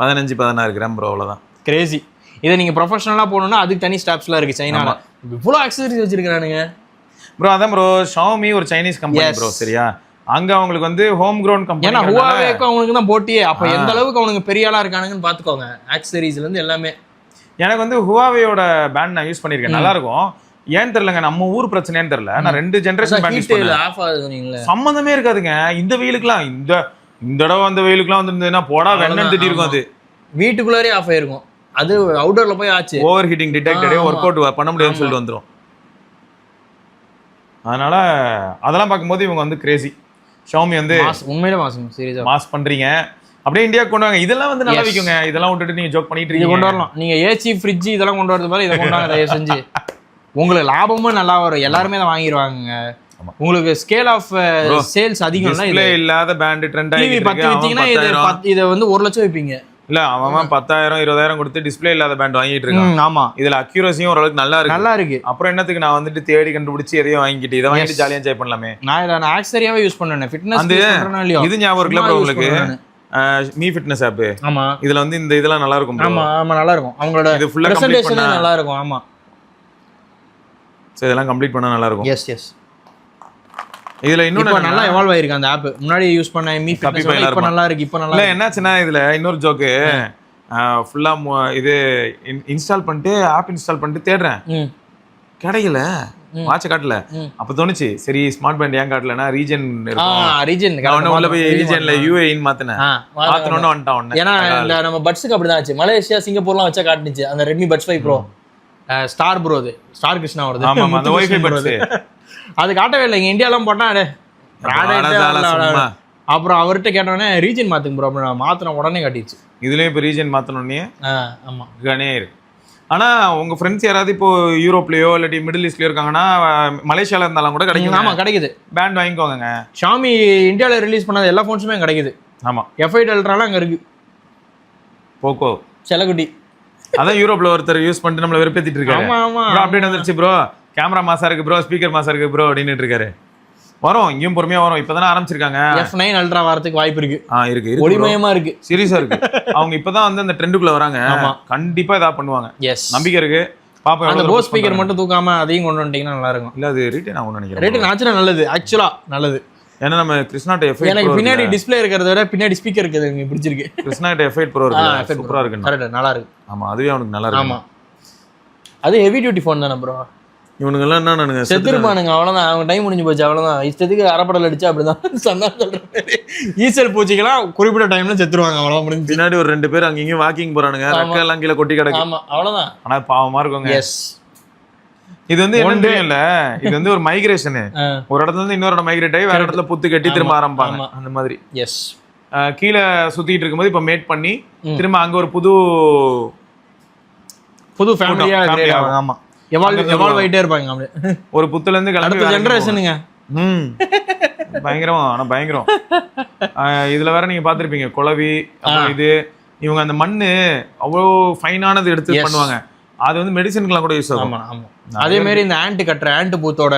15-16 கிராம் ப்ரோ, அவ்வளவுதான். கிரேசி. இதை நீங்க ப்ரொஃபஷனலா போகணும்னா அதுக்கு தனி ஸ்டாப்ஸ்லாம் இருக்கு சைனால. இவ்வளவு ஆக்சசரிஸ் வச்சிருக்கானுங்க ப்ரோ. அதான் ப்ரோ, Xiaomi ஒரு சைனீஸ் கம்பெனி ப்ரோ, சரியா? அங்க அவங்களுக்கு வந்து ஹோம் கிரவுன் கம்பெனி. ஏன்னா Huawei-க்கு அவங்களுக்கு தான் போட்டியே. அப்ப எந்த அளவுக்கு அவனுக்கு பெரிய ஆளா இருக்கானுங்கன்னு பாத்துக்கோங்க. ஆக்சசரிஸ்ல இருந்து எல்லாமே. எனக்கு வந்து Huawei-யோட பேண்ட் நான் யூஸ் பண்ணிருக்கேன், நல்லா இருக்கும். ஏன் தெரியலங்க, நம்ம ஊர் பிரச்சனைன்னு தெரியல. நான் 2 ஜெனரேஷன் பேண்ட் யூஸ் பண்ணேன். ஆஃப் ஆகுதுங்களே, சம்பந்தமே இருக்காதுங்க. இந்த வெயிலுக்குலாம் இந்த தடவை அந்த வெயிலுக்குலாம் வந்துருந்ததுன்னா போடா வெண்ணன் திட்டி இருக்கும். அது வீட்டுக்குள்ளாரே ஆஃப் ஆயிருக்கும். அது அவுட்டோர்ல போய் ஆச்சு, ஓவர் ஹீட்டிங் டிடெக்டடே ஒர்க் அவுட் பண்ண முடியாதுன்னு சொல்லிட்டு வந்துரும். அதனால அதெல்லாம் பார்க்கும்போது இவங்க வந்து கிரேசி. Xiaomi வந்து உண்மையிலே மாசம் சீரியஸா மாஸ் பண்றீங்க. அப்படியே இந்தியாவுக்கு கொண்டு வாங்க. இதெல்லாம் வந்து நல்லா விக்குங்க. இதெல்லாம் விட்டுட்டு நீங்க ஜோக் பண்ணிட்டு இருக்கீங்க. கொண்டு வரலாம். நீங்க ஏசி ஃப்ரிட்ஜ் இதெல்லாம் கொண்டு வரது மாதிரி இதை கொண்டு வாங்க தயவு செஞ்சு. உங்களுக்கு லாபமும் நல்லா வரும், எல்லாருமே தான் வாங்கிடுவாங்க. உங்களுக்கு ஸ்கேல் ஆஃப் சேல்ஸ் அதிகம் டிஸ்ப்ளே இல்லாத பேண்ட் ட்ரெண்ட் ஆகி இருக்கு. 10 வித்தீங்கன்னா இத வந்து 1 லட்சம் வைப்பீங்க. இல்ல அவன் 10,000-20,000 கொடுத்து டிஸ்ப்ளே இல்லாத பேண்ட் வாங்கிட்டு இருக்கான். ஆமா, இதுல அக்யூரசியும் ஓரளவுக்கு நல்லா இருக்கு. அப்புறம் என்னத்துக்கு நான் வந்துட்டு தேடி கண்டுபிடிச்சு எதையும் வாங்கிட்டு இதை வாங்கிட்டு ஜாலியா என்ஜாய் பண்ணலாமே. நான் ஆக்சரியாவே யூஸ் பண்ணேன். ஃபிட்னஸ் இது ஞாபகம் இருக்குல்ல ப்ரோ உங்களுக்கு? Mi fitness app. ஆமா, இதுல வந்து இந்த இதெல்லாம் நல்லா இருக்கும். ஆமா ஆமா, நல்லா இருக்கும். அவங்களோட இது ஃபுல்லா கம்ப்ளீட் பண்ணா நல்லா இருக்கும். ஆமா, சோ இதெல்லாம் கம்ப்ளீட் பண்ணா நல்லா இருக்கும். Yes yes. இதுல இன்னொரு நல்லா எவால்வ் ஆயிருக்கு அந்த ஆப். முன்னாடி யூஸ் பண்ண மீ ஃபிட்னஸ் இப்ப நல்லா இருக்கு. இப்ப நல்லா இல்ல என்னாச்சுன்னா இதுல இன்னொரு ஜோக்கு, ஃபுல்லா இது இன்ஸ்டால் பண்ணிட்டு ஆப் இன்ஸ்டால் பண்ணிட்டு தேடுறேன், கிடைக்கல, வாட்ச காட்டல. அப்ப தோணுச்சு சரி ஸ்மார்ட் பேண்ட் ஏன் காட்டலன்னா ரீஜன் ரீஜன் உள்ள போய் ரீஜன்ல யூஏஇன்னு மாத்தினேன். மாத்தணும்னு வந்துட்டான். ஏன்னா நம்ம பட்ஸுக்கு அப்படிதான் ஆச்சு. மலேசியா சிங்கப்பூர்லாம் வச்சா காட்டுச்சு அந்த Redmi buds 5 pro. Star pro, அது ஸ்டார் கிருஷ்ணா வருது. ஆமா, அந்த வைஃபை பட்ஸ் அது காட்டவே இல்லை. இங்க இந்தியாலாம் போட்டா அப்புறம் அவர்கிட்ட கேட்டோடனே ரீஜன் மாத்துங்க ப்ரோ அப்படின்னு மாத்தின உடனே காட்டிடுச்சு. இதுலயும் இப்போ ரீஜன் மாத்தணும்னே. ஆமா, கனே இருக்கு. ஆனா உங்க ஃப்ரெண்ட்ஸ் யாராவது இப்போ யூரோப்லயோ இல்லாட்டி மிடில் ஈஸ்ட்லயோ இருக்காங்கன்னா மலேசியால இருந்தாலும் கூட கிடைக்கும். ஆமா, கிடைக்குது. பேண்ட் வாங்கிக்கோங்க. Xiaomi இந்தியாவில் ரிலீஸ் பண்ணாத எல்லா ஃபோன்ஸுமே கிடைக்குது. ஆமா, F8 அல்ட்ராலாம் அங்க இருக்கு. போக்கோ செலகுட்டி அதான் யூரோப்ல ஒருத்தர் யூஸ் பண்ணிட்டு நம்மள வெறுப்பேத்திட்டு இருக்காரு. ஆமா ஆமா, அப்டேட் வந்துருச்சு ப்ரோ, கேமரா மாசா இருக்கு ப்ரோ, ஸ்பீக்கர் மாசா இருக்கு ப்ரோ அப்படின்னுட்டு இருக்காரு. வரும், இங்கேயும் பொறுமையா வரும். இப்பதானே ஆரம்பிச்சிருக்காங்க. F9 அல்ட்ரா வரதுக்கு வாய்ப்பு இருக்கு. இருக்கு, ஒளிமயமா இருக்கு, சீரியஸா இருக்கு. அவங்க இப்பதான் வந்து அந்த ட்ரெண்டுக்குள்ள வராங்க. கண்டிப்பா இதா பண்ணுவாங்க, நம்பிக்கை இருக்கு. பாப்போம் அந்த எவ்வளவு போஸ் push ஸ்பீக்கர் பண்றாங்க. மட்டும் தூக்காம அதையும் கொண்டு வந்துட்டீங்கன்னா நல்லா இருக்கும். இல்ல அது ரேட் நான் நினைக்கிறேன் ரேட்டு ஆச்சுன்னா நல்லது, ஆக்சுவலா நல்லது. ஏன்னா நம்ம கிருஷ்ணாட்ட F8 எனக்கு Pro பின்னாடி இருக்குல்ல, டிஸ்ப்ளே இருக்கிறத விட பின்னாடி ஸ்பீக்கர் இருக்கிறது எனக்கு பிடிச்சிருக்கு. கிருஷ்ணாட்ட F8 Pro இருக்கு, சூப்பரா இருக்கு. கரெக்ட், நல்லா இருக்கு. ஆமா அதுவே அவனுக்கு நல்லா இருக்கு. ஆமா அது ஹெவி டியூட்டி ஃபோன் தானே ப்ரோ. இவனுங்க எல்லாம் என்ன நானுங்க செத்துருப்பானுங்க, அவ்வளவுதான். அவங்க டைம் முடிஞ்சு போச்சு, அவ்வளவுதான். இஷ்டத்துக்கு அரைப்படல் அடிச்சா அப்படிதான் சந்தா சொல்ற மாதிரி. ஈசல் பூச்சிக்கெல்லாம் குறிப்பிட்ட டைம்ல செத்துருவாங்க, அவ்வளவு முடிஞ்சு. பின்னாடி ஒரு 2 பேர் அங்க இங்கேயும் வாக்கிங் போறானுங்க, ரெக்க எல்லாம் கீழே கொட்டி கிடக்கு. ஆமா அவ்வளவுதான். ஆனா பாவமா இருக்குங்க. எஸ் இது வந்து என்ன தெரியல, இது வந்து ஒரு மைக்ரேஷன். ஒரு இடத்துல இருந்து இன்னொரு இடம் மைக்ரேட் ஆகி வேற இடத்துல புத்து கட்டி திரும்ப ஆரம்பிப்பாங்க அந்த மாதிரி. எஸ் கீழே சுத்திட்டு இருக்கும்போது இப்ப மேட் பண்ணி திரும்ப அங்க ஒரு புது ஃபேமிலியா family கிரியேட் ஆகும். ஆமா, எவால்வ் ஆயிட்டே இருப்பாங்க அப்படியே. ஒரு புத்துல இருந்து கிளம்பி அடுத்த வேற எங்கேயும் ஜெனரேஷனுங்க. பயங்கரம், ஆனா பயங்கரம். இதுல வேற நீங்க பாத்திருப்பீங்க குளவி, அப்புறம் இது இவங்க அந்த மண்ணு அவ்வளோ ஃபைனானது எடுத்து பண்ணுவாங்க. அது வந்து மெடிசனுக்குலாம் கூட யூஸ் ஆகும். ஆமா ஆமா. அதே மாதிரி இந்த ஆண்ட் பூத்தோட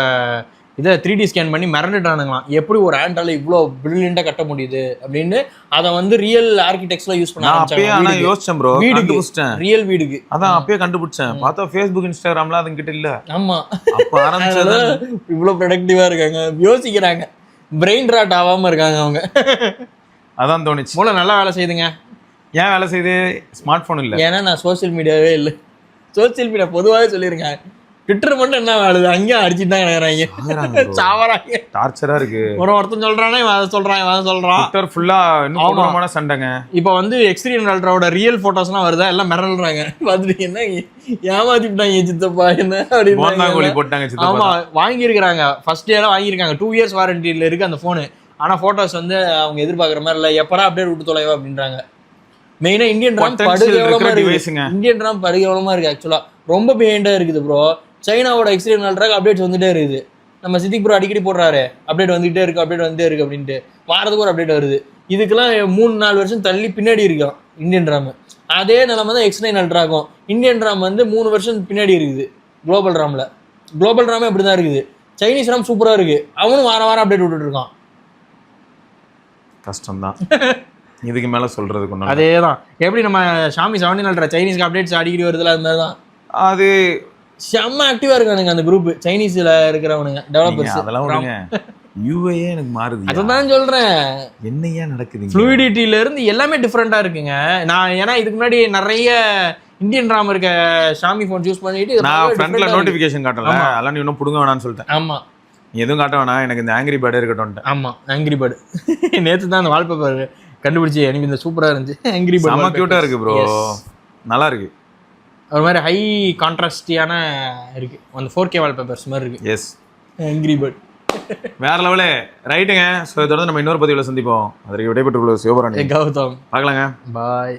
இதை 3D ஸ்கேன் பண்ணி மிரண்டுட்டானுங்களாம். எப்படி ஒரு ஆண்டால இவ்வளோ பிரில்லியண்டா கட்ட முடியுது அப்படின்னு அதை வந்து ரியல் ஆர்கிடெக்ட்ஸ்ல யூஸ் பண்ண அப்பயே ஆனா யோசிச்சேன் ப்ரோ, கண்டுபிடிச்சேன். ரியல் வீடுக்கு அதான் அப்பயே கண்டுபிடிச்சேன். பார்த்தா Facebook இன்ஸ்டாகிராம்ல அது கிட்ட இல்ல. ஆமா அப்ப ஆரம்பிச்சது இவ்வளவு ப்ரொடக்டிவா இருக்காங்க, யோசிக்கிறாங்க, பிரெயின் ராட் ஆகாம இருக்காங்க அவங்க. அதான் தோணுச்சு. மூளை நல்லா வேலை செய்யுதுங்க. ஏன் வேலை செய்யுது? ஸ்மார்ட் போன் இல்ல. ஏன்னா நான் சோசியல் மீடியாவே இல்லை. சோசியல் மீடியா பொதுவாகவே சொல்லியிருக்கேன், ட்விட்டர் மட்டும் என்ன வேலை அங்கேயும் அடிச்சுட்டு தான் கிடக்குறாங்க, சாவறாங்க. டார்ச்சரா இருக்கு. ஒருத்தன் சொல்றானே இவன் அதை சொல்றான், இவன் அதை சொல்றான். ட்விட்டர் ஃபுல்லா இன்னும் கொடூரமான சண்டைங்க. இப்போ வந்து எக்ஸ்ட்ரீம் அல்ட்ராவோட ரியல் போட்டோஸ்லாம் வருதா, எல்லாம் மிரள்றாங்க. பார்த்துட்டு என்ன ஏமாத்திட்டாங்க சித்தப்பா என்ன கோலி அப்படின்னு. போட்டாங்க சித்தப்பா. ஆமா வாங்கியிருக்கிறாங்க, ஃபர்ஸ்ட் இயரா வாங்கியிருக்காங்க. 2 years வாரண்டியில் இருக்கு அந்த ஃபோனு. ஆனா போட்டோஸ் வந்து அவங்க எதிர்பார்க்குற மாதிரி இல்லை, எப்படா அப்டேட் விட்டு தொலைவா அப்படின்றாங்க. மெயினா இந்தியன் ராம் படுகவலமா இருக்கு. இந்தியன் ராம் படுகவலமா இருக்கு ஆக்சுவலா, ரொம்ப பிஹைண்டா இருக்குது ப்ரோ. சைனாவோட எக்ஸ்ட்ரீம் அல்ட்ராக்கு அப்டேட்ஸ் வந்துட்டே இருக்குது. நம்ம சித்திக் ப்ரோ அடிக்கடி போடுறாரு, அப்டேட் வந்துகிட்டே இருக்கு, அப்டேட் வந்துட்டே இருக்கு அப்படின்ட்டு. வாரத்துக்கு ஒரு அப்டேட் வருது. இதுக்கெல்லாம் 3-4 வருஷம் தள்ளி பின்னாடி இருக்கான் இந்தியன் ராம். அதே நிலைமை தான் X9 அல்ட்ராக்கும். இந்தியன் ராம் வந்து 3 வருஷம் பின்னாடி இருக்குது குளோபல் ராம்ல. குளோபல் ராமே அப்படிதான் இருக்குது. சைனீஸ் ராம் சூப்பரா இருக்கு, அவனும் வாரம் அப்டேட் விட்டுட்டு இருக்கான். கஷ்டம்தான் இதுக்கு மேல சொல்றதுக்கு ஒண்ணும். அதேதான் எப்படி நம்ம ஷாமி 17 அல்ட்ரா சைனீஸ்க்கு அப்டேட்ஸ் அடிக்கடி வருதுல, அது மாதிரி தான். அது செம்ம ஆக்டிவா இருக்கானுங்க அந்த குரூப், சைனீஸ்ல இருக்கிறவனுங்க டெவலப்பர்ஸ். அதெல்லாம் விடுங்க, UIயே எனக்கு மாறுது. அதான் சொல்றேன், என்னையா நடக்குது? ஃப்ளூயிடிட்டில இருந்து எல்லாமே டிஃப்ரெண்டா இருக்குங்க. நான் ஏன்னா இதுக்கு முன்னாடி நிறைய இந்தியன் ராம் இருக்க ஷாமி ஃபோன் யூஸ் பண்ணிட்டு நான் ஃப்ரண்ட்ல நோட்டிஃபிகேஷன் காட்டல, அதெல்லாம் நீ இன்னும் புடுங்க வேணாம்னு சொல்லிட்டேன். ஆமா எதுவும் காட்ட வேணாம், எனக்கு இந்த ஆங்கிரி பேர்டே இருக்கட்டும். ஆமா ஆங்கிரி பேர்டு நேத்து தான் அந்த வால்பேப்பர் கண்டுபிடிச்சி எனக்கு இந்த சூப்பரா இருந்துச்சு. ஆங்கிரி பேர்டு செம கியூட்டா இருக்கு ப்ரோ, நல்லா இருக்கு. ஒரு மாதிரி ஹை கான்ட்ராஸ்டியான இருக்கு, அந்த 4K வால்பேப்பர்ஸ் மாதிரி இருக்கு. எஸ் ஆங்கிரி பேர்டு வேற லெவலு. ரைட்டுங்க. ஸோ தொடர்ந்து நம்ம இன்னொரு பதிவில் சந்திப்போம். அதற்கு விடைபெற்றுள்ள சிவபுராணி கௌதம் பார்க்கலாங்க. பாய்.